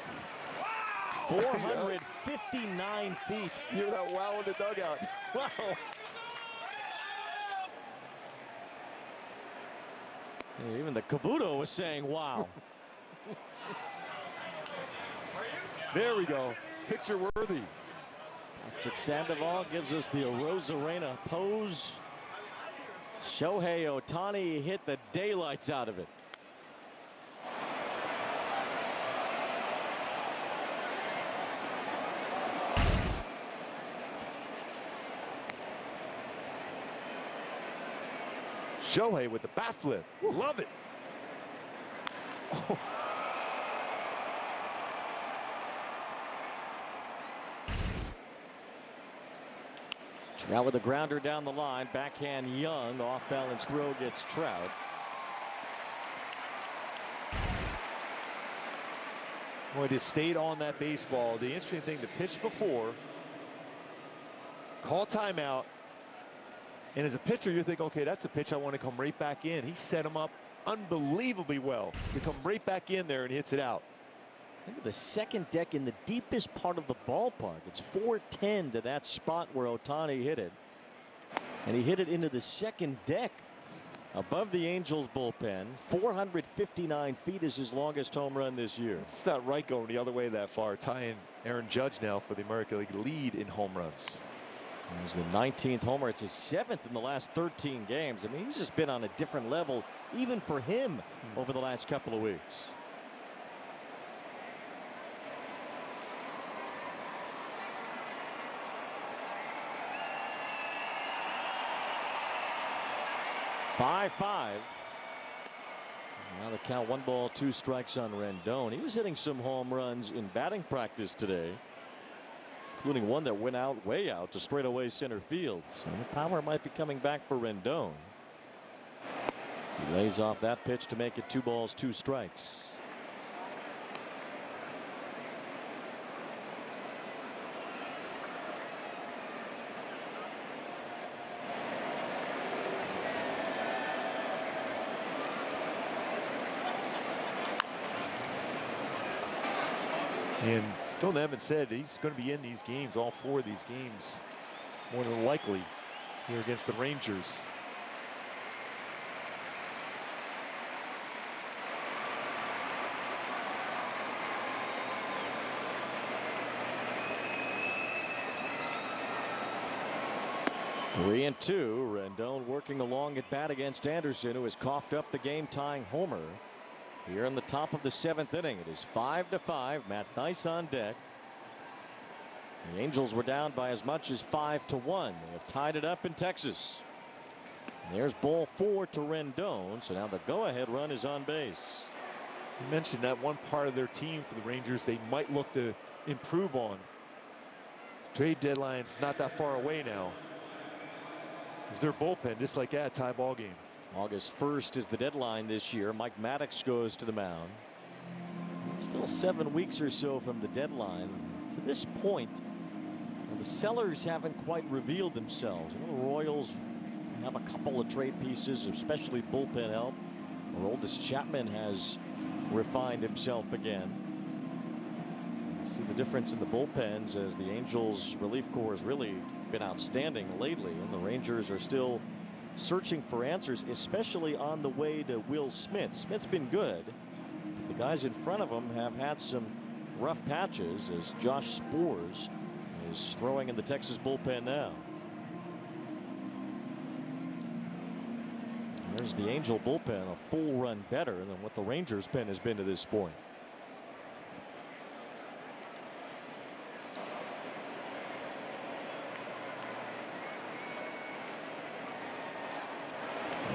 459 feet. Hear that wow in the dugout. Wow. Even the Kabuto was saying wow. There we go. Picture worthy. Patrick Sandoval gives us the Arozarena pose. Shohei Ohtani hit the daylights out of it. Shohei with the bat flip. Love it. Oh. Trout with a grounder down the line. Backhand Young. Off balance throw gets Trout. Boy, they stayed on that baseball. The interesting thing, the pitch before, call timeout. And as a pitcher, you think, okay, that's a pitch I want to come right back in. He set him up unbelievably well to come right back in there and hits it out. Look at the second deck in the deepest part of the ballpark. It's 410 to that spot where Ohtani hit it. And he hit it into the second deck above the Angels bullpen. 459 feet is his longest home run this year. It's not right going the other way that far. Tying Aaron Judge now for the American League lead in home runs. He's the 19th homer. It's his 7th in the last 13 games. I mean, he's just been on a different level, even for him, over the last couple of weeks. Five. Now the count, 1 ball, 2 strikes on Rendon. He was hitting some home runs in batting practice today, including one that went out, way out to straightaway center field. So the power might be coming back for Rendon. He lays off that pitch to make it 2 balls, 2 strikes. And Don Evans said he's going to be in these games, all 4 of these games, more than likely, here against the Rangers. Three and 2. Rendon working along at bat against Anderson, who has coughed up the game-tying homer. Here in the top of the 7th inning, it is 5-5. Matt Thaiss on deck. The Angels were down by as much as 5-1. They have tied it up in Texas. And there's ball 4 to Rendon. So now the go-ahead run is on base. You mentioned that one part of their team for the Rangers they might look to improve on. Trade deadline's not that far away now. Is their bullpen just like that, tie ball game? August 1st is the deadline this year. Mike Maddox goes to the mound. Still 7 weeks or so from the deadline. To this point, the sellers haven't quite revealed themselves. The Royals have a couple of trade pieces, especially bullpen help. Aroldis Chapman has refined himself again. You see the difference in the bullpens as the Angels relief corps has really been outstanding lately, and the Rangers are still searching for answers, especially on the way to Will Smith. Smith's been good, but the guys in front of him have had some rough patches as Josh Spores is throwing in the Texas bullpen now. There's the Angel bullpen, a full run better than what the Rangers pen has been to this point.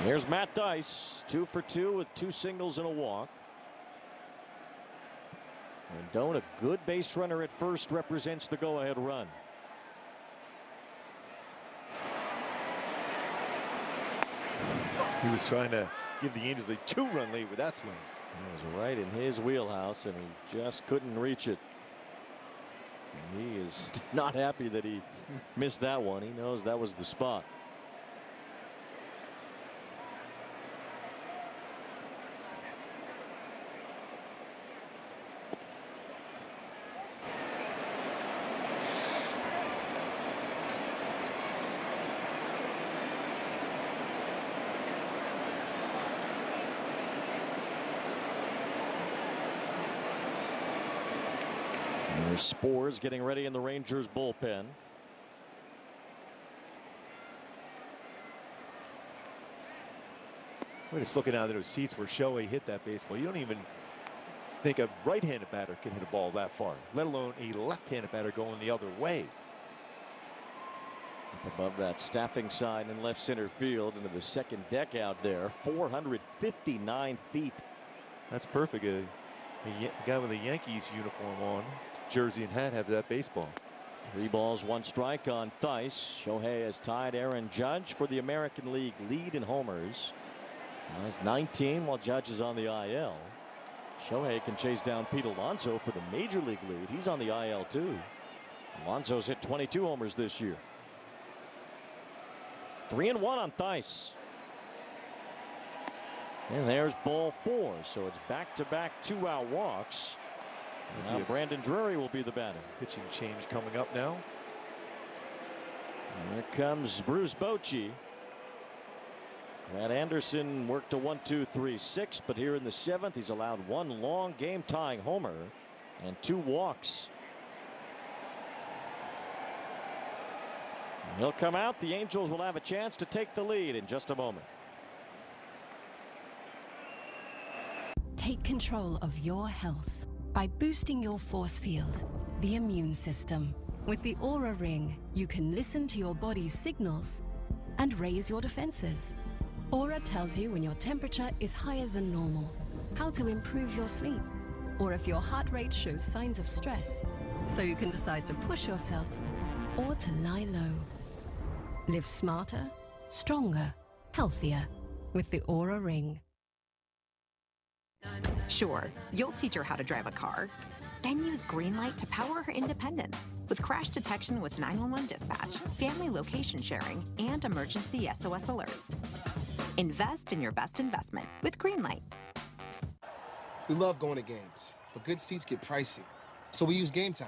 Here's Matt Thaiss, 2 for 2 with 2 singles and a walk. Rendon, a good base runner at first, represents the go-ahead run. He was trying to give the Angels a 2-run lead with that swing. It was right in his wheelhouse, and he just couldn't reach it. And he is not happy that he missed that one. He knows that was the spot. There's Spores getting ready in the Rangers bullpen. We're just looking out at those seats where Shohei hit that baseball. You don't even think a right-handed batter can hit a ball that far, let alone a left-handed batter going the other way. Up above that staffing sign in left center field into the second deck out there. 459 feet. That's perfect. A guy with a Yankees uniform on, jersey and hat, have that baseball. 3 balls, 1 strike on Theis. Shohei has tied Aaron Judge for the American League lead in homers. That's 19 while Judge is on the IL. Shohei can chase down Pete Alonso for the major league lead. He's on the IL too. Alonso's hit 22 homers this year. 3-1 on Theis. And there's ball 4. So it's back-to-back 2-out walks. Now Brandon Drury will be the batter. Pitching change coming up now. And here comes Bruce Bochy. Brad Anderson worked a 1-2-3-6, but here in the 7th, he's allowed 1 long game-tying homer and 2 walks. So he'll come out. The Angels will have a chance to take the lead in just a moment. Take control of your health by boosting your force field, the immune system. With the Aura Ring, you can listen to your body's signals and raise your defenses. Aura tells you when your temperature is higher than normal, how to improve your sleep, or if your heart rate shows signs of stress, so you can decide to push yourself or to lie low. Live smarter, stronger, healthier with the Aura Ring. Sure, you'll teach her how to drive a car. Then use Greenlight to power her independence with crash detection with 911 dispatch, family location sharing, and emergency SOS alerts. Invest in your best investment with Greenlight. We love going to games, but good seats get pricey. So we use Game Time.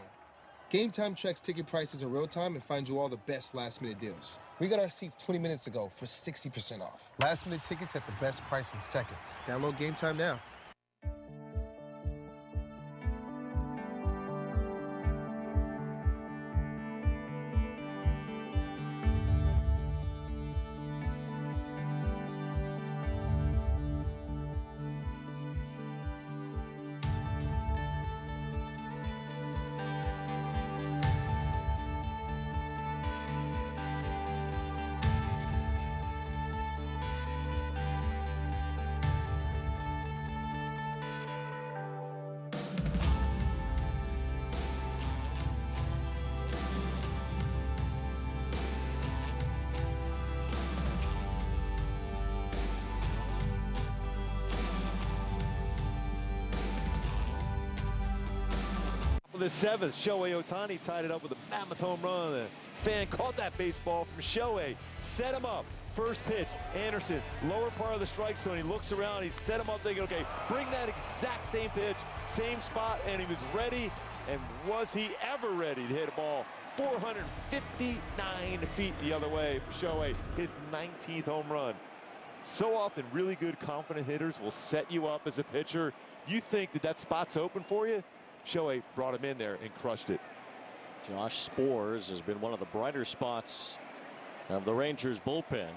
Game Time checks ticket prices in real time and finds you all the best last-minute deals. We got our seats 20 minutes ago for 60% off. Last-minute tickets at the best price in seconds. Download Game Time now. The 7th, Shohei Ohtani tied it up with a mammoth home run. The fan caught that baseball from Shohei, set him up. First pitch, Anderson, lower part of the strike zone. He looks around, he set him up thinking, okay, bring that exact same pitch, same spot, and he was ready. And was he ever ready to hit a ball 459 feet the other way for Shohei, his 19th home run. So often, really good, confident hitters will set you up as a pitcher. You think that that spot's open for you? Shohei brought him in there and crushed it. Josh Spores has been one of the brighter spots of the Rangers bullpen.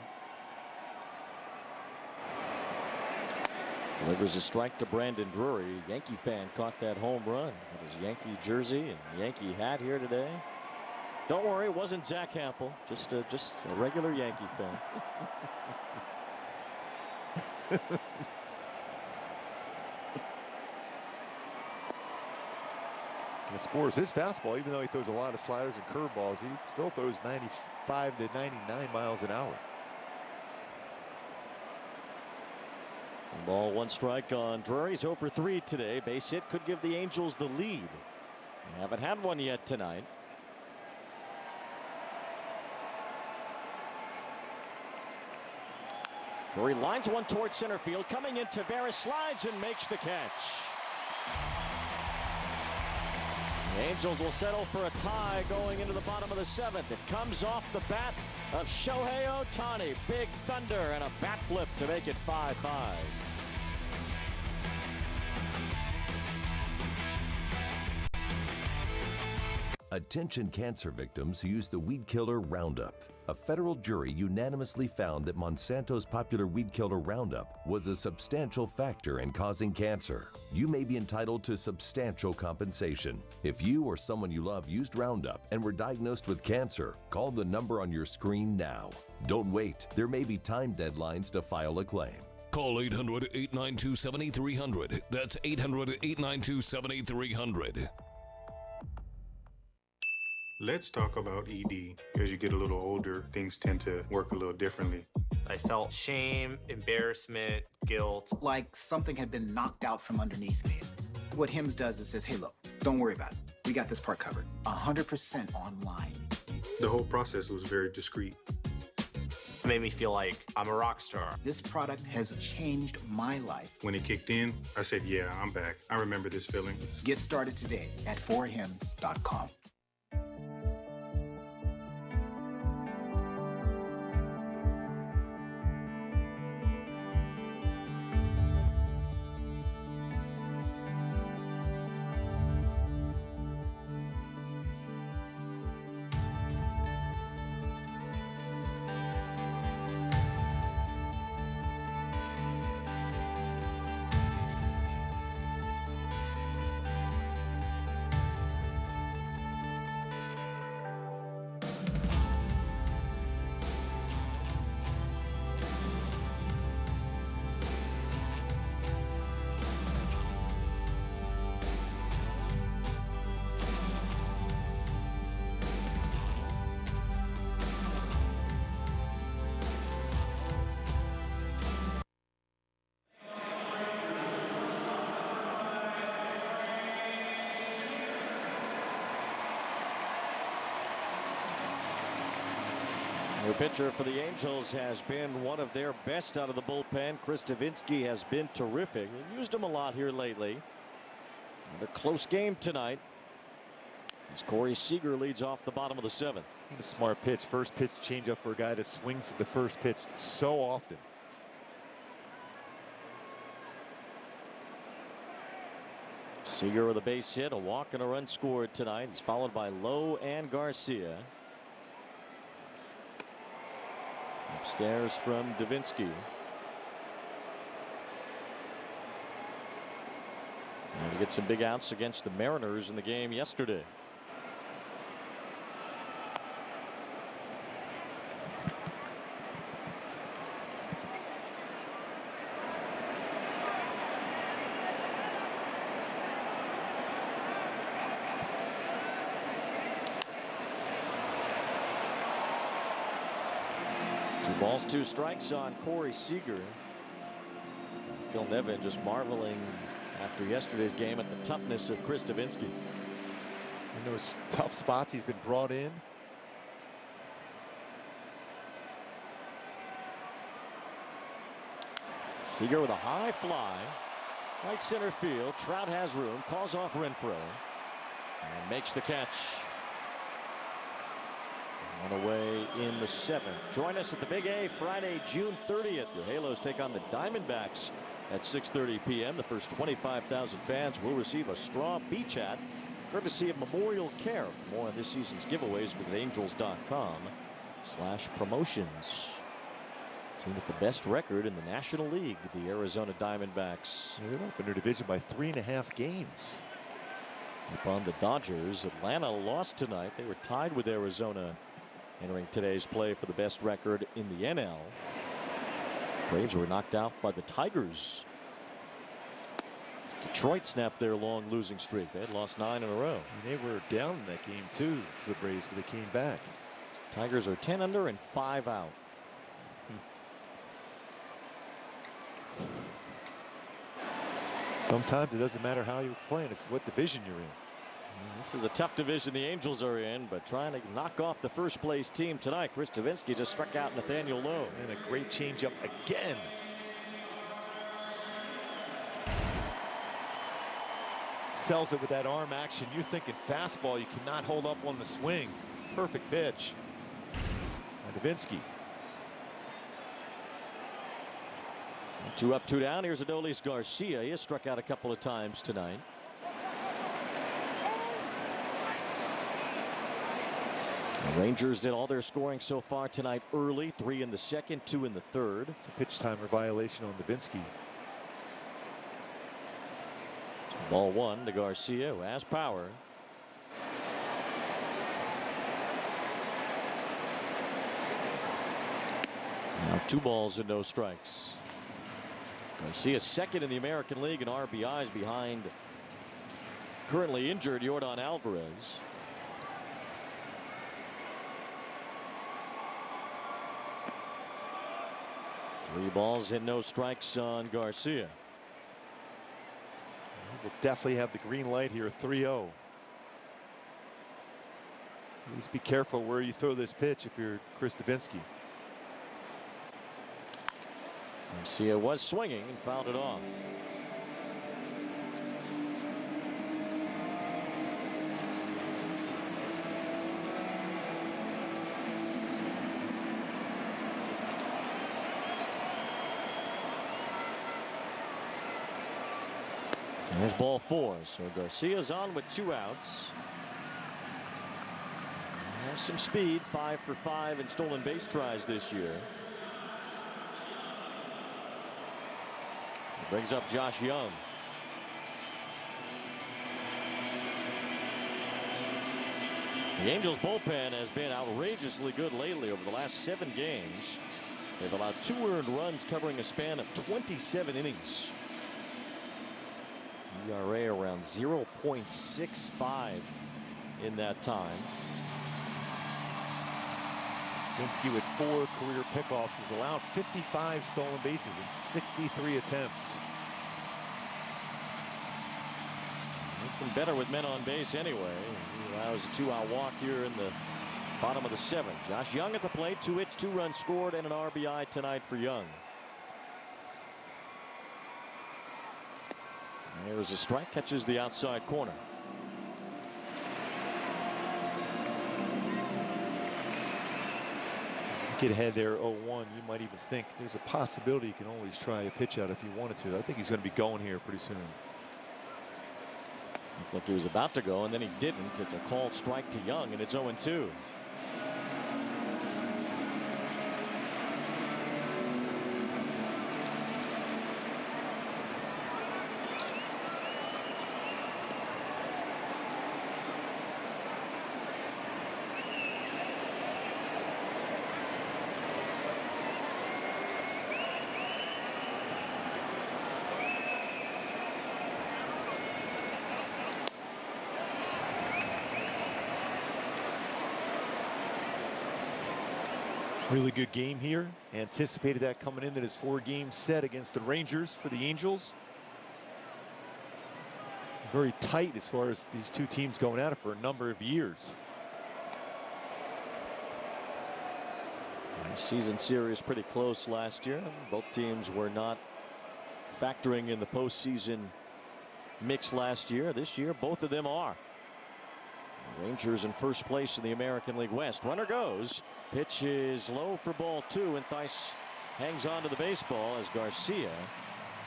Delivers a strike to Brandon Drury. Yankee fan caught that home run with his Yankee jersey and Yankee hat here today. Don't worry, it wasn't Zach Hampel, just a regular Yankee fan. And Spores, his fastball, even though he throws a lot of sliders and curveballs, he still throws 95 to 99 miles an hour. Ball, 1 strike on Drury's 0 for 3 today. Base hit could give the Angels the lead. They haven't had one yet tonight. Drury lines one towards center field. Coming in, Tavares slides and makes the catch. The Angels will settle for a tie going into the bottom of the 7th. It comes off the bat of Shohei Ohtani. Big thunder and a bat flip to make it 5-5. Attention cancer victims who use the weed killer Roundup. A federal jury unanimously found that Monsanto's popular weed killer Roundup was a substantial factor in causing cancer. You may be entitled to substantial compensation. If you or someone you love used Roundup and were diagnosed with cancer, call the number on your screen now. Don't wait. There may be time deadlines to file a claim. Call 800-892-7300. That's 800-892-7300. Let's talk about ED. As you get a little older, things tend to work a little differently. I felt shame, embarrassment, guilt. Like something had been knocked out from underneath me. What HIMSS does is says, hey, look, don't worry about it. We got this part covered. 100% online. The whole process was very discreet. It made me feel like I'm a rock star. This product has changed my life. When it kicked in, I said, yeah, I'm back. I remember this feeling. Get started today at 4hims.com. The pitcher for the Angels has been one of their best out of the bullpen. Chris Davinsky has been terrific. They've used him a lot here lately. Another close game tonight as Corey Seager leads off the bottom of the 7th. A smart pitch. First pitch changeup for a guy that swings at the first pitch so often. Seager with a base hit, a walk and a run scored tonight. He's followed by Lowe and Garcia. Upstairs from Davinsky. And he gets some big outs against the Mariners in the game yesterday. Balls, 2 strikes on Corey Seager. Phil Nevin just marveling after yesterday's game at the toughness of Chris Davinsky. In those tough spots he's been brought in. Seager with a high fly. Right center field. Trout has room. Calls off Renfroe. And makes the catch. On the way in the 7th. Join us at the Big A Friday, June 30th. Your Halos take on the Diamondbacks at 6:30 p.m. The first 25,000 fans will receive a straw beach hat, courtesy of Memorial Care. For more on this season's giveaways, visit angels.com/promotions. Team with the best record in the National League, the Arizona Diamondbacks. They're up in their division by 3.5 games. Up on the Dodgers. Atlanta lost tonight. They were tied with Arizona entering today's play for the best record in the NL. Braves were knocked out by the Tigers. Detroit snapped their long losing streak. They had lost 9 in a row. And they were down in that game too for the Braves, but they came back. Tigers are 10 under and 5 out. Sometimes it doesn't matter how you're playing, it's what division you're in. This is a tough division the Angels are in, but trying to knock off the first place team tonight. Chris Davinsky just struck out Nathaniel Lowe. And a great changeup again. Sells it with that arm action. You're thinking fastball, you cannot hold up on the swing. Perfect pitch. And Davinsky. 2 up, 2 down. Here's Adolis Garcia. He has struck out a couple of times tonight. The Rangers did all their scoring so far tonight early. 3 in the second, 2 in the third. It's a pitch timer violation on Davinsky. Ball 1 to Garcia, who has power. Now 2 balls and no strikes. Garcia second in the American League in RBIs behind currently injured Yordan Alvarez. Three balls and no strikes on Garcia. He will definitely have the green light here, 3-0. Please be careful where you throw this pitch if you're Chris Davinsky. Garcia was swinging and fouled it off. There's ball 4. So Garcia's on with 2 outs. Has some speed, 5 for 5 in stolen base tries this year. Brings up Josh Young. The Angels bullpen has been outrageously good lately over the last 7 games. They've allowed 2 earned runs covering a span of 27 innings. ERA around 0.65 in that time. Davinsky with 4 career pickoffs has allowed 55 stolen bases in 63 attempts. He's been better with men on base anyway. He allows a 2-out walk here in the bottom of the 7th. Josh Young at the plate, 2 hits, 2 runs scored, and an RBI tonight for Young. There's a strike, catches the outside corner. Get ahead there 0-1. You might even think there's a possibility you can always try a pitch out if you wanted to. I think he's going to be going here pretty soon. Looked like he was about to go, and then he didn't. It's a called strike to Young, and it's 0-2. Really good game here. Anticipated that coming into this 4-game set against the Rangers for the Angels. Very tight as far as these 2 teams going at it for a number of years. Season series pretty close last year. Both teams were not factoring in the postseason mix last year. This year, both of them are. Rangers in first place in the American League West. Runner goes. Pitch is low for ball 2, and Theis hangs on to the baseball as Garcia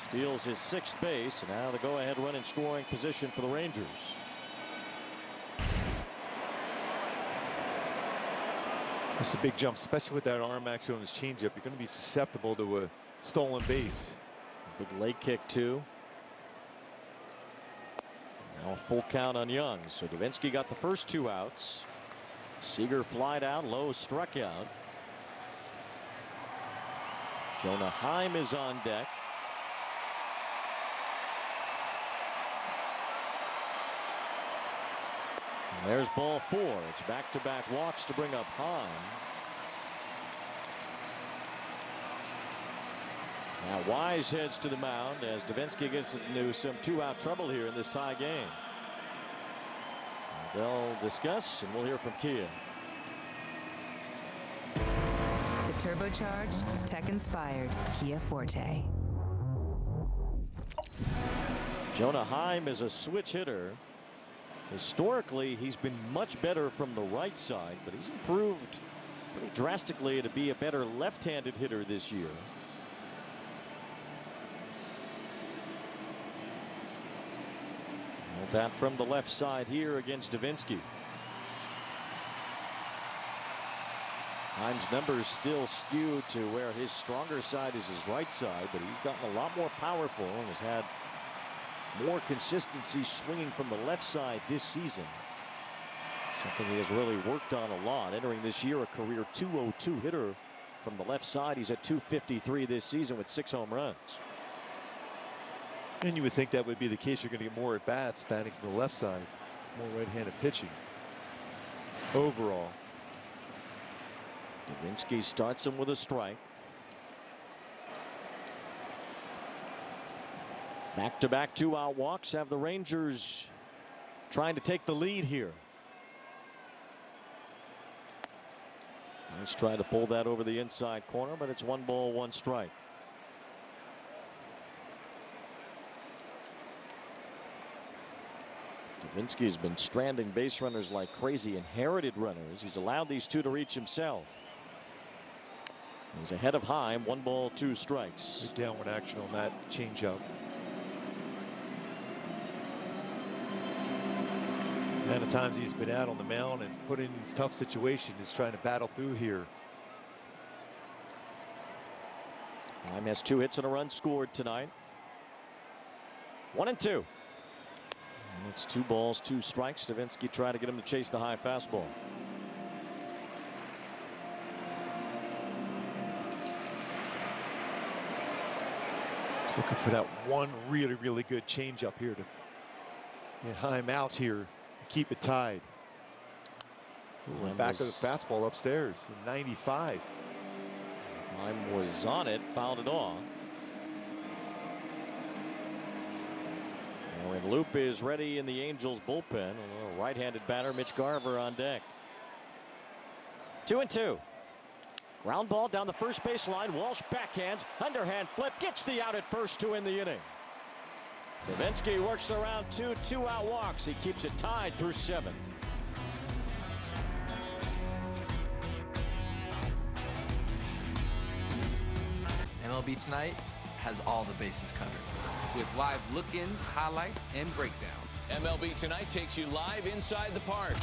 steals his 6th base. And now the go-ahead run in scoring position for the Rangers. That's a big jump, especially with that arm action on his changeup. You're going to be susceptible to a stolen base. Big leg kick too. Now a full count on Young. So Davinsky got the first 2 outs. Seager flied out. Lowe struck out. Jonah Heim is on deck. There's ball 4. It's back-to-back walks to bring up Heim. Now Wise heads to the mound as Davinsky gets into some 2-out trouble here in this tie game. They'll discuss, and we'll hear from Kia. The turbocharged, tech-inspired Kia Forte. Jonah Heim is a switch hitter. Historically, he's been much better from the right side, but he's improved pretty drastically to be a better left-handed hitter this year. No bat from the left side here against Davinsky. Heim's numbers still skewed to where his stronger side is his right side, but he's gotten a lot more powerful and has had more consistency swinging from the left side this season. Something he has really worked on a lot. Entering this year, a career .202 hitter from the left side. He's at .253 this season with 6 home runs. And you would think that would be the case. You're going to get more at bats batting from the left side, more right-handed pitching overall. Davinsky starts him with a strike. Back-to-back 2-out walks have the Rangers trying to take the lead here. Nice try to pull that over the inside corner, but it's 1 ball, 1 strike. Davinsky's been stranding base runners like crazy, inherited runners. He's allowed these 2 to reach himself. He's ahead of Heim, 1 ball, 2 strikes. Good downward action on that changeup. The amount of times he's been out on the mound and put in these tough situations, is trying to battle through here. Heim has 2 hits and a run scored tonight. 1 and 2. And it's 2 balls, 2 strikes. Davinsky tried to get him to chase the high fastball. Just looking for that one really, really good changeup here to get Heim out here and keep it tied. Ooh, back of the fastball upstairs, 95. Heim was on it, fouled it off. And Loop is ready in the Angels bullpen. A right-handed batter, Mitch Garver, on deck. 2 and 2. Ground ball down the first base line. Walsh backhands, underhand flip, gets the out at first to end the inning. Davinsky works around 2 2-out walks. He keeps it tied through 7. MLB Tonight has all the bases covered, with live look-ins, highlights, and breakdowns. MLB Tonight takes you live inside the park.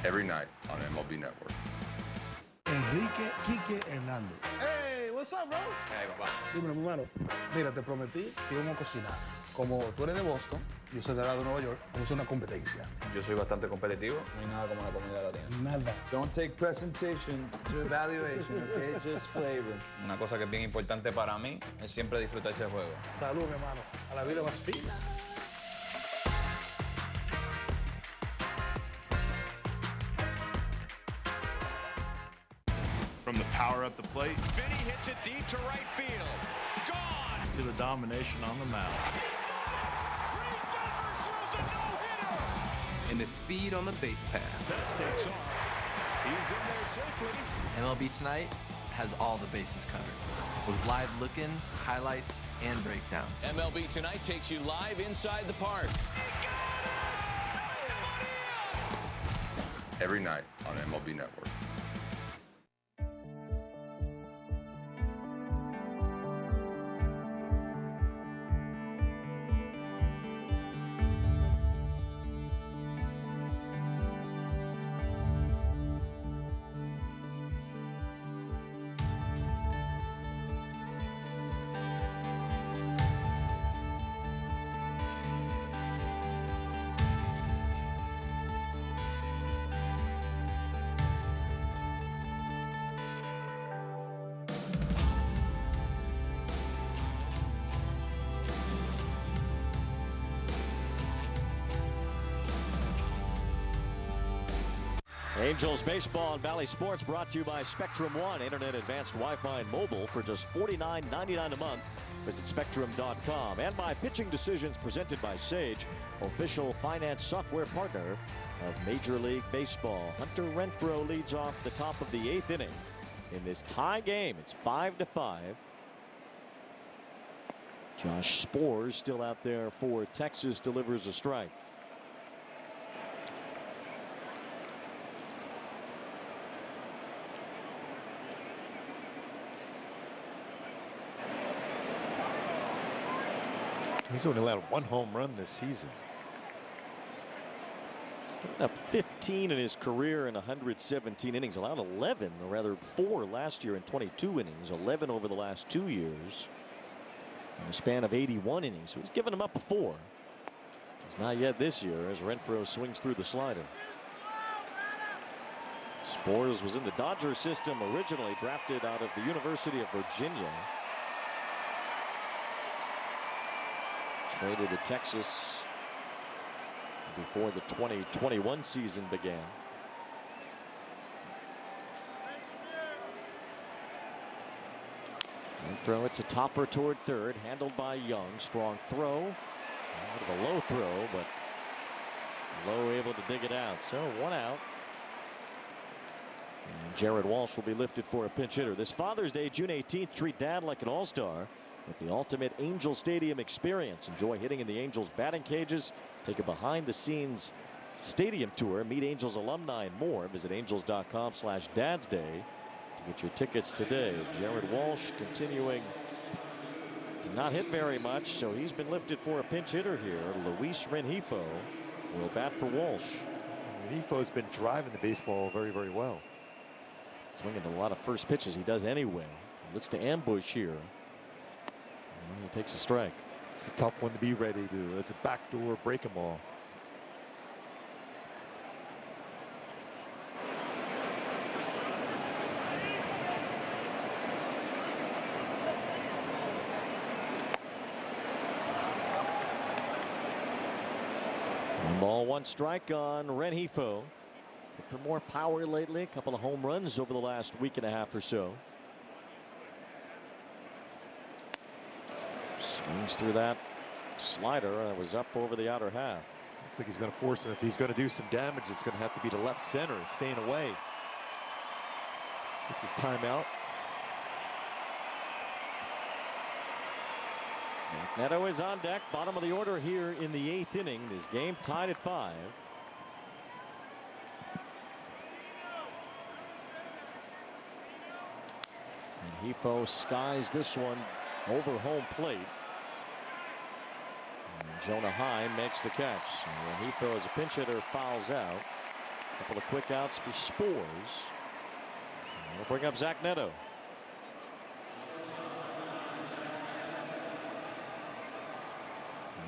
Every night on MLB Network. Enrique Quique Hernández. Hey, what's up, bro? Hey, papá. Dime, mi hermano. Mira, te prometí que íbamos a cocinar. Como tú eres de Boston, yo soy de la de Nueva York, vamos a hacer una competencia. Yo soy bastante competitivo. No hay nada como la comida latina. Nada. Don't take presentation to evaluation, okay? Just flavor. Una cosa que es bien importante para mí es siempre disfrutar ese juego. Salud, mi hermano. A la vida más fina. From the power at the plate, Vinny hits it deep to right field. Gone! To the domination on the mound. And the speed on the base path. That takes off. He's in there safely. MLB Tonight has all the bases covered, with live look-ins, highlights, and breakdowns. MLB Tonight takes you live inside the park. Every night on MLB Network. Angels baseball and Valley Sports brought to you by Spectrum One, Internet Advanced Wi-Fi and mobile for just $49.99 a month. Visit Spectrum.com. And by Pitching Decisions presented by Sage, official finance software partner of Major League Baseball. Hunter Renfroe leads off the top of the 8th inning in this tie game. It's 5-5. Josh Spores still out there for Texas, delivers a strike. He's only allowed 1 home run this season. Up 15 in his career in 117 innings, allowed 11, or rather 4 last year in 22 innings, 11 over the last 2 years in a span of 81 innings. So he's given him up before. He's not yet this year as Renfroe swings through the slider. Spores was in the Dodger system originally, drafted out of the University of Virginia. Traded to Texas before the 2021 season began. Renfroe, it's a topper toward third, handled by Young. Strong throw, a bit of a low throw, but Lowe able to dig it out. So 1 out. And Jared Walsh will be lifted for a pinch hitter. This Father's Day, June 18th, treat Dad like an all-star with the ultimate Angel Stadium experience. Enjoy hitting in the Angels batting cages. Take a behind-the-scenes stadium tour. Meet Angels alumni and more. Visit angels.com/Dad's Day to get your tickets today. Jared Walsh continuing to not hit very much, so he's been lifted for a pinch hitter here. Luis Rengifo will bat for Walsh. Rengifo's been driving the baseball very, very well. Swinging a lot of first pitches he does anyway. He looks to ambush here. And he takes a strike. It's a tough one to be ready to. It's a backdoor breaking ball. One ball, 1 strike on Rengifo. For more power lately, a couple of home runs over the last week and a half or so. Swings through that slider that was up over the outer half. Looks like he's going to force him. If he's going to do some damage, it's going to have to be to left center, staying away. It's his timeout. Neto is on deck, bottom of the order here in the 8th inning. This game tied at 5. And Rengifo skies this one over home plate. And Jonah Heim makes the catch. And Rengifo, as a pinch hitter, fouls out. A couple of quick outs for Spores. And we'll bring up Zach Neto.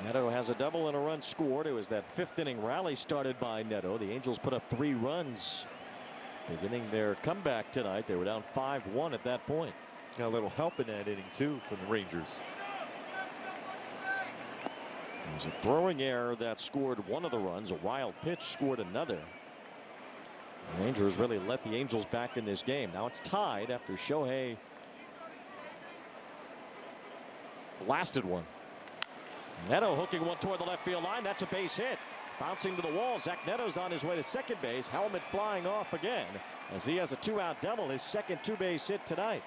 Neto has a double and a run scored. It was that 5th inning rally started by Neto. The Angels put up 3 runs beginning their comeback tonight. They were down 5-1 at that point. Got a little help in that inning too from the Rangers. It was a throwing error that scored one of the runs. A wild pitch scored another. The Rangers really let the Angels back in this game. Now it's tied after Shohei blasted one. Neto hooking one toward the left field line. That's a base hit. Bouncing to the wall. Zach Neto's on his way to second base. Helmet flying off again as he has a 2-out double. His second 2-base hit tonight.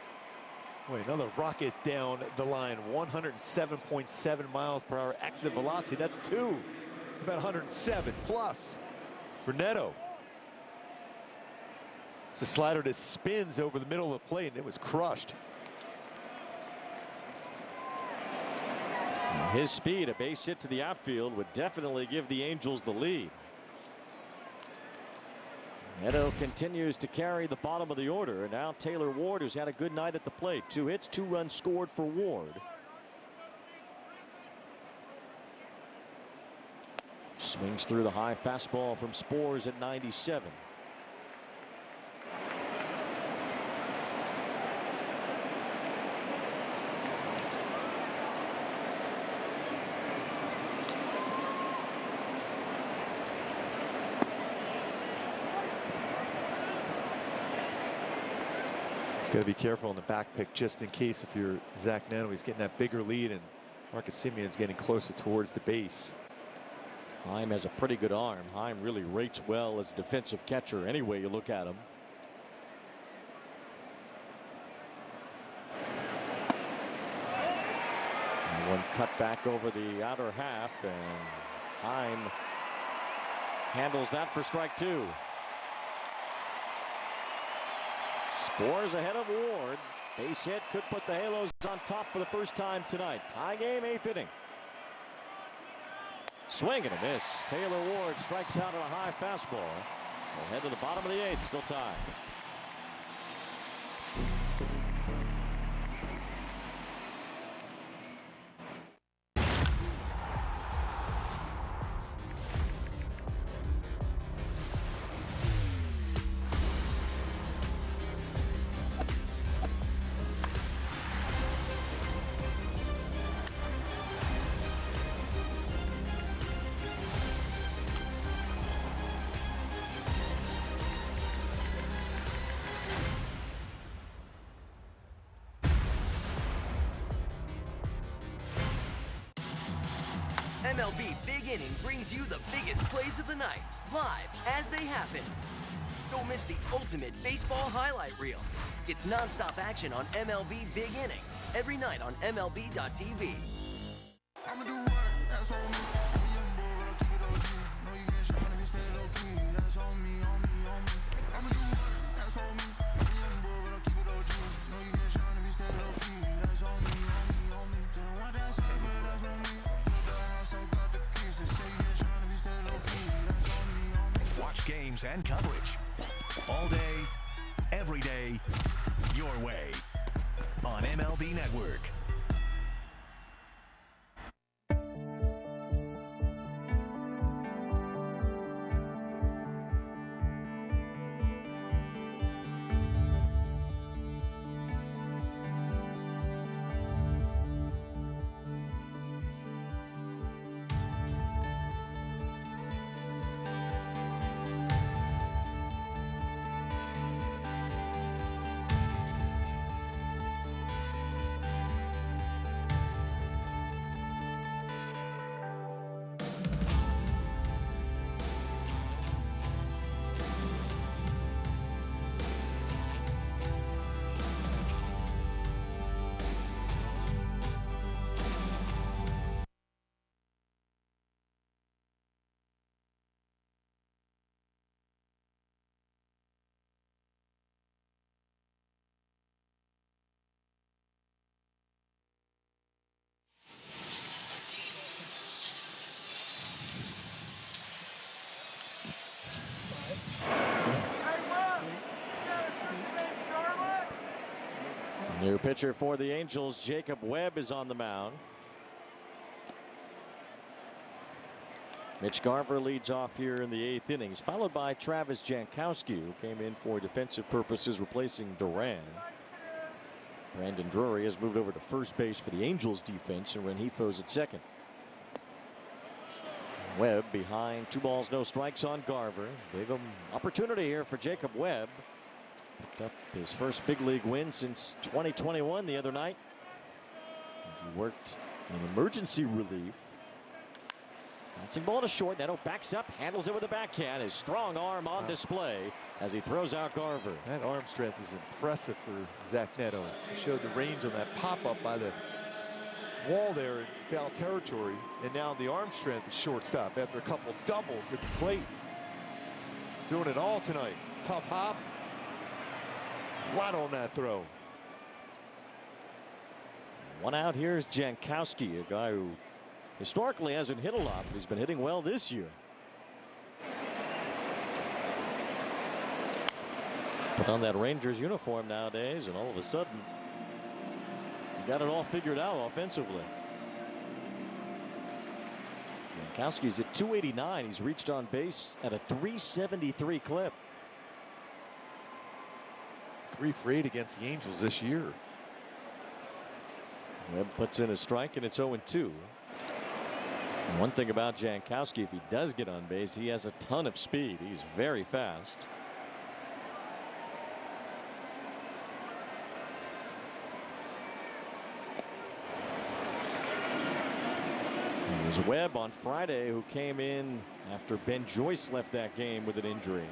Wait, another rocket down the line. 107.7 miles per hour exit velocity. That's 2. About 107 plus for Neto. It's a slider that spins over the middle of the plate, and it was crushed. His speed, a base hit to the outfield, would definitely give the Angels the lead. Neto continues to carry the bottom of the order. And now Taylor Ward, who's had a good night at the plate. 2 hits, 2 runs scored for Ward. Swings through the high fastball from Spores at 97. Got to be careful on the back pick just in case if you're Zach Neto, he's getting that bigger lead and Marcus Simeon's getting closer towards the base. Heim has a pretty good arm. Heim really rates well as a defensive catcher any way you look at him. And one cut back over the outer half, and Heim handles that for strike two. Spores ahead of Ward. Base hit could put the Halos on top for the first time tonight. Tie game, 8th inning. Swing and a miss. Taylor Ward strikes out on a high fastball. We'll head to the bottom of the 8th, still tied. MLB Big Inning brings you the biggest plays of the night, live as they happen. Don't miss the ultimate baseball highlight reel. It's nonstop action on MLB Big Inning, every night on MLB.tv. I'ma do what? That's on me. I'm a young boy, but I'll keep it OG. No, you can't shine if you stay low key. That's on me, on me, on me. I'ma do what? That's on me. I'm a young boy, but I'll keep it OG. No, you can't shine if you stay low key. That's on me, on me, on me. Didn't want that stuff, but that's on me. Watch games and coverage all day, every day, your way on MLB Network. New pitcher for the Angels, Jacob Webb, is on the mound. Mitch Garver leads off here in the 8th inning. He's followed by Travis Jankowski, who came in for defensive purposes, replacing Duran. Brandon Drury has moved over to first base for the Angels defense, and Rengifo's at second. Webb behind 2 balls, no strikes on Garver. Big opportunity here for Jacob Webb. Picked up his first big league win since 2021 the other night, as he worked in emergency relief. Bouncing ball to short. Neto backs up, handles it with a backhand. His strong arm on display as he throws out Garver. That arm strength is impressive for Zach Neto. He showed the range on that pop-up by the wall there in foul territory, and now the arm strength is shortstop after a couple doubles at the plate. Doing it all tonight. Tough hop. Right on that throw. One out. Here's Jankowski, a guy who historically hasn't hit a lot, but he's been hitting well this year. Put on that Rangers uniform nowadays, and all of a sudden, you got it all figured out offensively. Jankowski's at 289. He's reached on base at a 373 clip. 3 for 8 against the Angels this year. Webb puts in a strike, and it's 0-2. And one thing about Jankowski, if he does get on base, he has a ton of speed. He's very fast. It was Webb on Friday who came in after Ben Joyce left that game with an injury.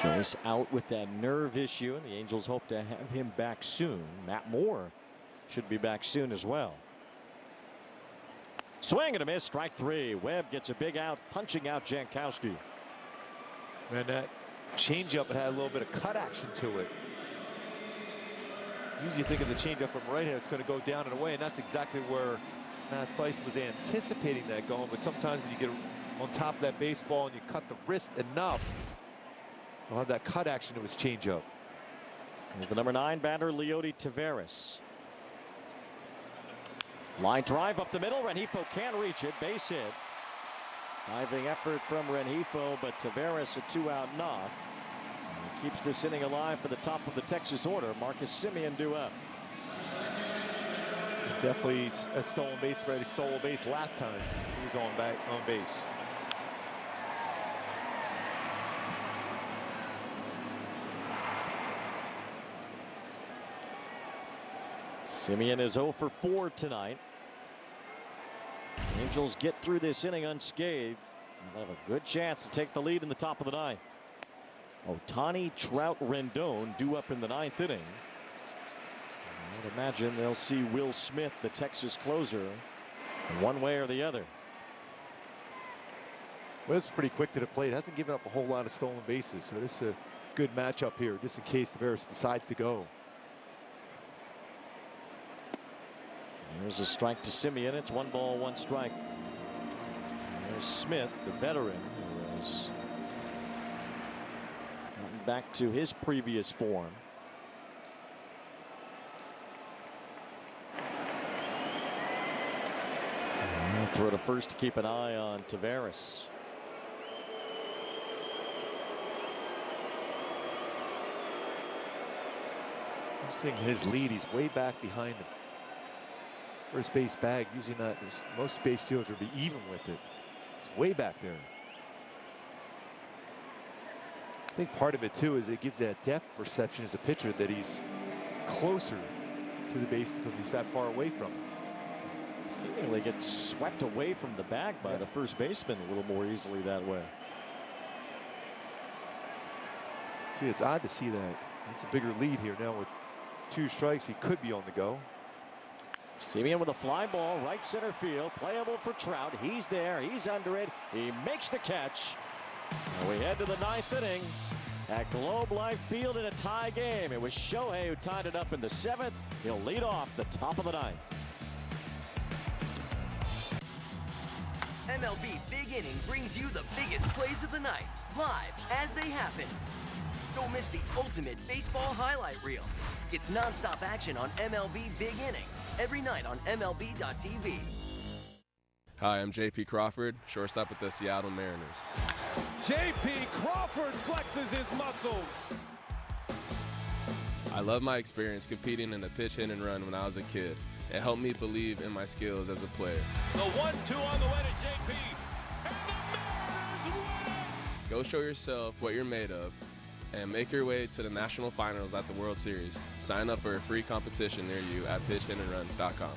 Joyce out with that nerve issue, and the Angels hope to have him back soon. Matt Moore should be back soon as well. Swing and a miss, strike three. Webb gets a big out, punching out Jankowski. And that changeup had a little bit of cut action to it. Usually you think of the changeup from right hand, it's going to go down and away, and that's exactly where Matt Thaiss was anticipating that going. But sometimes when you get on top of that baseball and you cut the wrist enough, you'll have that cut action to his changeup. Here's the number 9 batter, Leody Taveras. Line drive up the middle. Rengifo can't reach it. Base hit. Diving effort from Rengifo, but Taveras a 2-out knock. And keeps this inning alive for the top of the Texas order. Marcus Semien due up. Definitely a stolen base threat. He stole a base last time he was on base. Semien is 0 for 4 tonight. Angels get through this inning unscathed. They'll have a good chance to take the lead in the top of the 9th. Ohtani, Trout, Rendon due up in the 9th inning. I would imagine they'll see Will Smith, the Texas closer, one way or the other. Webb's pretty quick to the plate. Hasn't given up a whole lot of stolen bases, so this is a good matchup here, just in case Taveras decides to go. There's a strike to Semien. It's 1 ball, 1 strike. There's Smith, the veteran, who has gotten back to his previous form. Throw to first to keep an eye on Taveras. Seeing his lead, he's way back behind him. First base bag, usually not. Most base stealers would be even with it. It's way back there. I think part of it too is it gives that depth perception as a pitcher that he's closer to the base because he's that far away from it. Seemingly gets swept away from the bag by the first baseman a little more easily that way. See, it's odd to see that. It's a bigger lead here now with 2 strikes. He could be on the go. Semien with a fly ball, right center field, playable for Trout. He's there, he's under it, he makes the catch. And we head to the 9th inning at Globe Life Field in a tie game. It was Shohei who tied it up in the 7th. He'll lead off the top of the 9th. MLB Big Inning brings you the biggest plays of the night, live as they happen. Don't miss the ultimate baseball highlight reel. It's nonstop action on MLB Big Inning every night on MLB.tv. Hi, I'm J.P. Crawford, shortstop with the Seattle Mariners. J.P. Crawford flexes his muscles. I love my experience competing in the pitch, hit, and run when I was a kid. It helped me believe in my skills as a player. The 1-2 on the way to J.P. And the Mariners win it! Go show yourself what you're made of and make your way to the national finals at the World Series. Sign up for a free competition near you at pitchhitandrun.com.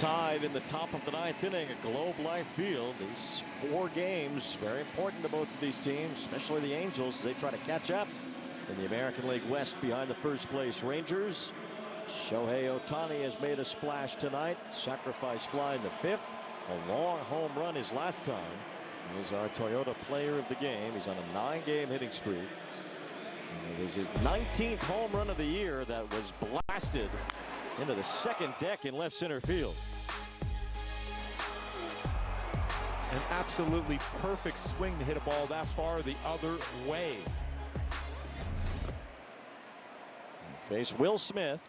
tied in the top of the 9th inning at Globe Life Field. These 4 games very important to both of these teams, especially the Angels, as they try to catch up in the American League West behind the first place Rangers. Shohei Ohtani has made a splash tonight. Sacrifice fly in the 5th. A long home run his last time. He is our Toyota Player of the Game. He's on a 9-game hitting streak. And it was his 19th home run of the year that was blasted into the second deck in left center field. An absolutely perfect swing to hit a ball that far the other way. Face Will Smith.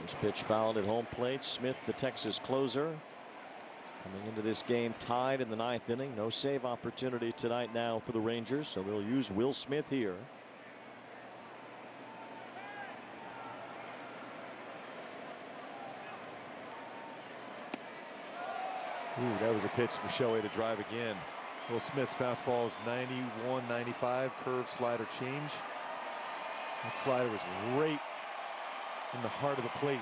First pitch fouled at home plate. Smith, the Texas closer, coming into this game tied in the 9th inning. No save opportunity tonight now for the Rangers, so they'll use Will Smith here. Ooh, that was a pitch for Shohei to drive again. Will Smith's fastball is 91, 95, curve, slider change. That slider was right in the heart of the plate.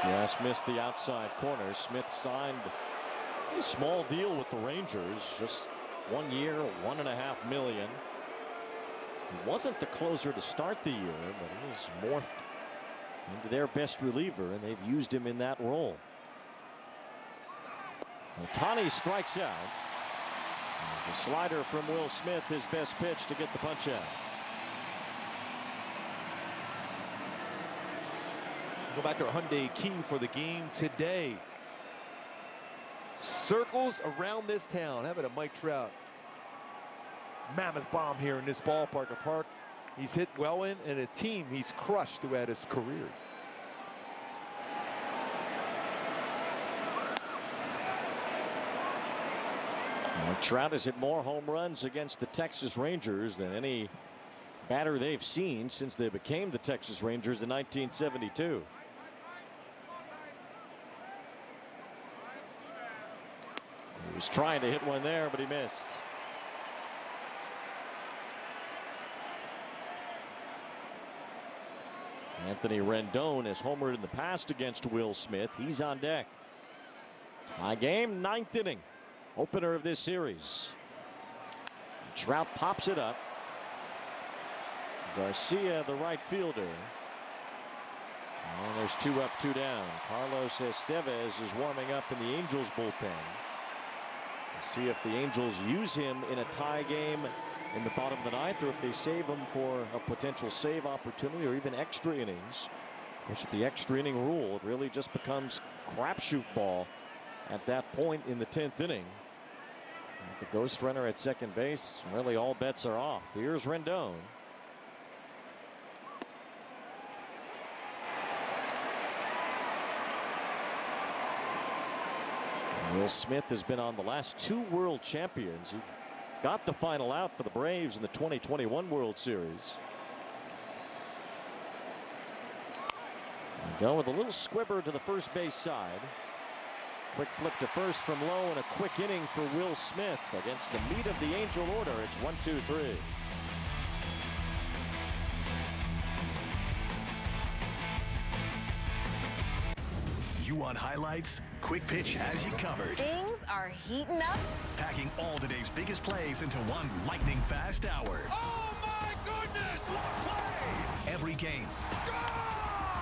Just missed the outside corner. Smith signed a small deal with the Rangers, just 1 year, $1.5 million. He wasn't the closer to start the year, but he was morphed into their best reliever, and they've used him in that role. Ohtani strikes out. The slider from Will Smith, his best pitch to get the punch out. Go back to our Hyundai key for the game today. Circles around this town. How about a Mike Trout mammoth bomb here in this ballpark? A park he's hit well in, and a team he's crushed throughout his career. Mike Trout has hit more home runs against the Texas Rangers than any batter they've seen since they became the Texas Rangers in 1972. He was trying to hit one there, but he missed. Anthony Rendon has homered in the past against Will Smith. He's on deck. Tie game, 9th inning. Opener of this series. Trout pops it up. Garcia, the right fielder. And there's 2 up, 2 down. Carlos Estevez is warming up in the Angels bullpen. We'll see if the Angels use him in a tie game in the bottom of the 9th, or if they save him for a potential save opportunity or even extra innings. Of course, with the extra inning rule, it really just becomes crapshoot ball at that point in the 10th inning. With the ghost runner at second base, really all bets are off. Here's Rendon. Will Smith has been on the last 2 world champions. He got the final out for the Braves in the 2021 World Series. Rendon with a little squibber to the first base side. Quick flip to first from low, and a quick inning for Will Smith against the meat of the Angel order. It's 1-2-3. You want highlights? Quick Pitch has you covered. Things are heating up. Packing all today's biggest plays into one lightning fast hour. Oh my goodness! What a play! Every game.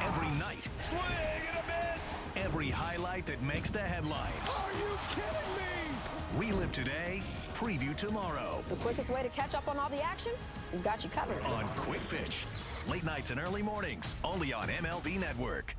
Every night. Swing and a miss! Every highlight that makes the headlines. Are you kidding me? We live today, preview tomorrow. The quickest way to catch up on all the action? We've got you covered. On Quick Pitch. Late nights and early mornings, only on MLB Network.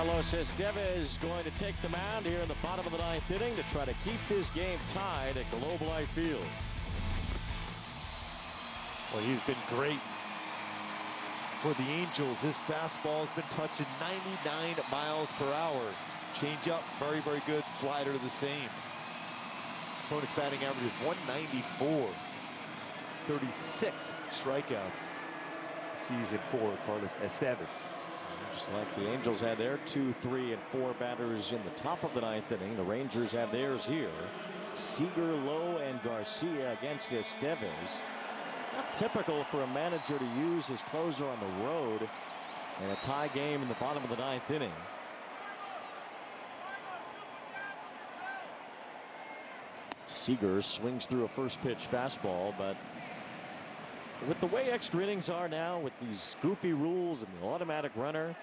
Carlos Estevez going to take the mound here in the bottom of the 9th inning to try to keep this game tied at Globe Life Field. Well, he's been great for the Angels. His fastball has been touching 99 miles per hour. Change up, very, very good. Slider the same. Opponent's batting average is 194. 36 strikeouts season for Carlos Estevez. Just like the Angels had their 2, 3, and 4 batters in the top of the 9th inning, the Rangers have theirs here. Seager, Lowe, and Garcia against Estevez. Not typical for a manager to use his closer on the road in a tie game in the bottom of the 9th inning. Seager swings through a first pitch fastball, but with the way extra innings are now, with these goofy rules and the automatic runner,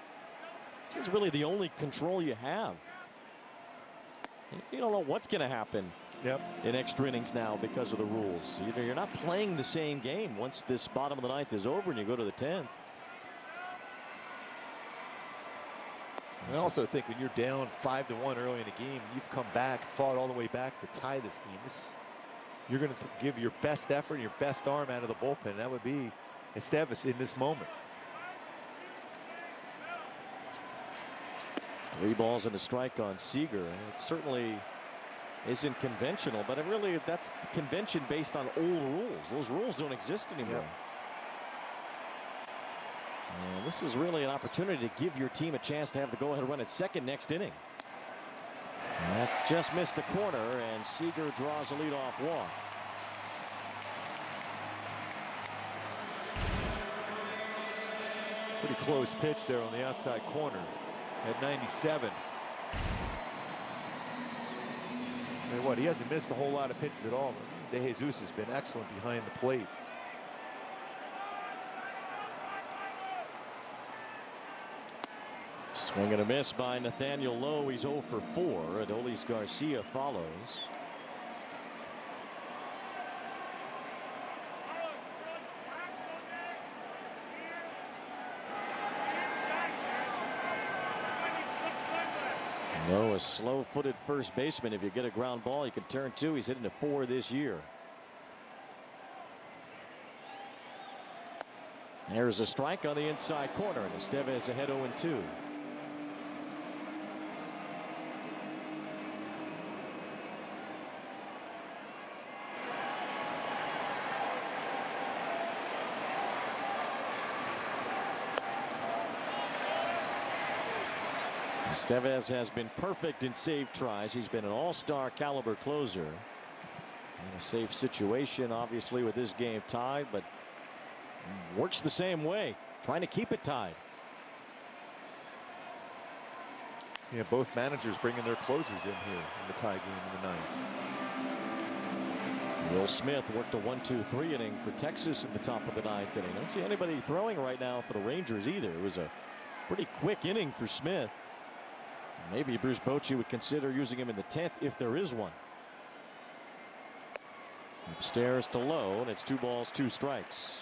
this is really the only control you have. You don't know what's going to happen in extra innings now because of the rules. You're not playing the same game once this bottom of the 9th is over and you go to the 10th. I also think when you're down 5-1 early in the game, you've come back, fought all the way back to tie this game. You're going to give your best effort, your best arm out of the bullpen. That would be Estevez in this moment. 3 balls and a strike on Seager. It certainly isn't conventional, but that's the convention based on old rules. Those rules don't exist anymore. And this is really an opportunity to give your team a chance to have the go-ahead run at second next inning. That just missed the corner, and Seager draws a leadoff walk. Pretty close pitch there on the outside corner at 97. And what, he hasn't missed a whole lot of pitches at all. De Jesus has been excellent behind the plate. Swing and a miss by Nathaniel Lowe. He's 0 for 4. Adolis Garcia follows. Lowe, a slow-footed first baseman. If you get a ground ball, you can turn 2. He's hitting a 4 this year. There's a strike on the inside corner, and Estevez ahead 0-2. Estevez has been perfect in save tries. He's been an all-star caliber closer. In a safe situation, obviously, with this game tied, but works the same way, trying to keep it tied. Yeah, both managers bringing their closers in here in the tie game in the 9th. Will Smith worked a 1-2-3 inning for Texas at the top of the 9th inning. I don't see anybody throwing right now for the Rangers either. It was a pretty quick inning for Smith. Maybe Bruce Bochy would consider using him in the 10th if there is one. Upstairs to Lowe, and it's 2 balls, 2 strikes.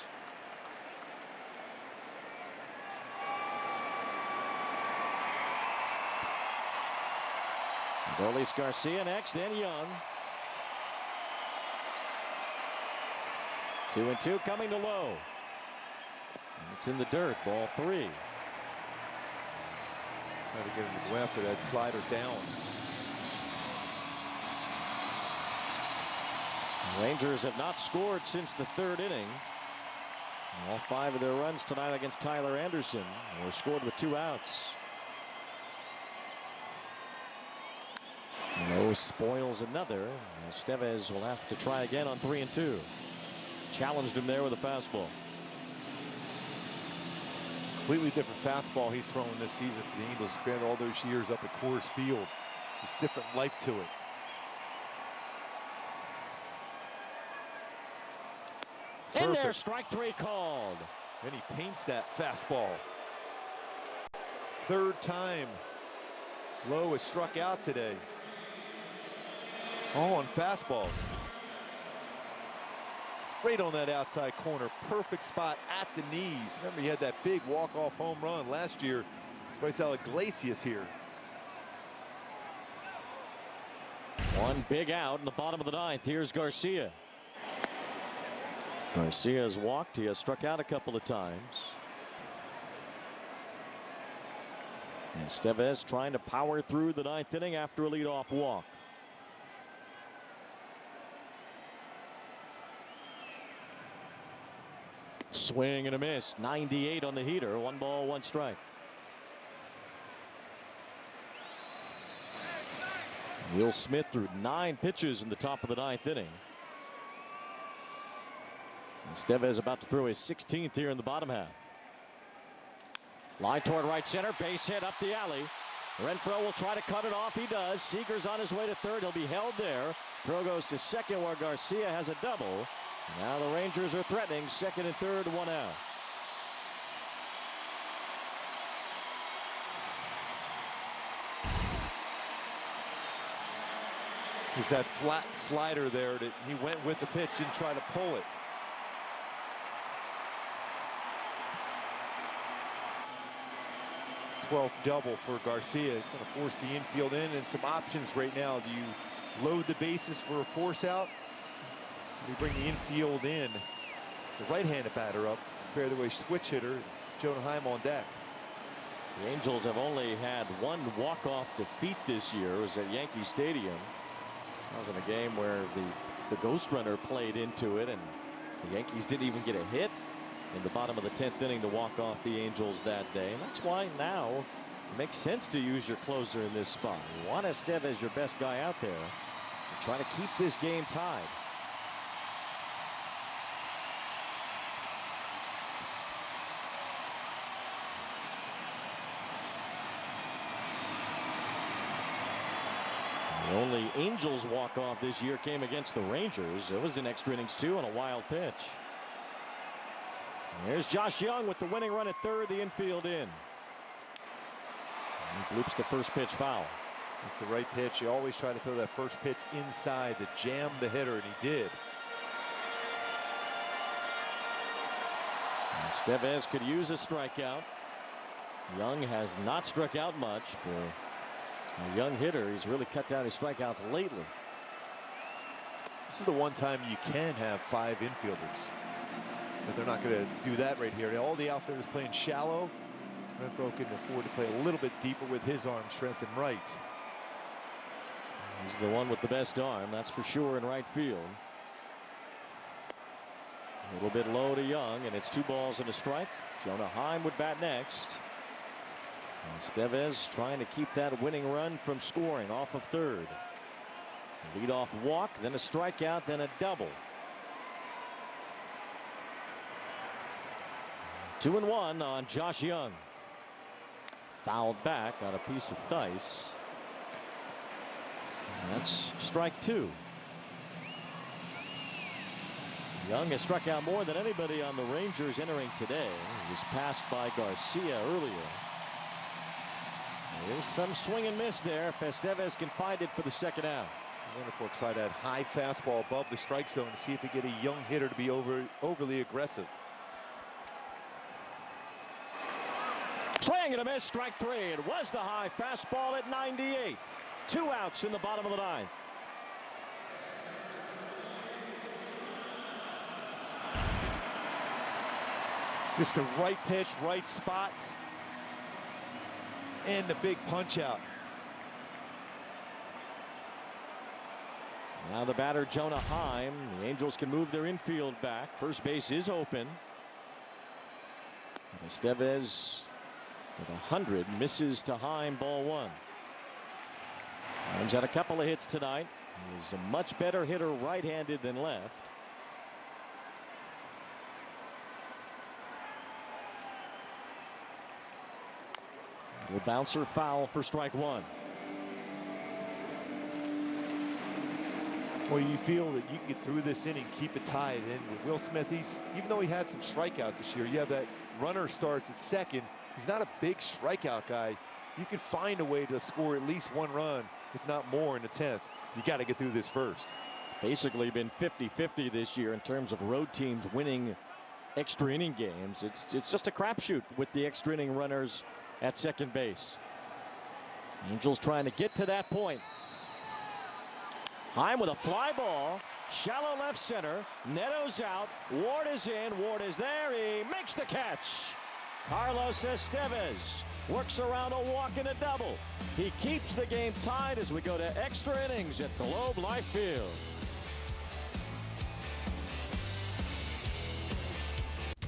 Adolis Garcia next, then Young. 2-2 coming to Lowe. And it's in the dirt, ball 3. Trying to get him to go after that slider down. The Rangers have not scored since the 3rd inning. All 5 of their runs tonight against Tyler Anderson were scored with 2 outs. Lowe spoils another. Estevez will have to try again on 3-2. Challenged him there with a fastball. Completely different fastball he's thrown this season for the Angels. Spent all those years up at Coors Field. There's different life to it. And there's strike 3 called. Then he paints that fastball. 3rd time Lowe has struck out today. All on fastballs. Straight on that outside corner. Perfect spot at the knees. Remember, he had that big walk-off home run last year. Twice out Iglesias here. One big out in the bottom of the ninth. Here's Garcia. Garcia has walked. He has struck out a couple of times. And Estevez trying to power through the ninth inning after a leadoff walk. Swing and a miss. 98 on the heater. 1 ball, 1 strike. Will Smith threw 9 pitches in the top of the ninth inning. Estevez about to throw his 16th here in the bottom half. Line toward right center. Base hit up the alley. Renfroe will try to cut it off. He does. Seager's on his way to third. He'll be held there. Throw goes to second where Garcia has a double. Now the Rangers are threatening second and third, 1 out. It's that flat slider there that he went with the pitch and tried to pull it. #12th double for Garcia. He's going to force the infield in, and some options right now. Do you load the bases for a force out? Do you bring the infield in? The right-handed batter up. Spare the way switch hitter. Jonah Heim on deck. The Angels have only had 1 walk-off defeat this year. It was at Yankee Stadium. That was in a game where the ghost runner played into it, and the Yankees didn't even get a hit in the bottom of the 10th inning to walk off the Angels that day. And that's why now it makes sense to use your closer in this spot. You want Estevez, your best guy out there, and try to keep this game tied. The only Angels walk-off this year came against the Rangers. It was in extra innings too on a wild pitch. There's Josh Young with the winning run at third, the infield in. He bloops the first pitch foul. It's the right pitch. You always try to throw that first pitch inside to jam the hitter, and he did. Estevez could use a strikeout. Young has not struck out much for a young hitter. He's really cut down his strikeouts lately. This is the one time you can have 5 infielders. But they're not going to do that right here. All the outfielders playing shallow. Renfroe can afford to play a little bit deeper with his arm strength and right. He's the one with the best arm, that's for sure, in right field. A little bit low to Young, and it's 2 balls and a strike. Jonah Heim would bat next. Estevez trying to keep that winning run from scoring off of third. Leadoff walk, then a strikeout, then a double. 2-1 on Josh Young. Fouled back on a piece of Theis. That's strike 2. Young has struck out more than anybody on the Rangers entering today. He was passed by Garcia earlier. There is some swing and miss there. Estevez can find it for the second out. I wonder if we'll try that high fastball above the strike zone to see if we get a young hitter to be overly aggressive. Swing and a miss, strike 3. It was the high fastball at 98. 2 outs in the bottom of the ninth. Just the right pitch, right spot, and the big punch out. Now the batter, Jonah Heim. The Angels can move their infield back. First base is open. Estevez with 100 misses to Heim, ball 1. Heim's had a couple of hits tonight. He's a much better hitter right-handed than left. Little bouncer foul for strike 1. Well, you feel that you can get through this inning, keep it tied. And with Will Smith, even though he had some strikeouts this year, you have that runner starts at second. He's not a big strikeout guy. You can find a way to score at least 1 run, if not more, in the 10th. You got to get through this first. Basically been 50-50 this year in terms of road teams winning extra inning games. It's just a crapshoot with the extra inning runners at second base. Angels trying to get to that point. Heim with a fly ball. Shallow left center. Neto's out. Ward is in. Ward is there. He makes the catch. Carlos Estevez works around a walk and a double. He keeps the game tied as we go to extra innings at Globe Life Field.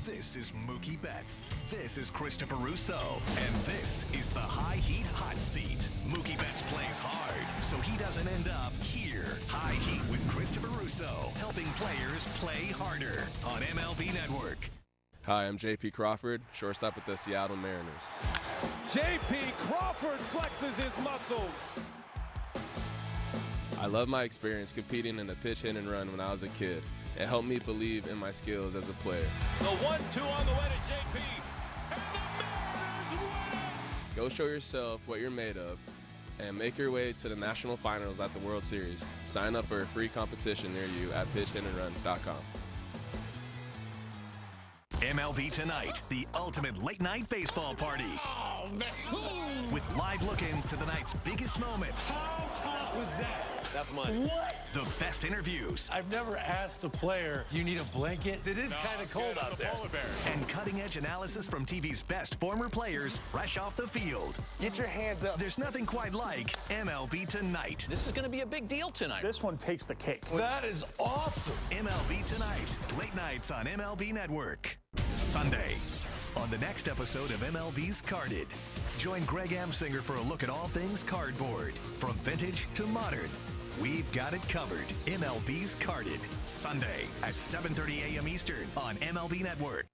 This is Mookie Betts. This is Christopher Russo. And this is the High Heat Hot Seat. Mookie Betts plays hard, so he doesn't end up here. High Heat with Christopher Russo, helping players play harder on MLB Network. Hi, I'm J.P. Crawford, shortstop with the Seattle Mariners. J.P. Crawford flexes his muscles. I love my experience competing in the pitch, hit, and run when I was a kid. It helped me believe in my skills as a player. The 1-2 on the way to J.P. And the Mariners win it! Go show yourself what you're made of and make your way to the national finals at the World Series. Sign up for a free competition near you at pitchhitandrun.com. MLB Tonight, the ultimate late-night baseball party. Oh, man. With live look-ins to the night's biggest moments. How hot was that? That's money. What? The best interviews. I've never asked a player, do you need a blanket? It is kind of cold out there. And cutting-edge analysis from TV's best former players fresh off the field. Get your hands up. There's nothing quite like MLB Tonight. This is going to be a big deal tonight. This one takes the cake. That is awesome. MLB Tonight, late nights on MLB Network. Sunday, on the next episode of MLB's Carded, join Greg Amsinger for a look at all things cardboard, from vintage to modern. We've got it covered. MLB's Carded, Sunday at 7:30 a.m. Eastern on MLB Network.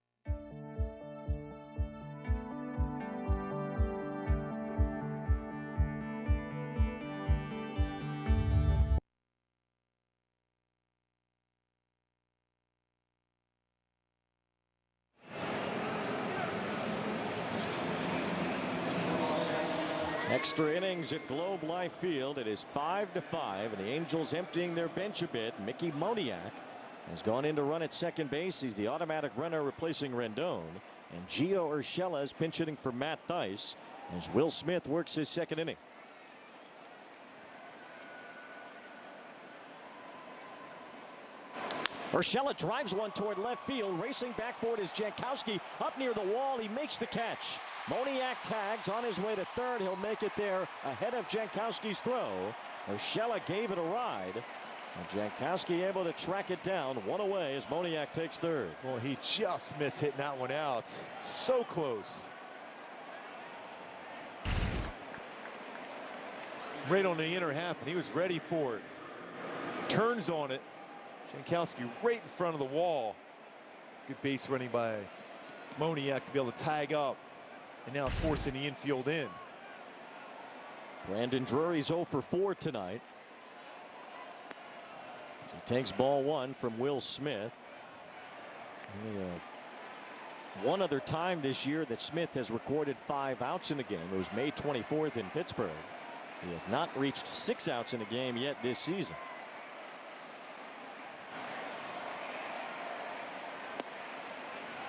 Extra innings at Globe Life Field. It is 5-5, and the Angels emptying their bench a bit. Mickey Moniak has gone in to run at second base. He's the automatic runner replacing Rendon. And Gio Urshela is pinch hitting for Matt Thaiss as Will Smith works his second inning. Urshela drives one toward left field. Racing back for it is Jankowski. Up near the wall, he makes the catch. Moniak tags on his way to third. He'll make it there ahead of Jankowski's throw. Urshela gave it a ride. And Jankowski able to track it down. One away as Moniak takes third. Well, he just missed hitting that one out. So close. Right on the inner half, and he was ready for it. Turns on it. Jankowski right in front of the wall. Good base running by Moniak to be able to tag up. And now forcing the infield in. Brandon Drury's 0 for 4 tonight. He takes ball one from Will Smith. Only one other time this year that Smith has recorded 5 outs in a game. It was May 24th in Pittsburgh. He has not reached 6 outs in a game yet this season.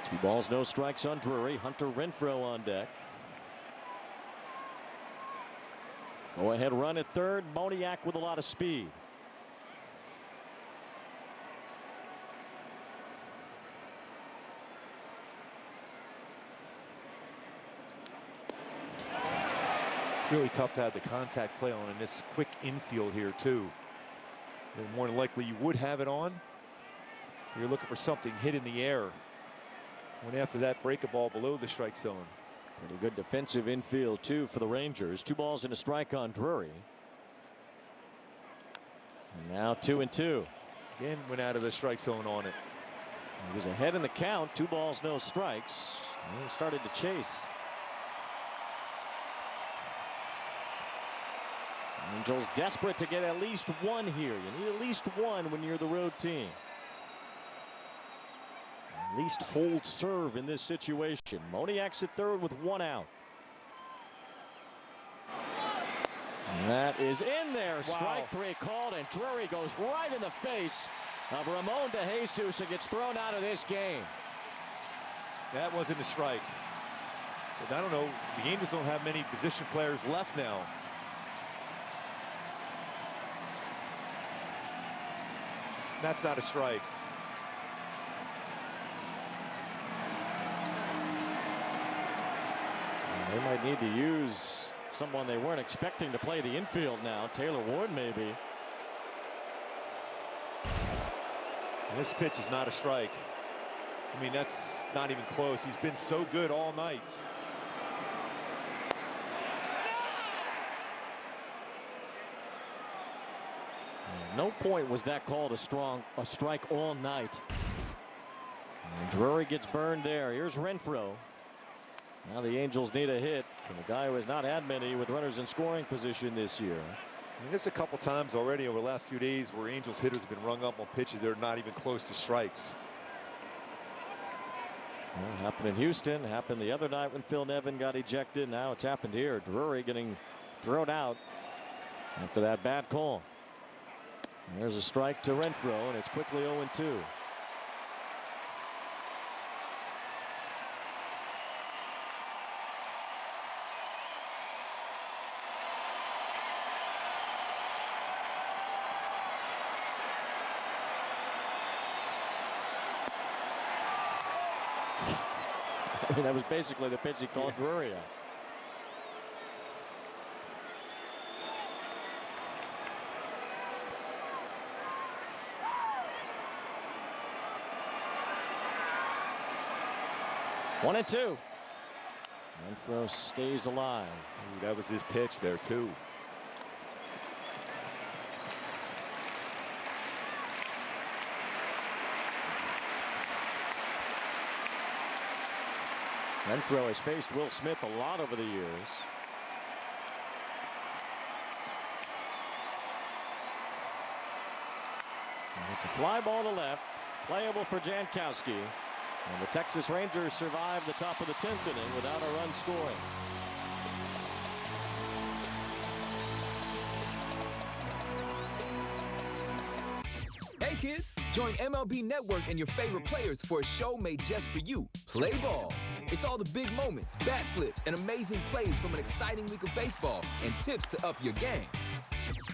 Two balls, no strikes on Drury. Hunter Renfroe on deck. Go ahead run at third. Moniak with a lot of speed. It's really tough to have the contact play on in this quick infield here too. And more than likely you would have it on. So you're looking for something hit in the air. Went after that, break a ball below the strike zone. Pretty good defensive infield too for the Rangers. 2 balls and a strike on Drury. And now 2-2. Again went out of the strike zone on it. He was ahead in the count. 2 balls, no strikes. And he started to chase. Angels desperate to get at least one here. You need at least one when you're the road team. At least hold serve in this situation. Moniak's at third with 1 out. And that is in there. Wow. Strike 3 called, and Drury goes right in the face of Ramon DeJesus and gets thrown out of this game. That wasn't a strike. And I don't know, the Angels don't have many position players left now. That's not a strike. They might need to use someone they weren't expecting to play the infield now. Taylor Ward, maybe. This pitch is not a strike. I mean, that's not even close. He's been so good all night. At no point was that called a strike all night. And Drury gets burned there. Here's Renfroe. Now the Angels need a hit from a guy who has not had many with runners in scoring position this year. I mean, there's a couple times already over the last few days where Angels hitters have been rung up on pitches that are not even close to strikes. Well, happened in Houston, happened the other night when Phil Nevin got ejected. Now it's happened here. Drury getting thrown out after that bad call. And there's a strike to Renfroe, and it's quickly 0-2. I mean, that was basically the pitch he called Drury out. One and two. Renfroe stays alive. Ooh, that was his pitch there too. Renfroe has faced Will Smith a lot over the years. And it's a fly ball to left, playable for Jankowski. And the Texas Rangers survive the top of the 10th inning without a run scoring. Hey kids, join MLB Network and your favorite players for a show made just for you. Play ball. It's all the big moments, bat flips, and amazing plays from an exciting week of baseball and tips to up your game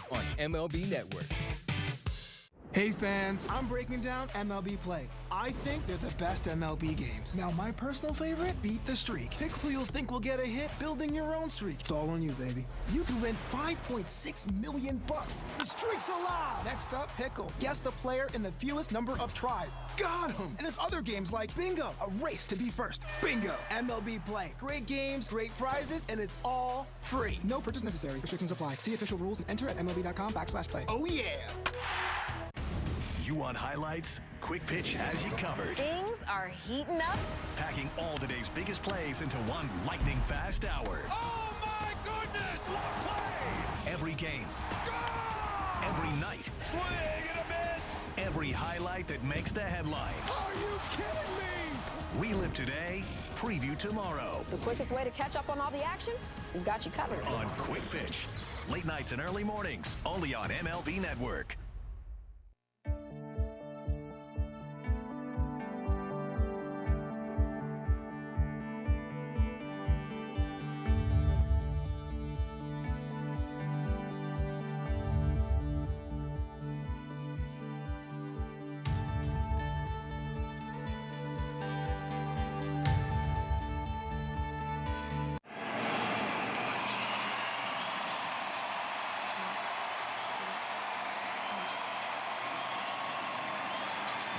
on MLB Network. Hey fans, I'm breaking down MLB Play. I think they're the best MLB games. Now my personal favorite, Beat the Streak. Pick who you'll think will get a hit, building your own streak. It's all on you, baby. You can win $5.6 million. The streak's alive! Next up, Pickle. Guess the player in the fewest number of tries. Got him! And there's other games like Bingo, a race to be first. Bingo! MLB Play. Great games, great prizes, and it's all free. No purchase necessary. Restrictions apply. See official rules and enter at MLB.com/play. Oh yeah! You want highlights? Quick Pitch has you covered. Things are heating up. Packing all today's biggest plays into one lightning fast hour. Oh my goodness! What a play! Every game. Go! Every night. Swing and a miss! Every highlight that makes the headlines. Are you kidding me? We live today, preview tomorrow. The quickest way to catch up on all the action? We've got you covered. On Quick Pitch. Late nights and early mornings, only on MLB Network.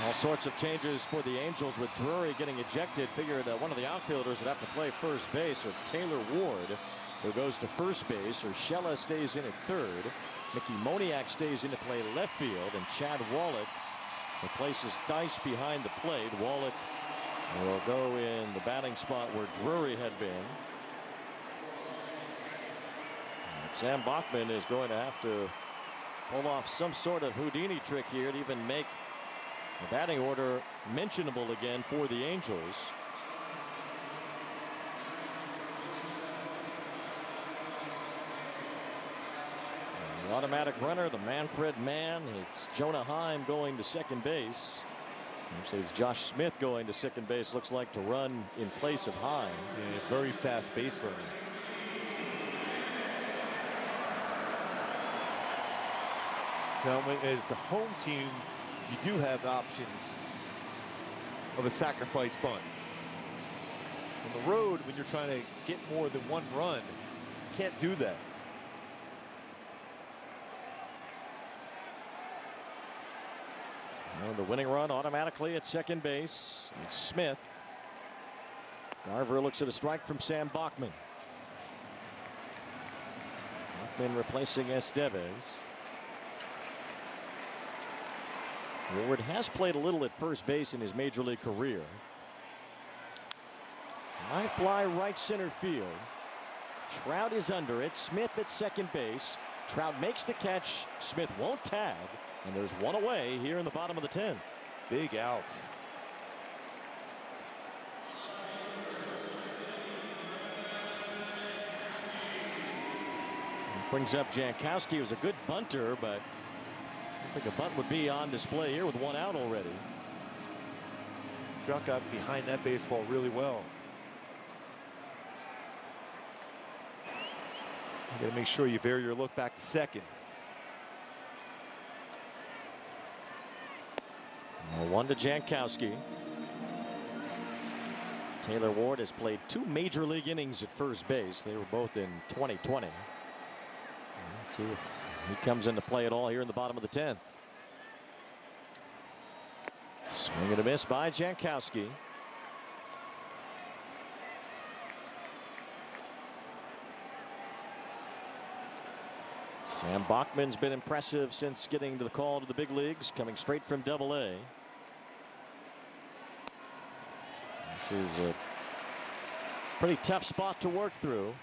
All sorts of changes for the Angels with Drury getting ejected. Figured one of the outfielders would have to play first base. So it's Taylor Ward who goes to first base. Urshela stays in at third. Mickey Moniak stays in to play left field. And Chad Wallach replaces Theis behind the plate. Wallach will go in the batting spot where Drury had been. And Sam Bachman is going to have to pull off some sort of Houdini trick here to even make the batting order mentionable again for the Angels. And the automatic runner, the Manfred man. It's Jonah Heim going to second base. Actually, it's Josh Smith going to second base. Looks like to run in place of Hines. Yeah, very fast base runner. Now, as the home team, you do have options of a sacrifice bunt. On the road, when you're trying to get more than one run, you can't do that. Well, the winning run automatically at second base. It's Smith. Garver looks at a strike from Sam Bachman. Bachman replacing Estevez. Ward has played a little at first base in his major league career. High fly right center field. Trout is under it. Smith at second base. Trout makes the catch. Smith won't tag. And there's one away here in the bottom of the 10th. Big out. Brings up Jankowski, who's a good bunter, but I think a bunt would be on display here with one out already. Trout got behind that baseball really well. You got to make sure you vary your look back to second. 1 to Jankowski. Taylor Ward has played 2 major league innings at first base. They were both in 2020. Let's see if he comes into play at all here in the bottom of the 10th. Swing and a miss by Jankowski. Sam Bachman's been impressive since getting to the call to the big leagues, coming straight from Double-A. This is a pretty tough spot to work through.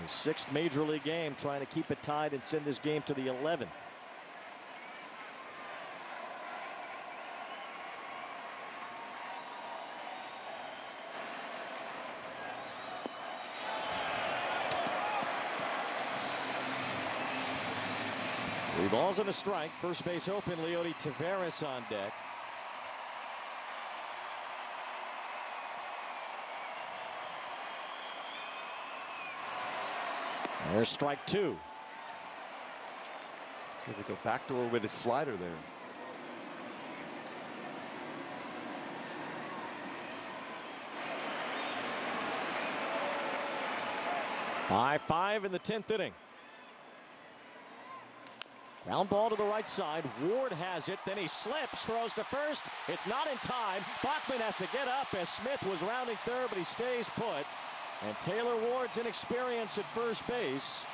His 6th major league game, trying to keep it tied and send this game to the 11th. Three balls and a strike. First base open. Leody Taveras on deck. There's strike 2. Here we go, backdoor with his slider there. By 5 in the 10th inning. Ground ball to the right side. Ward has it. Then he slips, throws to first. It's not in time. Bachman has to get up as Smith was rounding third, but he stays put. And Taylor Ward's inexperience at first base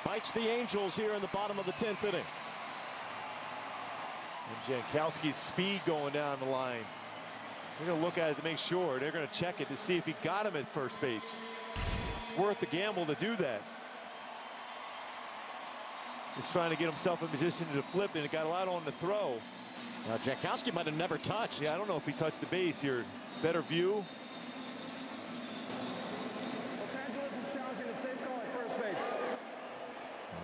bites the Angels here in the bottom of the 10th inning. And Jankowski's speed going down the line. They're going to look at it to make sure. They're going to check it to see if he got him at first base. It's worth the gamble to do that. He's trying to get himself in position to flip, and it got a lot on the throw. Now Jankowski might have never touched. Yeah, I don't know if he touched the base here. Better view.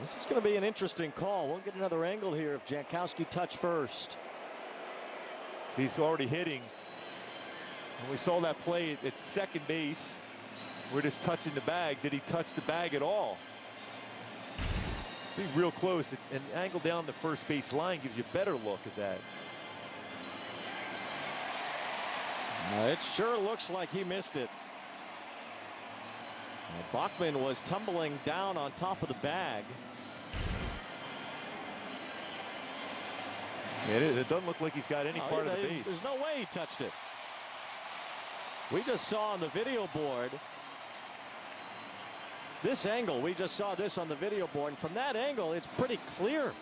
This is going to be an interesting call. We'll get another angle here if Jankowski touched first. He's already hitting. When we saw that play at second base, we're just touching the bag. Did he touch the bag at all? Be real close. An angle down the first base line gives you a better look at that. It sure looks like he missed it. Bachman was tumbling down on top of the bag. Yeah, it doesn't look like he's got any part of the base. There's no way he touched it. We just saw on the video board this angle. We just saw this on the video board. And from that angle, it's pretty clear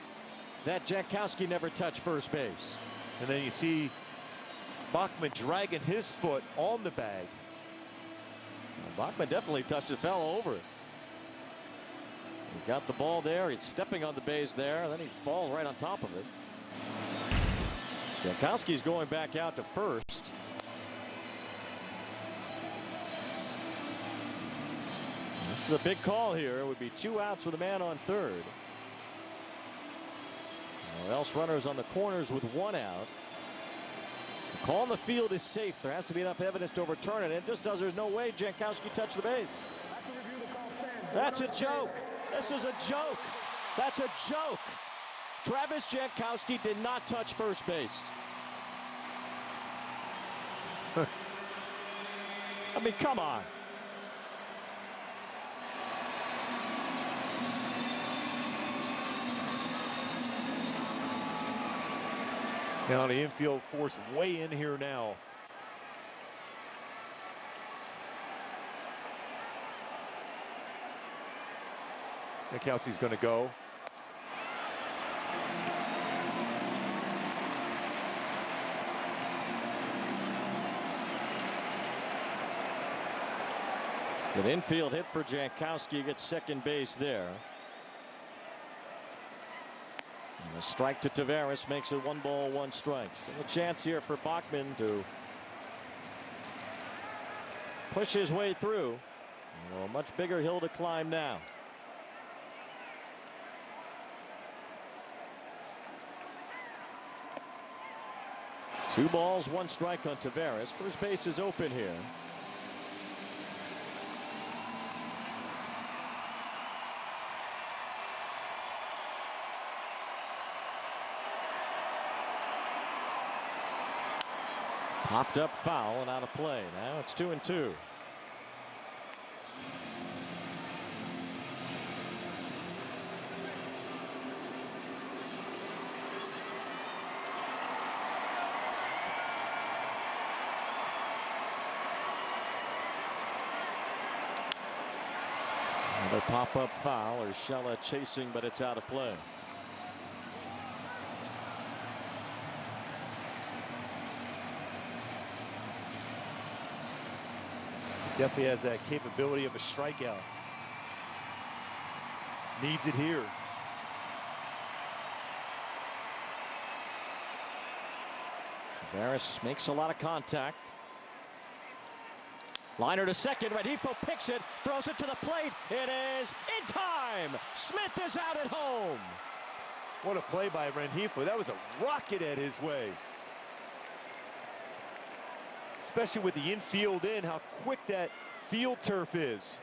that Jankowski never touched first base. And then you see Bachman dragging his foot on the bag. Well, Bachman definitely touched it, fell over it. He's got the ball there. He's stepping on the base there. And then he falls right on top of it. Jankowski's going back out to first. This is a big call here. It would be 2 outs with a man on third. Or else runners on the corners with 1 out. The call on the field is safe. There has to be enough evidence to overturn it. It just does. There's no way Jankowski touched the base. That's a joke. This is a joke. That's a joke. Travis Jankowski did not touch first base. I mean, come on. Now the infield force way in here now. Jankowski's going to go. It's an infield hit for Jankowski. Gets second base there. And a strike to Taveras makes it 1 ball, 1 strike. Still a chance here for Bachman to push his way through. A much bigger hill to climb now. Two balls, 1 strike on Taveras. First base is open here. Popped up foul and out of play. Now it's 2-2. Another pop-up foul. Urshela chasing, but it's out of play. Definitely has that capability of a strikeout. Needs it here. Taveras makes a lot of contact. Liner to second. Rengifo picks it, throws it to the plate. It is in time. Smith is out at home. What a play by Rengifo. That was a rocket at his way. Especially with the infield in, how quick that field turf is.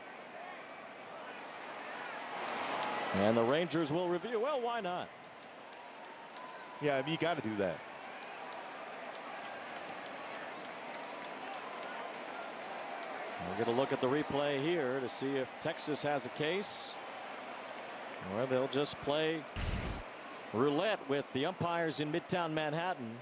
And the Rangers will review. Well, why not? Yeah, I mean, you got to do that. We're going to look at the replay here to see if Texas has a case, or they'll just play roulette with the umpires in Midtown Manhattan.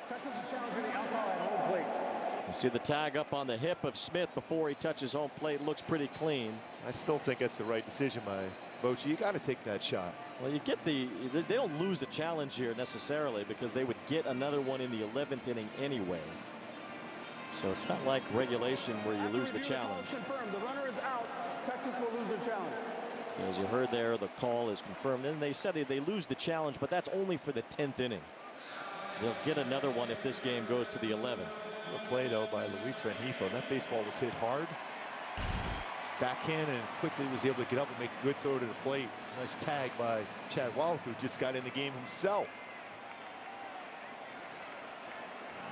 Texas is challenging the umpire at home plate. You see the tag up on the hip of Smith before he touches home plate. Looks pretty clean. I still think that's the right decision by Bochy. You got to take that shot. Well, you get they don't lose a challenge here necessarily because they would get another one in the 11th inning anyway. So it's not like regulation where you lose the challenge. Confirmed. The runner is out. Texas will lose their challenge. So as you heard there, the call is confirmed. And they said they lose the challenge, but that's only for the 10th inning. They'll get another one if this game goes to the 11th. Good play, though, by Luis Rengifo. That baseball was hit hard. Backhand and quickly was able to get up and make a good throw to the plate. Nice tag by Chad Wallach, who just got in the game himself.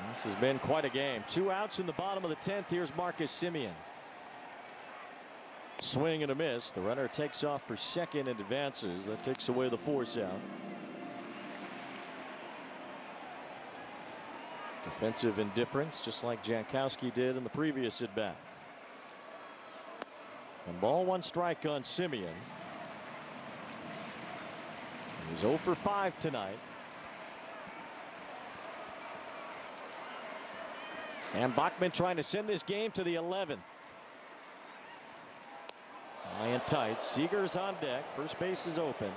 This has been quite a game. 2 outs in the bottom of the 10th. Here's Marcus Semien. Swing and a miss. The runner takes off for second and advances. That takes away the force out. Defensive indifference, just like Jankowski did in the previous at bat. And ball 1 strike on Semien. He's 0 for 5 tonight. Sam Bachman trying to send this game to the 11th. High and tight. Seager's on deck. First base is open.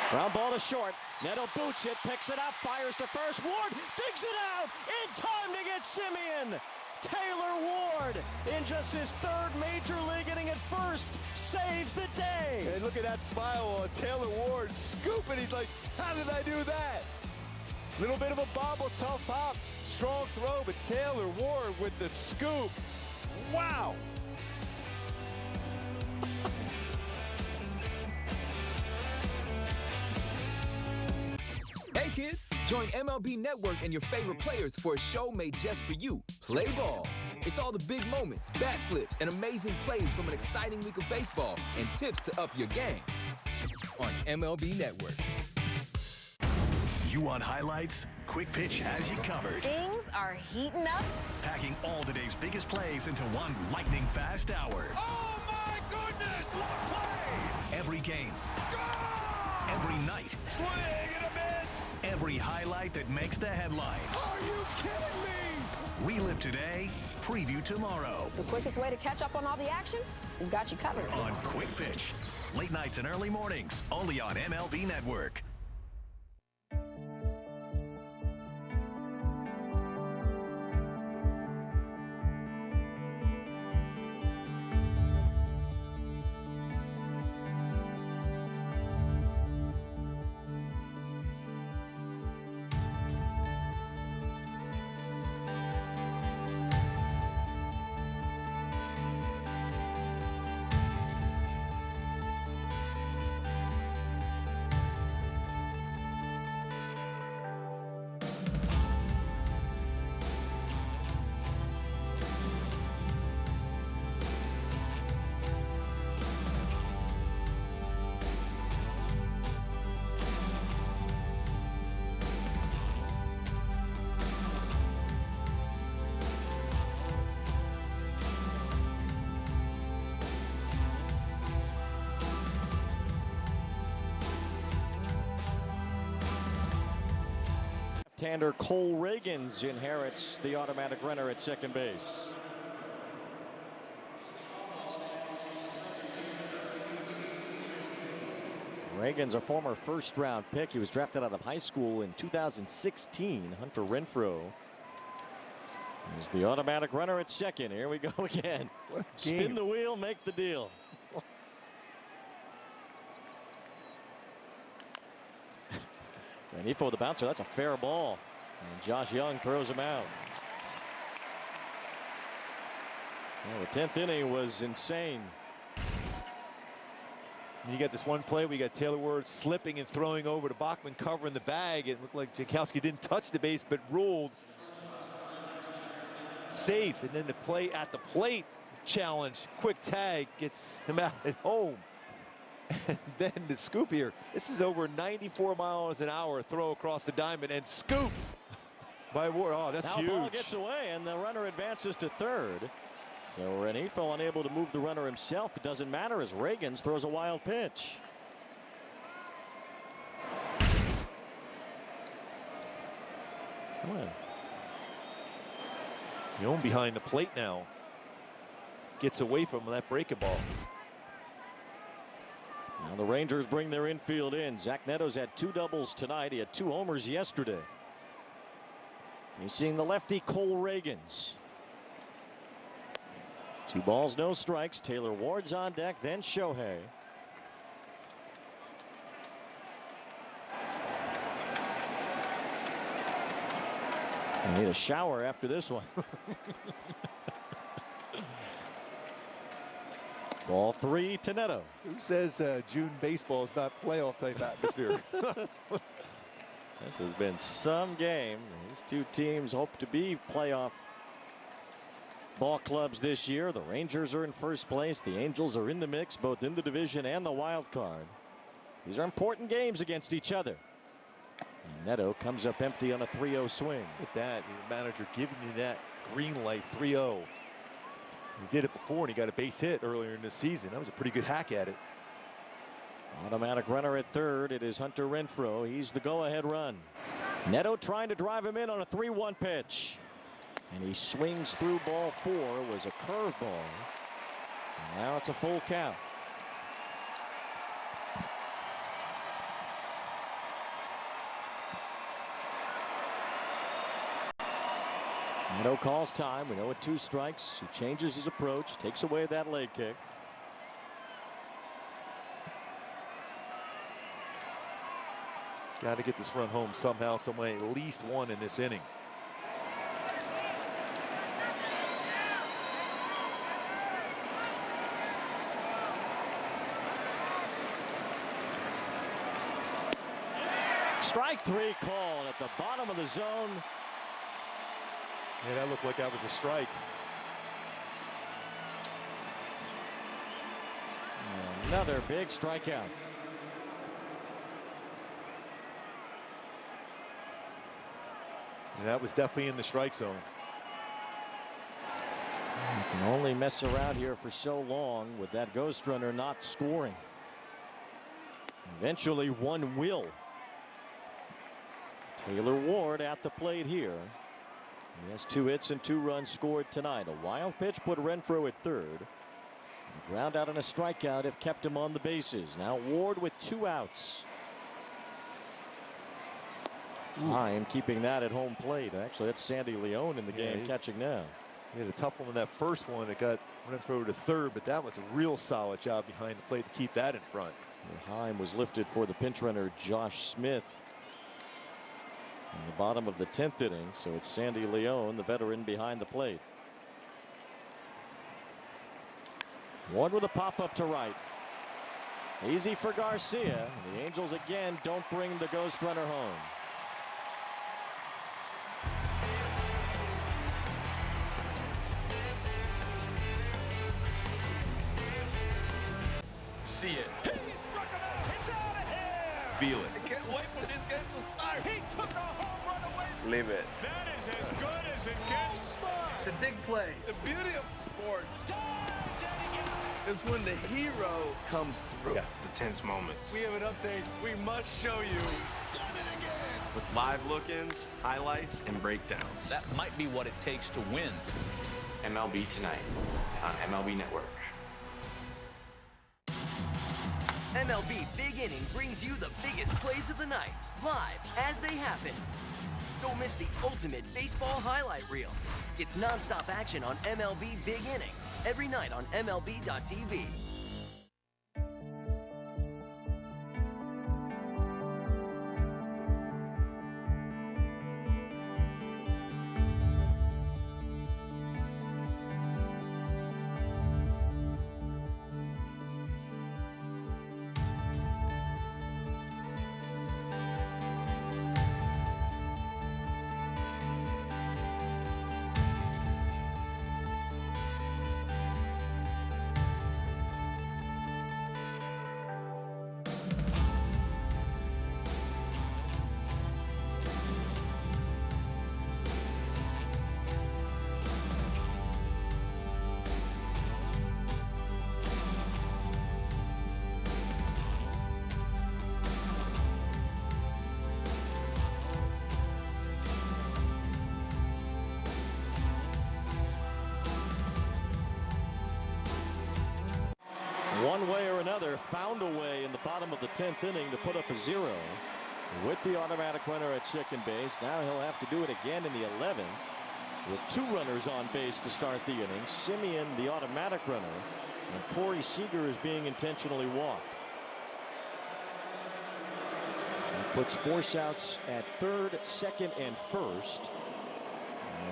Ground ball to short. Neto boots it, picks it up, fires to first. Ward digs it out in time to get Semien. Taylor Ward, in just his 3rd major league inning at first, saves the day. Hey, look at that smile on Taylor Ward scooping. He's like, how did I do that? Little bit of a bobble, tough hop, strong throw, but Taylor Ward with the scoop. Wow. Hey kids, join MLB Network and your favorite players for a show made just for you. Play ball. It's all the big moments, bat flips, and amazing plays from an exciting week of baseball and tips to up your game on MLB Network. You want highlights? Quick Pitch has you covered. Things are heating up. Packing all today's biggest plays into one lightning fast hour. Oh my goodness! What play! Every game. Every night. Swing and a miss! Every highlight that makes the headlines. Are you kidding me? We live today, preview tomorrow. The quickest way to catch up on all the action? We've got you covered. On Quick Pitch. Late nights and early mornings, only on MLB Network. Left-hander Cole Reagans inherits the automatic runner at second base. Reagans, a former first-round pick. He was drafted out of high school in 2016. Hunter Renfroe is the automatic runner at second. Here we go again. Spin the wheel, make the deal. Renfroe with the bouncer. That's a fair ball. And Josh Young throws him out. Well, the 10th inning was insane. You got this one play. We got Taylor Ward slipping and throwing over to Bachman, covering the bag. It looked like Jankowski didn't touch the base, but ruled safe. And then the play at the plate challenge, quick tag, gets him out at home. And then the scoop here. This is over 94 miles an hour throw across the diamond and scooped by Ward. Oh, that's huge. Now ball gets away and the runner advances to third. So Renfroe unable to move the runner himself. It doesn't matter as Reagans throws a wild pitch. Come on. Young behind the plate now. Gets away from that breaking ball. Now the Rangers bring their infield in. Zach Neto's had 2 doubles tonight. He had 2 homers yesterday. Facing the lefty Cole Reagans. 2 balls, no strikes. Taylor Ward's on deck, then Shohei. I need a shower after this one. Ball 3 to Neto. Who says June baseball is not playoff type atmosphere? This has been some game. These 2 teams hope to be playoff ball clubs this year. The Rangers are in first place. The Angels are in the mix, both in the division and the wild card. These are important games against each other. And Neto comes up empty on a 3-0 swing. Look at that. Your manager giving you that green light 3-0. He did it before and he got a base hit earlier in the season. That was a pretty good hack at it. Automatic runner at third. It is Hunter Renfroe. He's the go-ahead run. Neto trying to drive him in on a 3-1 pitch. And he swings through ball 4. Was a curveball. Now it's a full count. Neto calls time. We know at 2 strikes. He changes his approach, takes away that leg kick. Got to get this run home somehow, some way, at least 1 in this inning. Strike three called at the bottom of the zone. Yeah, that looked like that was a strike. Another big strikeout. And that was definitely in the strike zone. You can only mess around here for so long with that ghost runner not scoring. Eventually one will. Taylor Ward at the plate here. He has 2 hits and 2 runs scored tonight. A wild pitch put Renfroe at third. A ground out and a strikeout if kept him on the bases. Now Ward with 2 outs. Heim keeping that at home plate. Actually, that's Sandy Leone in the game catching now. He had a tough one in that first one. It got Renfroe to third, but that was a real solid job behind the plate to keep that in front. Heim was lifted for the pinch runner Josh Smith in the bottom of the 10th inning. So it's Sandy Leone, the veteran, behind the plate. Ward with a pop up to right. Easy for Garcia. The Angels again don't bring the ghost runner home. See it. He struck him out. It's out of here. Feel it. I can't wait for this game to start. He took a home run away. Live it. That is as good as it gets. The big plays. The beauty of sports is when the hero comes through. Yeah, the tense moments. We have an update we must show you. With live look-ins, highlights, and breakdowns. That might be what it takes to win. MLB Tonight on MLB Network. MLB Big Inning brings you the biggest plays of the night, live as they happen. Don't miss the ultimate baseball highlight reel. It's nonstop action on MLB Big Inning, every night on MLB.tv. One way or another, found a way in the bottom of the 10th inning to put up a 0 with the automatic runner at second base. Now he'll have to do it again in the 11th with 2 runners on base to start the inning. Simeon, the automatic runner, and Corey Seager is being intentionally walked. He puts Force outs at third, second, and first,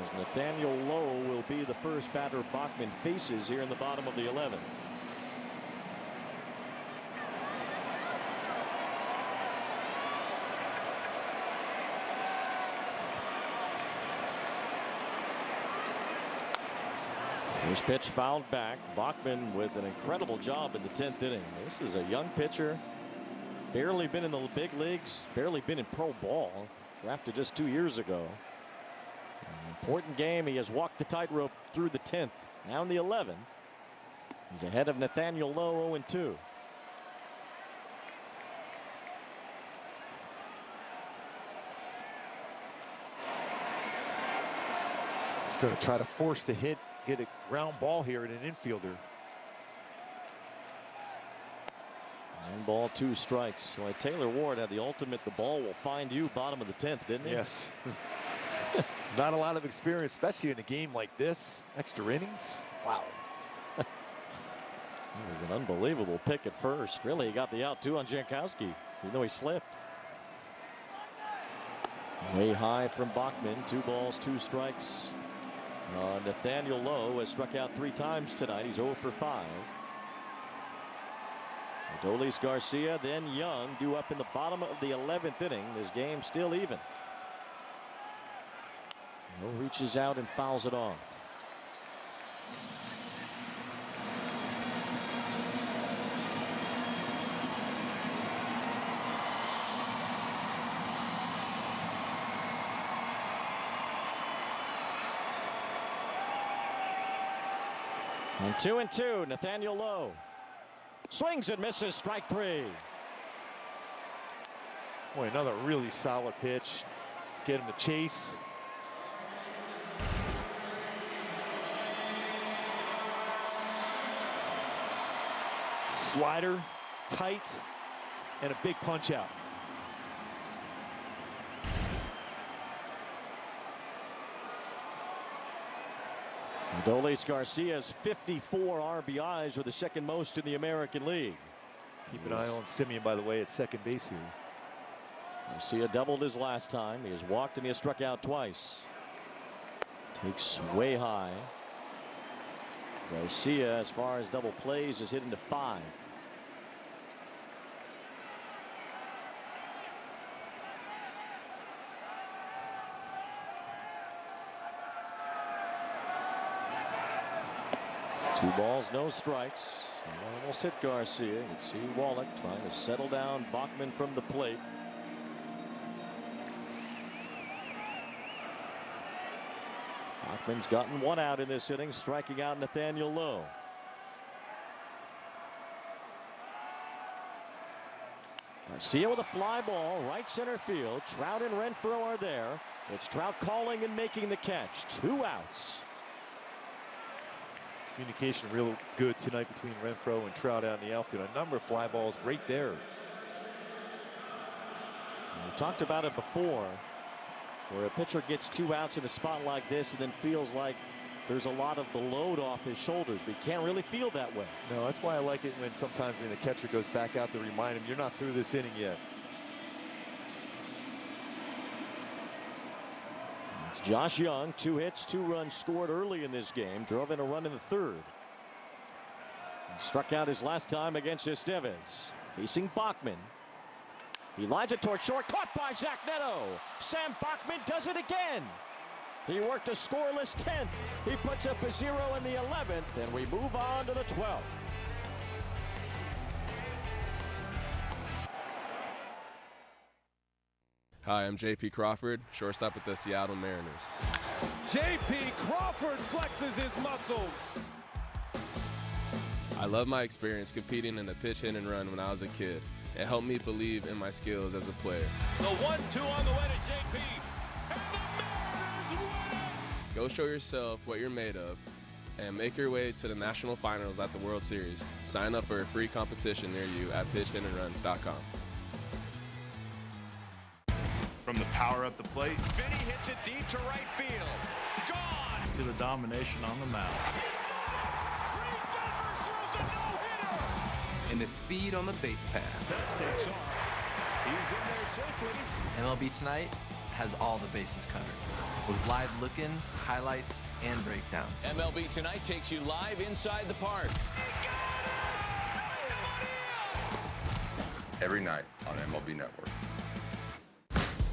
as Nathaniel Lowe will be the first batter Bachman faces here in the bottom of the 11th. First pitch fouled back. Bachman with an incredible job in the 10th inning. This is a young pitcher. Barely been in the big leagues. Barely been in pro ball. Drafted just 2 years ago. An important game. He has walked the tightrope through the 10th. Now in the 11th. He's ahead of Nathaniel Lowe 0-2. He's going to try to force the hit. Get a ground ball here at an infielder. 1 ball, 2 strikes. Well, Taylor Ward had the ultimate "the ball will find you" bottom of the 10th, didn't he? Yes. Not a lot of experience, especially in a game like this. Extra innings. Wow. It was an unbelievable pick at first. Really, he got the out too on Jankowski, even though he slipped. Way high from Bachman. 2 balls, 2 strikes. Nathaniel Lowe has struck out 3 times tonight. He's 0 for 5. Adolis Garcia, then Young, due up in the bottom of the 11th inning. This game still even. Hill reaches out and fouls it off. And 2-2, Nathaniel Lowe. Swings and misses, strike three. Boy, another really solid pitch. Get him to chase. Slider, tight, and a big punch out. Adolis Garcia's 54 RBIs are the second most in the American League. Keep an eye on Simeon, by the way, at second base here. Garcia doubled his last time. He has walked and he has struck out twice. Takes way high. Garcia, as far as double plays, is hit into 5. Two balls, no strikes. Almost hit Garcia. You can see Wallach trying to settle down Bachman from the plate. Bachman's gotten one out in this inning, striking out Nathaniel Lowe. Garcia with a fly ball, right center field. Trout and Renfroe are there. It's Trout calling and making the catch. 2 outs. Communication real good tonight between Renfroe and Trout out in the outfield. A number of fly balls right there. We talked about it before, where a pitcher gets 2 outs in a spot like this and then feels like there's a lot of the load off his shoulders, but he can't really feel that way. No, that's why I like it when sometimes when the catcher goes back out to remind him, you're not through this inning yet. It's Josh Young, 2 hits, 2 runs scored early in this game, drove in a run in the 3rd. He struck out his last time against Estevez. Facing Bachman. He lines it toward short, caught by Zach Neto. Sam Bachman does it again. He worked a scoreless 10th. He puts up a 0 in the 11th, and we move on to the 12th. Hi, I'm J.P. Crawford, shortstop with the Seattle Mariners. J.P. Crawford flexes his muscles. I love my experience competing in the pitch, hit, and run when I was a kid. It helped me believe in my skills as a player. The 1-2 on the way to J.P. And the Mariners win it! Go show yourself what you're made of and make your way to the national finals at the World Series. Sign up for a free competition near you at pitchhitandrun.com. From the power at the plate, Vinny hits it deep to right field. Gone! To the domination on the mound. And the speed on the base pass. That takes off. He's in there safely. MLB Tonight has all the bases covered, with live look-ins, highlights, and breakdowns. MLB Tonight takes you live inside the park. Every night on MLB Network.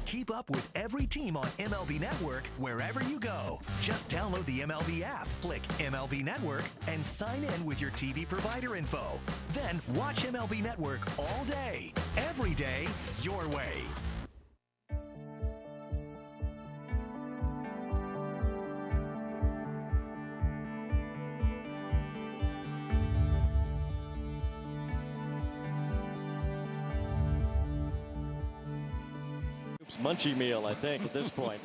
Keep up with every team on MLB Network wherever you go. Just download the MLB app, click MLB Network, and sign in with your TV provider info. Then watch MLB Network all day, every day, your way. Munchie meal, I think, at this point.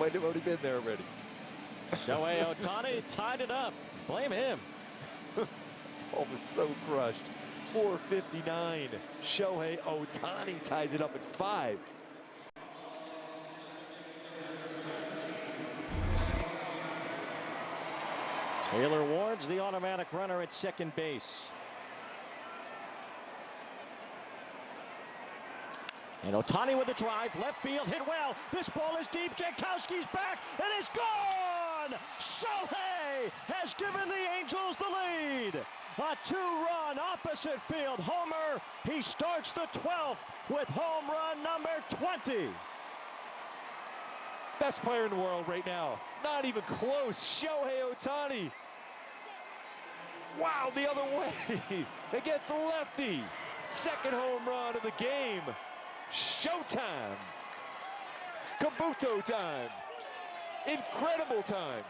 Might have already been there already. Shohei Ohtani tied it up. Blame him. Ball was so crushed. 4:59. Shohei Ohtani ties it up at 5. Taylor Ward's the automatic runner at second base. And Ohtani with a drive, left field, hit well. This ball is deep. Jankowski's back, and it's gone! run. Shohei has given the Angels the lead. A 2-run opposite field homer. He starts the 12th with home run number 20. Best player in the world right now. Not even close. Shohei Ohtani. Wow, the other way. Against lefty. Second home run of the game. Showtime. Kabuto time. Incredible time.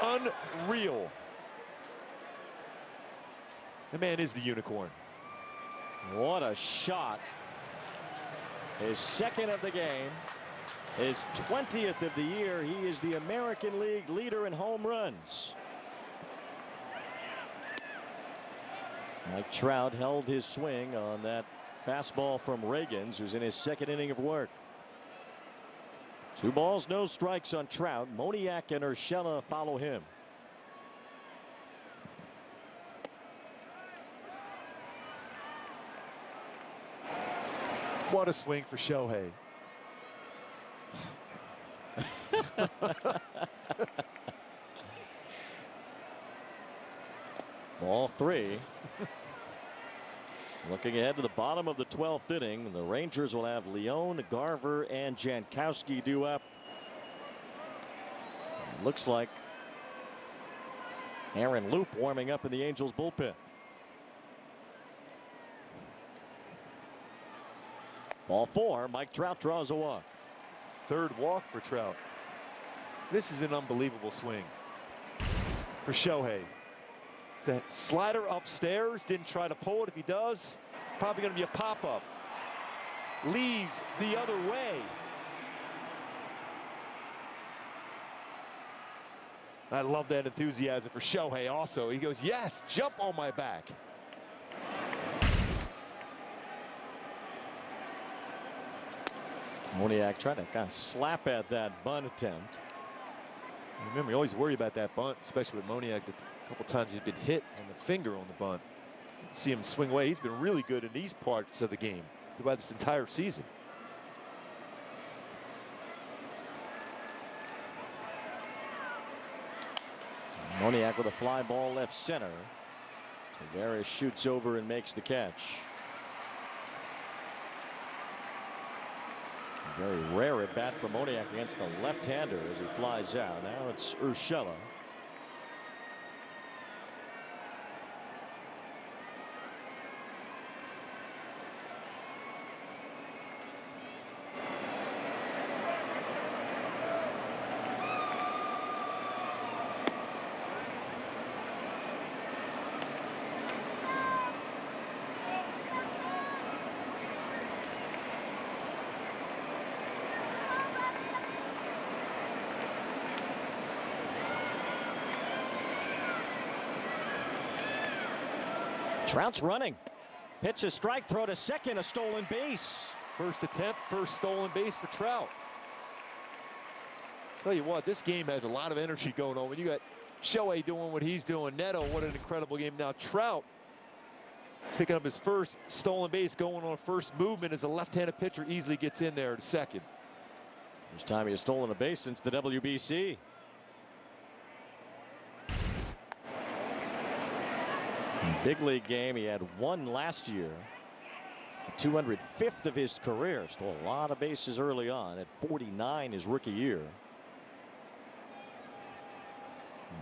Unreal. The man is the unicorn. What a shot. His second of the game. His 20th of the year. He is the American League leader in home runs. Mike Trout held his swing on that fastball from Reagans, who's in his second inning of work. 2 balls, no strikes on Trout. Moniak and Urshela follow him. What a swing for Shohei. Ball 3. Looking ahead to the bottom of the 12th inning, the Rangers will have Leone, Garver, and Jankowski due up. Looks like Aaron Loop warming up in the Angels bullpen. Ball 4, Mike Trout draws a walk. Third walk for Trout. This is an unbelievable swing for Shohei. It's a slider upstairs, didn't try to pull it. If he does, probably going to be a pop-up. Leaves the other way. I love that enthusiasm for Shohei also. He goes, yes, jump on my back. Moniak trying to kind of slap at that bunt attempt. Remember, you always worry about that bunt, especially with Moniak. A couple times he's been hit on the finger on the bunt. See him swing away. He's been really good in these parts of the game throughout this entire season. Moniak with a fly ball left center. Tavares shoots over and makes the catch. Very rare at bat for Moniak against the left-hander as he flies out. Now it's Urshela. Trout's running. Pitch a strike, throw to second, a stolen base. First attempt, first stolen base for Trout. Tell you what, this game has a lot of energy going on. When you got Shohei doing what he's doing, Neto, what an incredible game. Now Trout picking up his first stolen base, going on first movement as a left-handed pitcher easily gets in there to second. First time he has stolen a base since the WBC. Big league game, he had 1 last year. It's the 205th of his career. Stole a lot of bases early on at 49 his rookie year.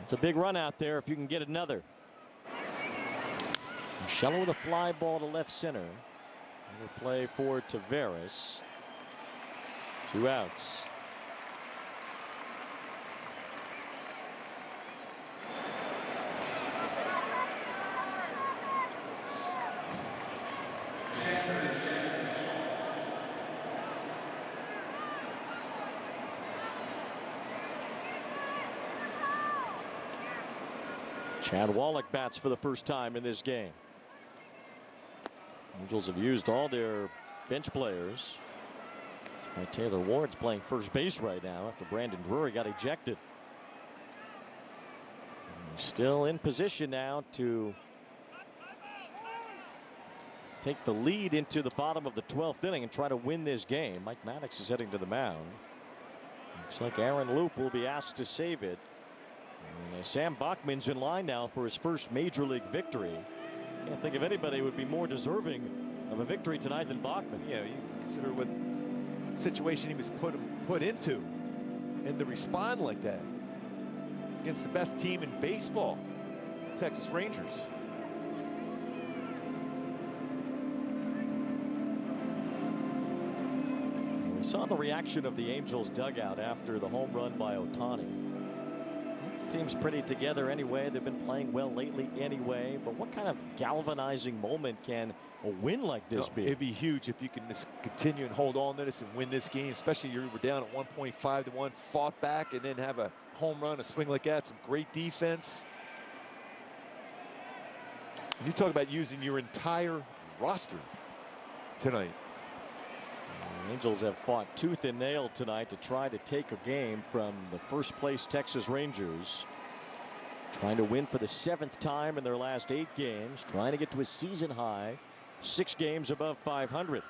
It's a big run out there if you can get another. Urshela with a fly ball to left center. Another play for Tavares. 2 outs. Chad Wallach bats for the first time in this game. Angels have used all their bench players. That's why Taylor Ward's playing first base right now after Brandon Drury got ejected. And he's still in position now to take the lead into the bottom of the 12th inning and try to win this game. Mike Maddox is heading to the mound. Looks like Aaron Loop will be asked to save it. And Sam Bachman's in line now for his first major league victory. Can't think of anybody who would be more deserving of a victory tonight than Bachman. Yeah, you consider what situation he was put into, and to respond like that against the best team in baseball, Texas Rangers. We saw the reaction of the Angels dugout after the home run by Ohtani. This team's pretty together anyway. They've been playing well lately anyway. But what kind of galvanizing moment can a win like this be? It'd be huge if you can just continue and hold on to this and win this game, especially you were down at 1.5 to 1, fought back, and then have a home run, a swing like that. Some great defense. And you talk about using your entire roster tonight. The Angels have fought tooth and nail tonight to try to take a game from the first place Texas Rangers. Trying to win for the 7th time in their last 8 games. Trying to get to a season high 6 games above 500.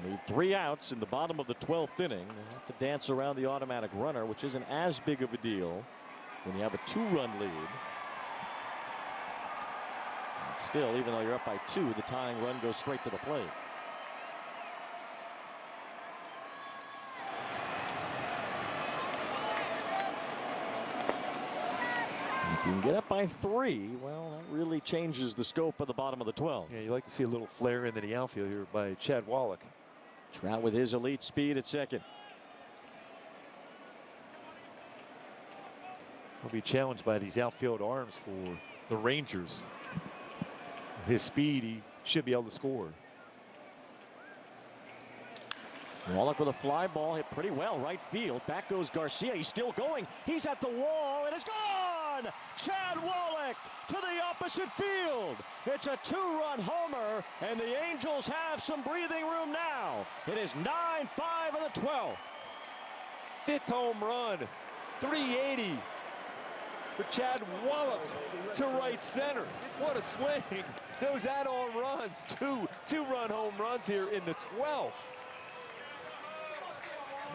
Need 3 outs in the bottom of the 12th inning. They have to dance around the automatic runner, which isn't as big of a deal when you have a 2-run lead. And still, even though you're up by 2, the tying run goes straight to the plate. If you can get up by 3, well, that really changes the scope of the bottom of the 12. Yeah, you like to see a little flare into the outfield here by Chad Wallach. Trout with his elite speed at second. He'll be challenged by these outfield arms for the Rangers. His speed, he should be able to score. Wallach with a fly ball hit pretty well right field. Back goes Garcia. He's still going. He's at the wall and it's gone. Chad Wallach to the opposite field. It's a 2-run homer and the Angels have some breathing room now. It is 9-5 in the 12th. 5th home run. 380 for Chad Wallach to right center. What a swing. Those add-on runs. Two-run home runs here in the 12th.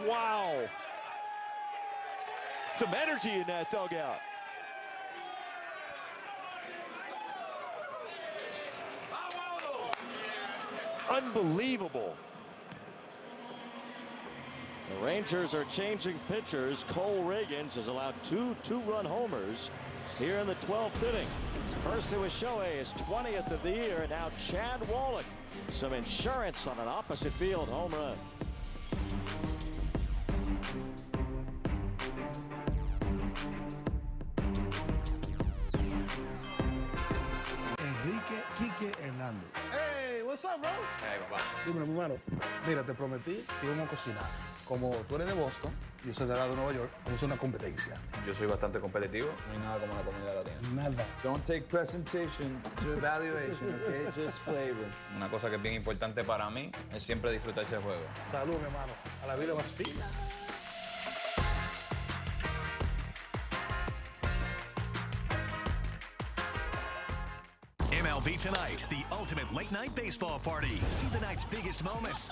Wow. Some energy in that dugout. Unbelievable. The Rangers are changing pitchers. Cole Reagans has allowed 2 two-run homers here in the 12th inning. First it was Shohei, his 20th of the year, and now Chad Wallach. Some insurance on an opposite field home run. Hey, what's up, bro? Hey, papá. Dímelo, mi hermano. Mira, te prometí que íbamos a cocinar. Como tú eres de Boston, yo soy de la de Nueva York, vamos a hacer una competencia. Yo soy bastante competitivo. No hay nada como la comida latina. Nada. Don't take presentation to evaluation, okay? Just flavor. Una cosa que es bien importante para mí es siempre disfrutar ese juego. Salud, mi hermano. A la vida más fina. MLB Tonight, the ultimate late-night baseball party. See the night's biggest moments,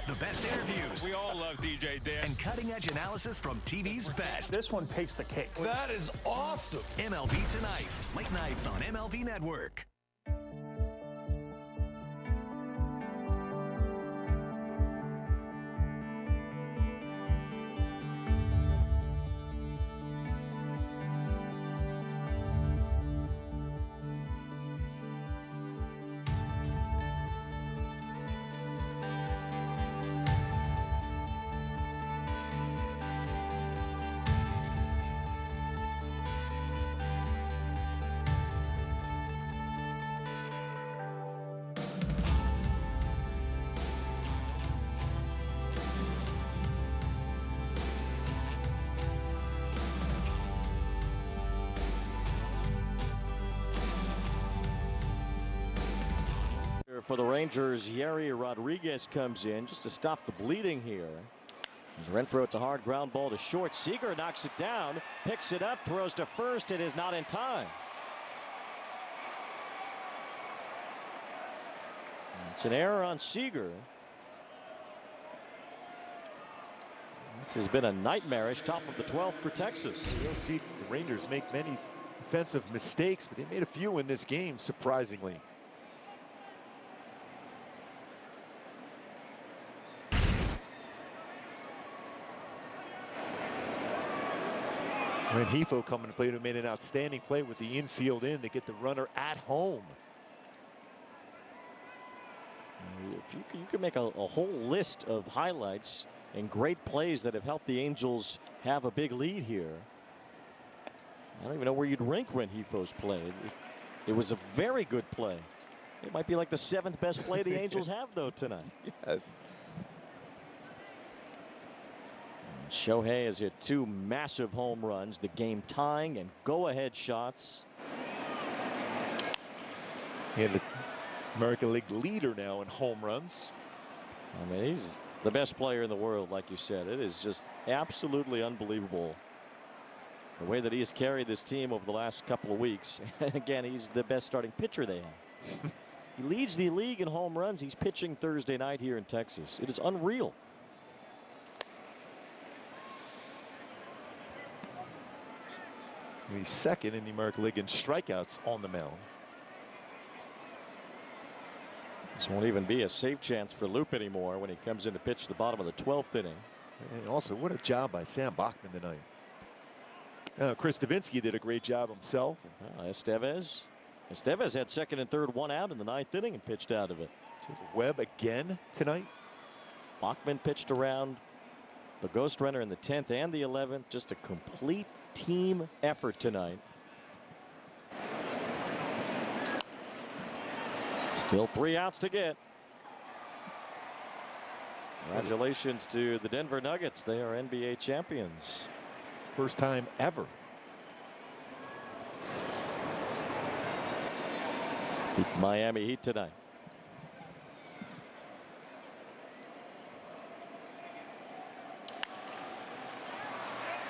the best interviews. We all love DJ Dan. And cutting-edge analysis from TV's best. This one takes the cake. That is awesome. MLB Tonight, late nights on MLB Network. For the Rangers, Yeri Rodriguez comes in just to stop the bleeding here. As Renfroe, it's a hard ground ball to short. Seager knocks it down, picks it up, throws to first. It is not in time. It's an error on Seager. This has been a nightmarish top of the 12th for Texas. You don't see the Rangers make many defensive mistakes, but they made a few in this game, surprisingly. Rengifo coming to play, who made an outstanding play with the infield in to get the runner at home. If you can make a whole list of highlights and great plays that have helped the Angels have a big lead here. I don't even know where you'd rank Rengifo's play. It was a very good play. It might be like the 7th best play the Angels have, though, tonight. Yes. Shohei has hit 2 massive home runs, the game tying and go-ahead shots. And the American League leader now in home runs. I mean, he's the best player in the world, like you said. It is just absolutely unbelievable the way that he has carried this team over the last couple of weeks. And again, he's the best starting pitcher they have. He leads the league in home runs. He's pitching Thursday night here in Texas. It is unreal. He's second in the American League in strikeouts on the mound. This won't even be a safe chance for Loop anymore when he comes in to pitch the bottom of the 12th inning. And also, what a job by Sam Bachman tonight. Chris Davinsky did a great job himself. Estevez had second and third, 1 out in the 9th inning and pitched out of it. Webb again tonight. Bachman pitched around the ghost runner in the 10th and the 11th. Just a complete team effort tonight. Still 3 outs to get. Congratulations to the Denver Nuggets. They are NBA champions. First time ever. Beat the Miami Heat tonight.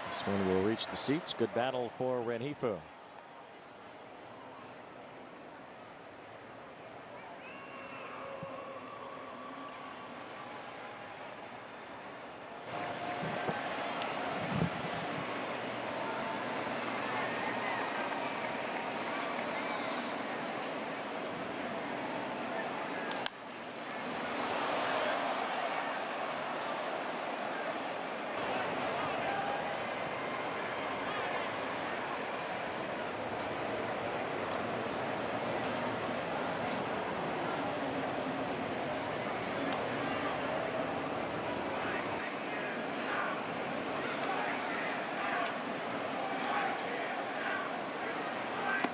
This one will reach the seats. Good battle for Rengifo.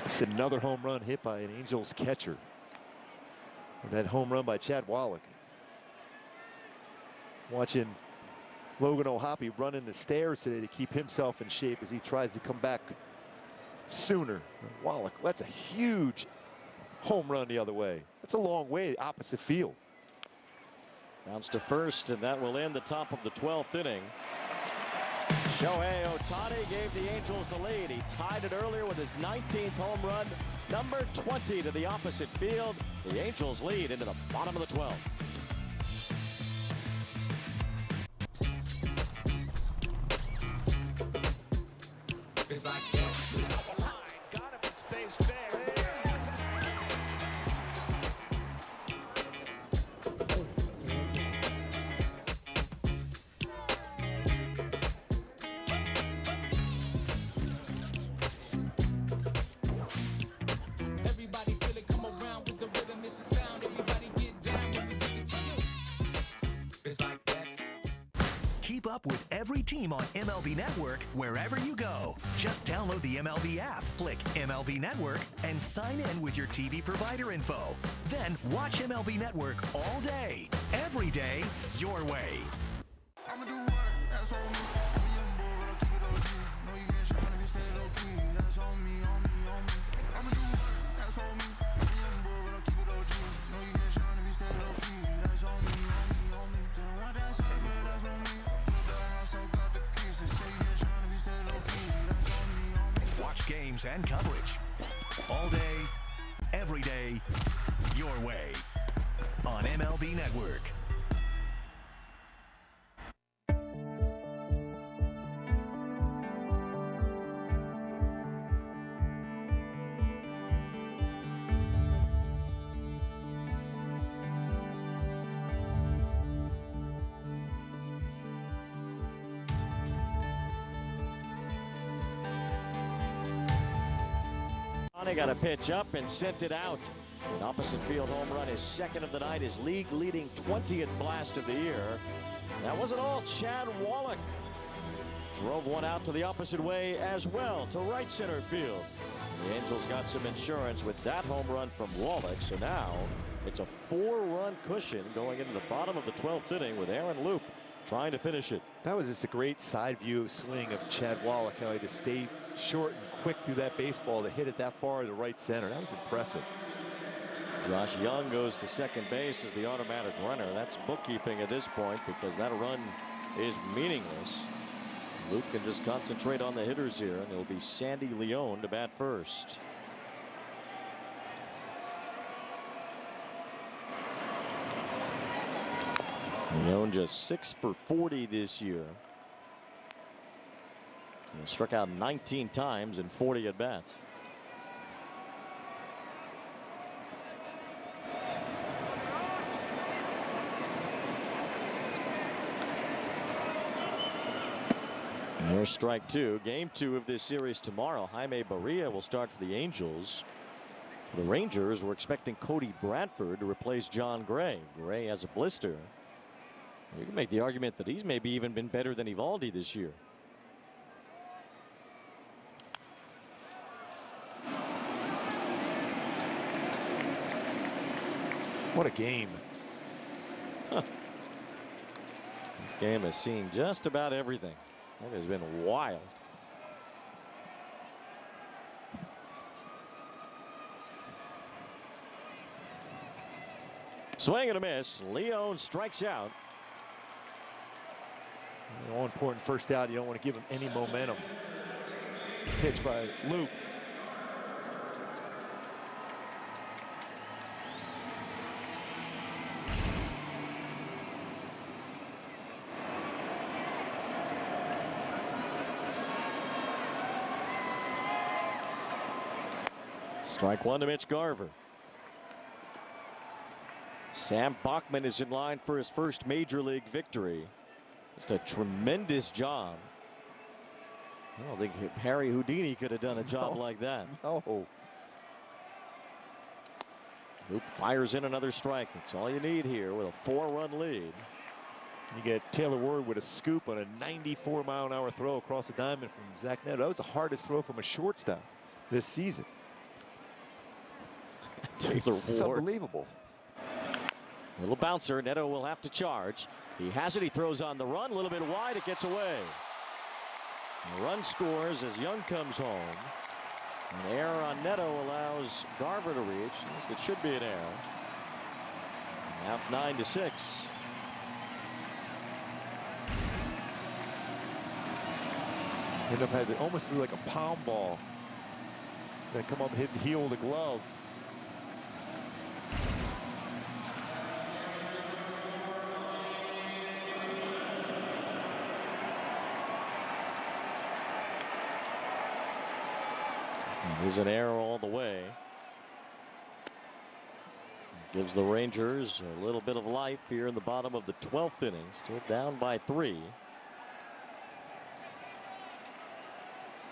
It's another home run hit by an Angels catcher. That home run by Chad Wallach. Watching Logan O'Hoppe running the stairs today to keep himself in shape as he tries to come back sooner. Wallach, that's a huge home run the other way. That's a long way opposite field. Rounds to first, and that will end the top of the 12th inning. Shohei Ohtani gave the Angels the lead. He tied it earlier with his 19th home run, number 20 to the opposite field. The Angels lead into the bottom of the 12th. It's like that. Got him, it stays fair. Everybody feel it, come around with the rhythm, it's a sound. Everybody get down when we bring it to you. It's like that. Keep up with every team on MLB Network wherever you go. Just download the MLB app, click MLB Network, and sign in with your TV provider info. Then watch MLB Network all day, every day, your way. I'ma do what? That's on me. I'm a young boy, but I keep it OG. No, you can't shine if you stay low key. That's on me, on me, on me. I'ma do what? That's on me. I'm a young boy, but I keep it OG. No, you can't shine if you stay low key. That's on me, on me, on me. Don't want that stuff, but that's on me. Built the house, I got the keys. They say you can't shine if you stay low key. That's on me, on me. Watch games and coverage all day, every day, your way. on MLB Network. Got a pitch up and sent it out. An opposite field home run, his second of the night, his league-leading 20th blast of the year. That wasn't all. Chad Wallach drove one out to the opposite way as well, to right center field. The Angels got some insurance with that home run from Wallach, so now it's a 4-run cushion going into the bottom of the 12th inning with Aaron Loop trying to finish it. That was just a great side view swing of Chad Wallach, how he just stayed short and quick through that baseball to hit it that far to right center. That was impressive. Josh Young goes to second base as the automatic runner. That's bookkeeping at this point because that run is meaningless. Luke can just concentrate on the hitters here, and it'll be Sandy Leone to bat first. Leone just 6 for 40 this year. He struck out 19 times in 40 at bats. And there's strike two. Game 2 of this series tomorrow. Jaime Barria will start for the Angels. For the Rangers, we're expecting Cody Bradford to replace John Gray. Gray has a blister. You can make the argument that he's maybe even been better than Eovaldi this year. What a game. Huh. This game has seen just about everything. It has been wild. Swing and a miss. Leone strikes out. All important first out. You don't want to give him any momentum. Pitch by Luke. Strike one to Mitch Garver. Sam Bachman is in line for his first major league victory. Just a tremendous job. I don't think Harry Houdini could have done a job like that. No. Luke fires in another strike. That's all you need here with a 4-run lead. You get Taylor Ward with a scoop on a 94-mile-an-hour throw across the diamond from Zach Neto. That was the hardest throw from a shortstop this season. Taylor It's Ward. unbelievable. Little bouncer. Neto will have to charge. He has it. He throws on the run. A little bit wide. It gets away. The run scores as Young comes home. An error on Neto allows Garver to reach. Yes, it should be an error. Now it's 9-6. Ended up had it almost threw like a palm ball. Then come up and hit the heel of the glove. There's an error all the way. Gives the Rangers a little bit of life here in the bottom of the 12th inning. Still down by 3.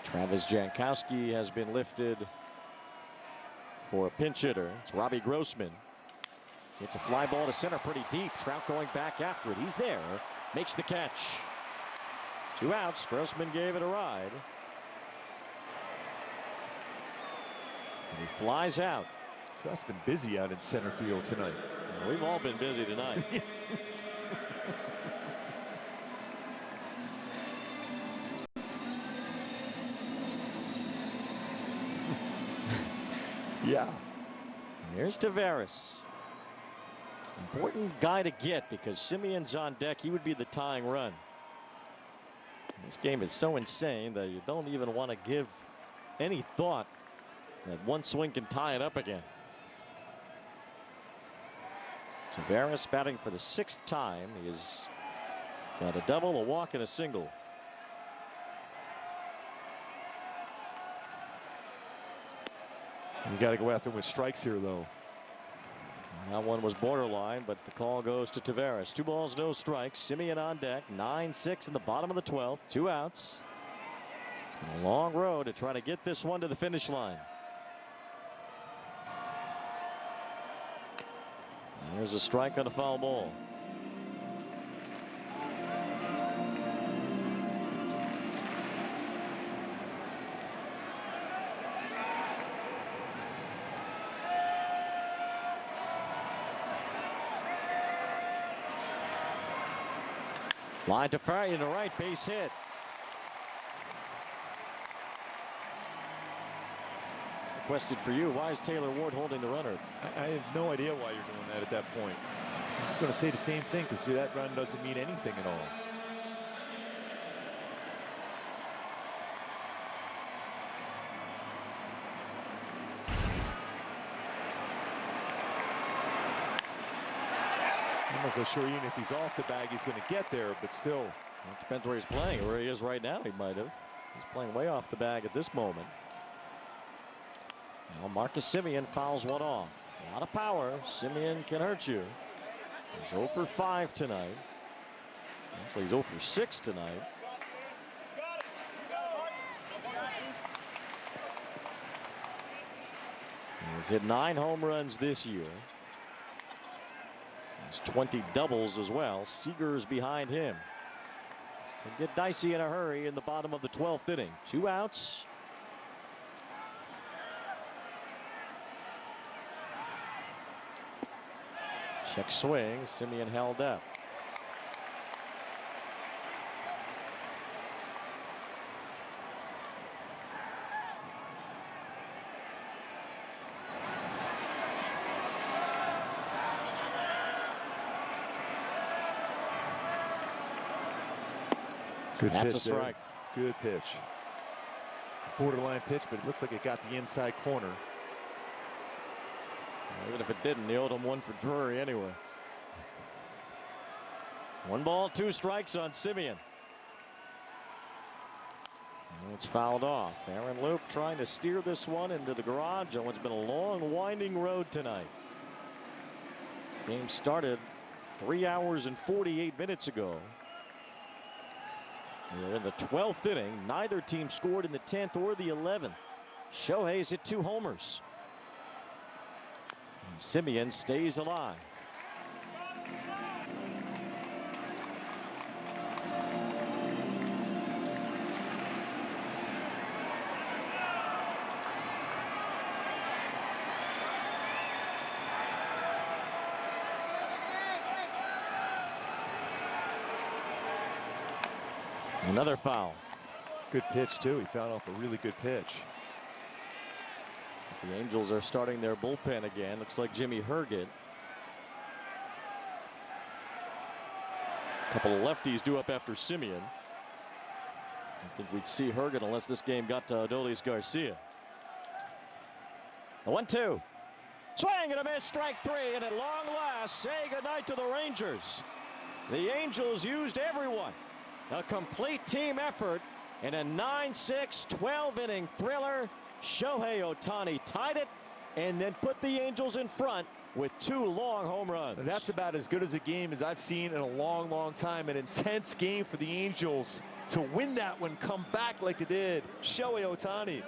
Travis Jankowski has been lifted for a pinch hitter. It's Robbie Grossman. Gets a fly ball to center pretty deep. Trout going back after it. He's there. Makes the catch. 2 outs. Grossman gave it a ride. And he flies out. Trout's been busy out in center field tonight. We've all been busy tonight. Yeah. Here's Taveras. Important guy to get because Simeon's on deck. He would be the tying run. This game is so insane that you don't even want to give any thought that one swing can tie it up again. Tavares batting for the 6th time. He has got a double, a walk, and a single. You got to go after him with strikes here, though. That one was borderline, but the call goes to Tavares. 2 balls, no strikes. Semien on deck. 9-6 in the bottom of the 12th. 2 outs. A long road to try to get this one to the finish line. There's a strike on a foul ball. Line to fire in the right, base hit. A question for you: why is Taylor Ward holding the runner? I have no idea why you're doing that at that point. I'm just going to say the same thing, because that run doesn't mean anything at all. I'm not so sure even if he's off the bag he's going to get there, but still. It depends where he's playing. Where he is right now, he might have. He's playing way off the bag at this moment. Now Marcus Semien fouls one off. A lot of power. Semien can hurt you. He's 0 for 5 tonight. Actually, he's 0 for 6 tonight. He's hit 9 home runs this year. He's 20 doubles as well. Seager's behind him. It could get dicey in a hurry in the bottom of the 12th inning. 2 outs. Check swing. Semien held up. Good That's pitch a strike. There. Good pitch. Borderline pitch, but it looks like it got the inside corner. Even if it didn't, he owed him one for Drury anyway. 1 ball, 2 strikes on Semien. And it's fouled off. Aaron Loup trying to steer this one into the garage on what's been a long, winding road tonight. This game started 3 hours and 48 minutes ago. We're in the 12th inning. Neither team scored in the 10th or the 11th. Shohei's hit 2 homers. And Semien stays alive. Another foul. Good pitch, too. He fouled off a really good pitch. The Angels are starting their bullpen again. Looks like Jimmy Herget. A couple of lefties due up after Semien. I think we'd see Herget unless this game got to Adolis Garcia. The 1-2. Swing and a miss, strike 3, and at long last, say goodnight to the Rangers. The Angels used everyone. A complete team effort in a 9-6 12-inning thriller. Shohei Ohtani tied it and then put the Angels in front with 2 long home runs. That's about as good as a game as I've seen in a long, long time. An intense game for the Angels to win that one, come back like they did. Shohei Ohtani,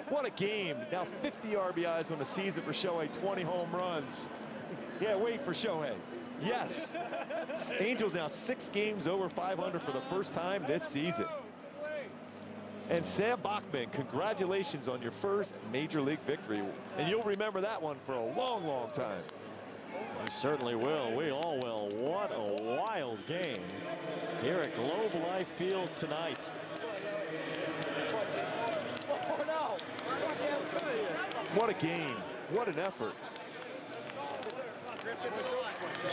what a game. Now 50 RBIs on the season for Shohei, 20 home runs. Yeah, wait for Shohei. Yes. Angels now 6 games over 500 for the first time this season. And Sam Bachman, congratulations on your first major league victory. And you'll remember that one for a long, long time. We certainly will. We all will. What a wild game here at Globe Life Field tonight. What a game. What an effort.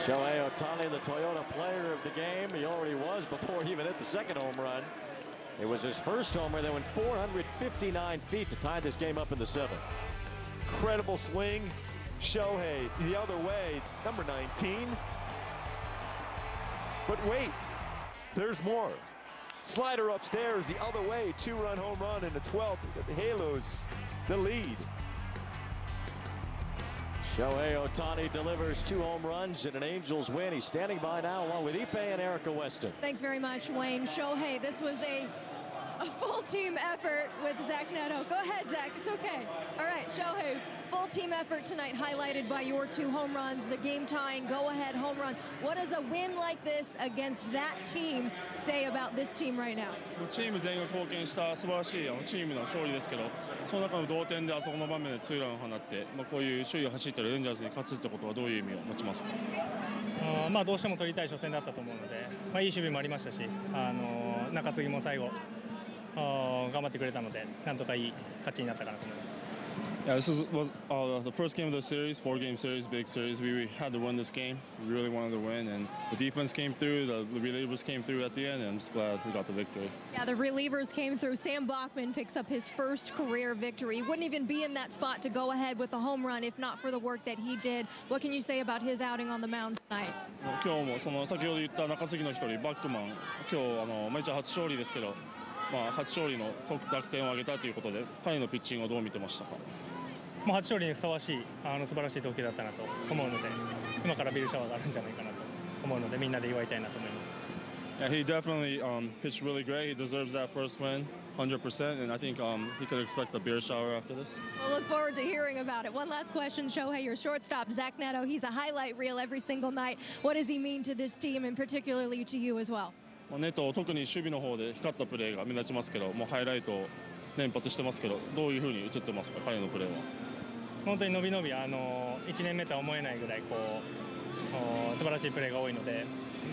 Shohei Ohtani, the Toyota player of the game. He already was before he even hit the second home run. It was his first homer that went 459 feet to tie this game up in the 7th. Incredible swing. Shohei the other way, number 19. But wait, there's more. Slider upstairs the other way, 2-run home run in the 12th. We got the Halos, the lead. Shohei Ohtani delivers 2 home runs in an Angels win. He's standing by now along with Ipe and Erica Weston. Thanks very much, Wayne. Shohei, this was a full team effort with Zach Neto. Go ahead, Zach, it's okay. All right, Shohei, full team effort tonight highlighted by your 2 home runs, the game-tying go-ahead home run. What does a win like this against that team say about this team right now? チーム全員が貢献した素晴らしいチームの勝利ですけど、その中の同点であそこの場面でツーランを放って、こういう首位を走っているレンジャーズに勝つってことはどういう意味を持ちますか？どうしても取りたい初戦だったと思うので、いい守備もありましたし、中継ぎも最後頑張ってくれたので、なんとかいい勝ちになったかなと思います。Yeah, this was the first game of the series, 4-game series, big series. We had to win this game. We really wanted to win, and the defense came through. The relievers came through at the end, and I'm just glad we got the victory. Yeah, the relievers came through. Sam Bachman picks up his first career victory. He wouldn't even be in that spot to go ahead with a home run if not for the work that he did. What can you say about his outing on the mound tonight? 今日もその先ほど言った中継ぎの一人、バックマン、今日メジャー初勝利ですけど、初勝利の楽天を挙げたということで、彼のピッチングをどう見てましたか？初勝利にふさわしい素晴らしい投球だったなと思うので、今からビールシャワーがあるんじゃないかなと思うので、みんなで祝いたいなと思います。Yeah, he definitely pitched really great. He deserves that first win, 100%, and I think he could expect a beer shower after this. We'll look forward to hearing about it. One last question, Shohei, your shortstop, Zach Neto, he's a highlight reel every single night. What does he mean to this team and particularly to you as well? ネト、特に守備の方で光ったプレーが目立ちますけど、もうハイライトを連発してますけど、どういうふうに映ってますか、彼のプレーは。本当に伸び伸び1年目とは思えないぐらい素晴らしいプレーが多いので、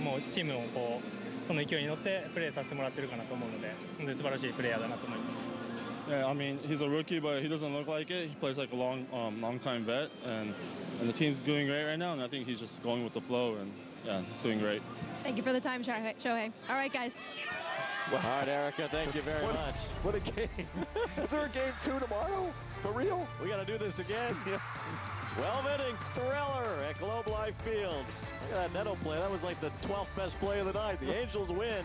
もうチームもその勢いに乗ってプレーさせてもらってるかなと思うので、本当に素晴らしいプレーヤーだなと思います。Yeah, I mean, he's a rookie, but he doesn't look like it. He plays like a long-time vet, and the team's doing great right now, and I think he's just going with the flow, and yeah, he's doing great. Thank you for the time, Shohei. All right, guys. All right, Erica, thank you very much. What a game. Is there a game 2 tomorrow? For real? We got to do this again. 12-inning thriller at Globe Life Field. Look at that Neto play. That was like the 12th best play of the night. The Angels win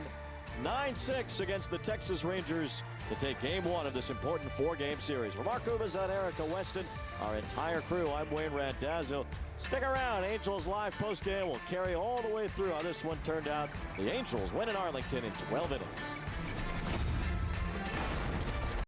9-6 against the Texas Rangers to take Game 1 of this important 4-game series. For Mark Ubas and Erica Weston, our entire crew, I'm Wayne Randazzo. Stick around. Angels Live postgame will carry all the way through how this one turned out. The Angels win in Arlington in 12 innings.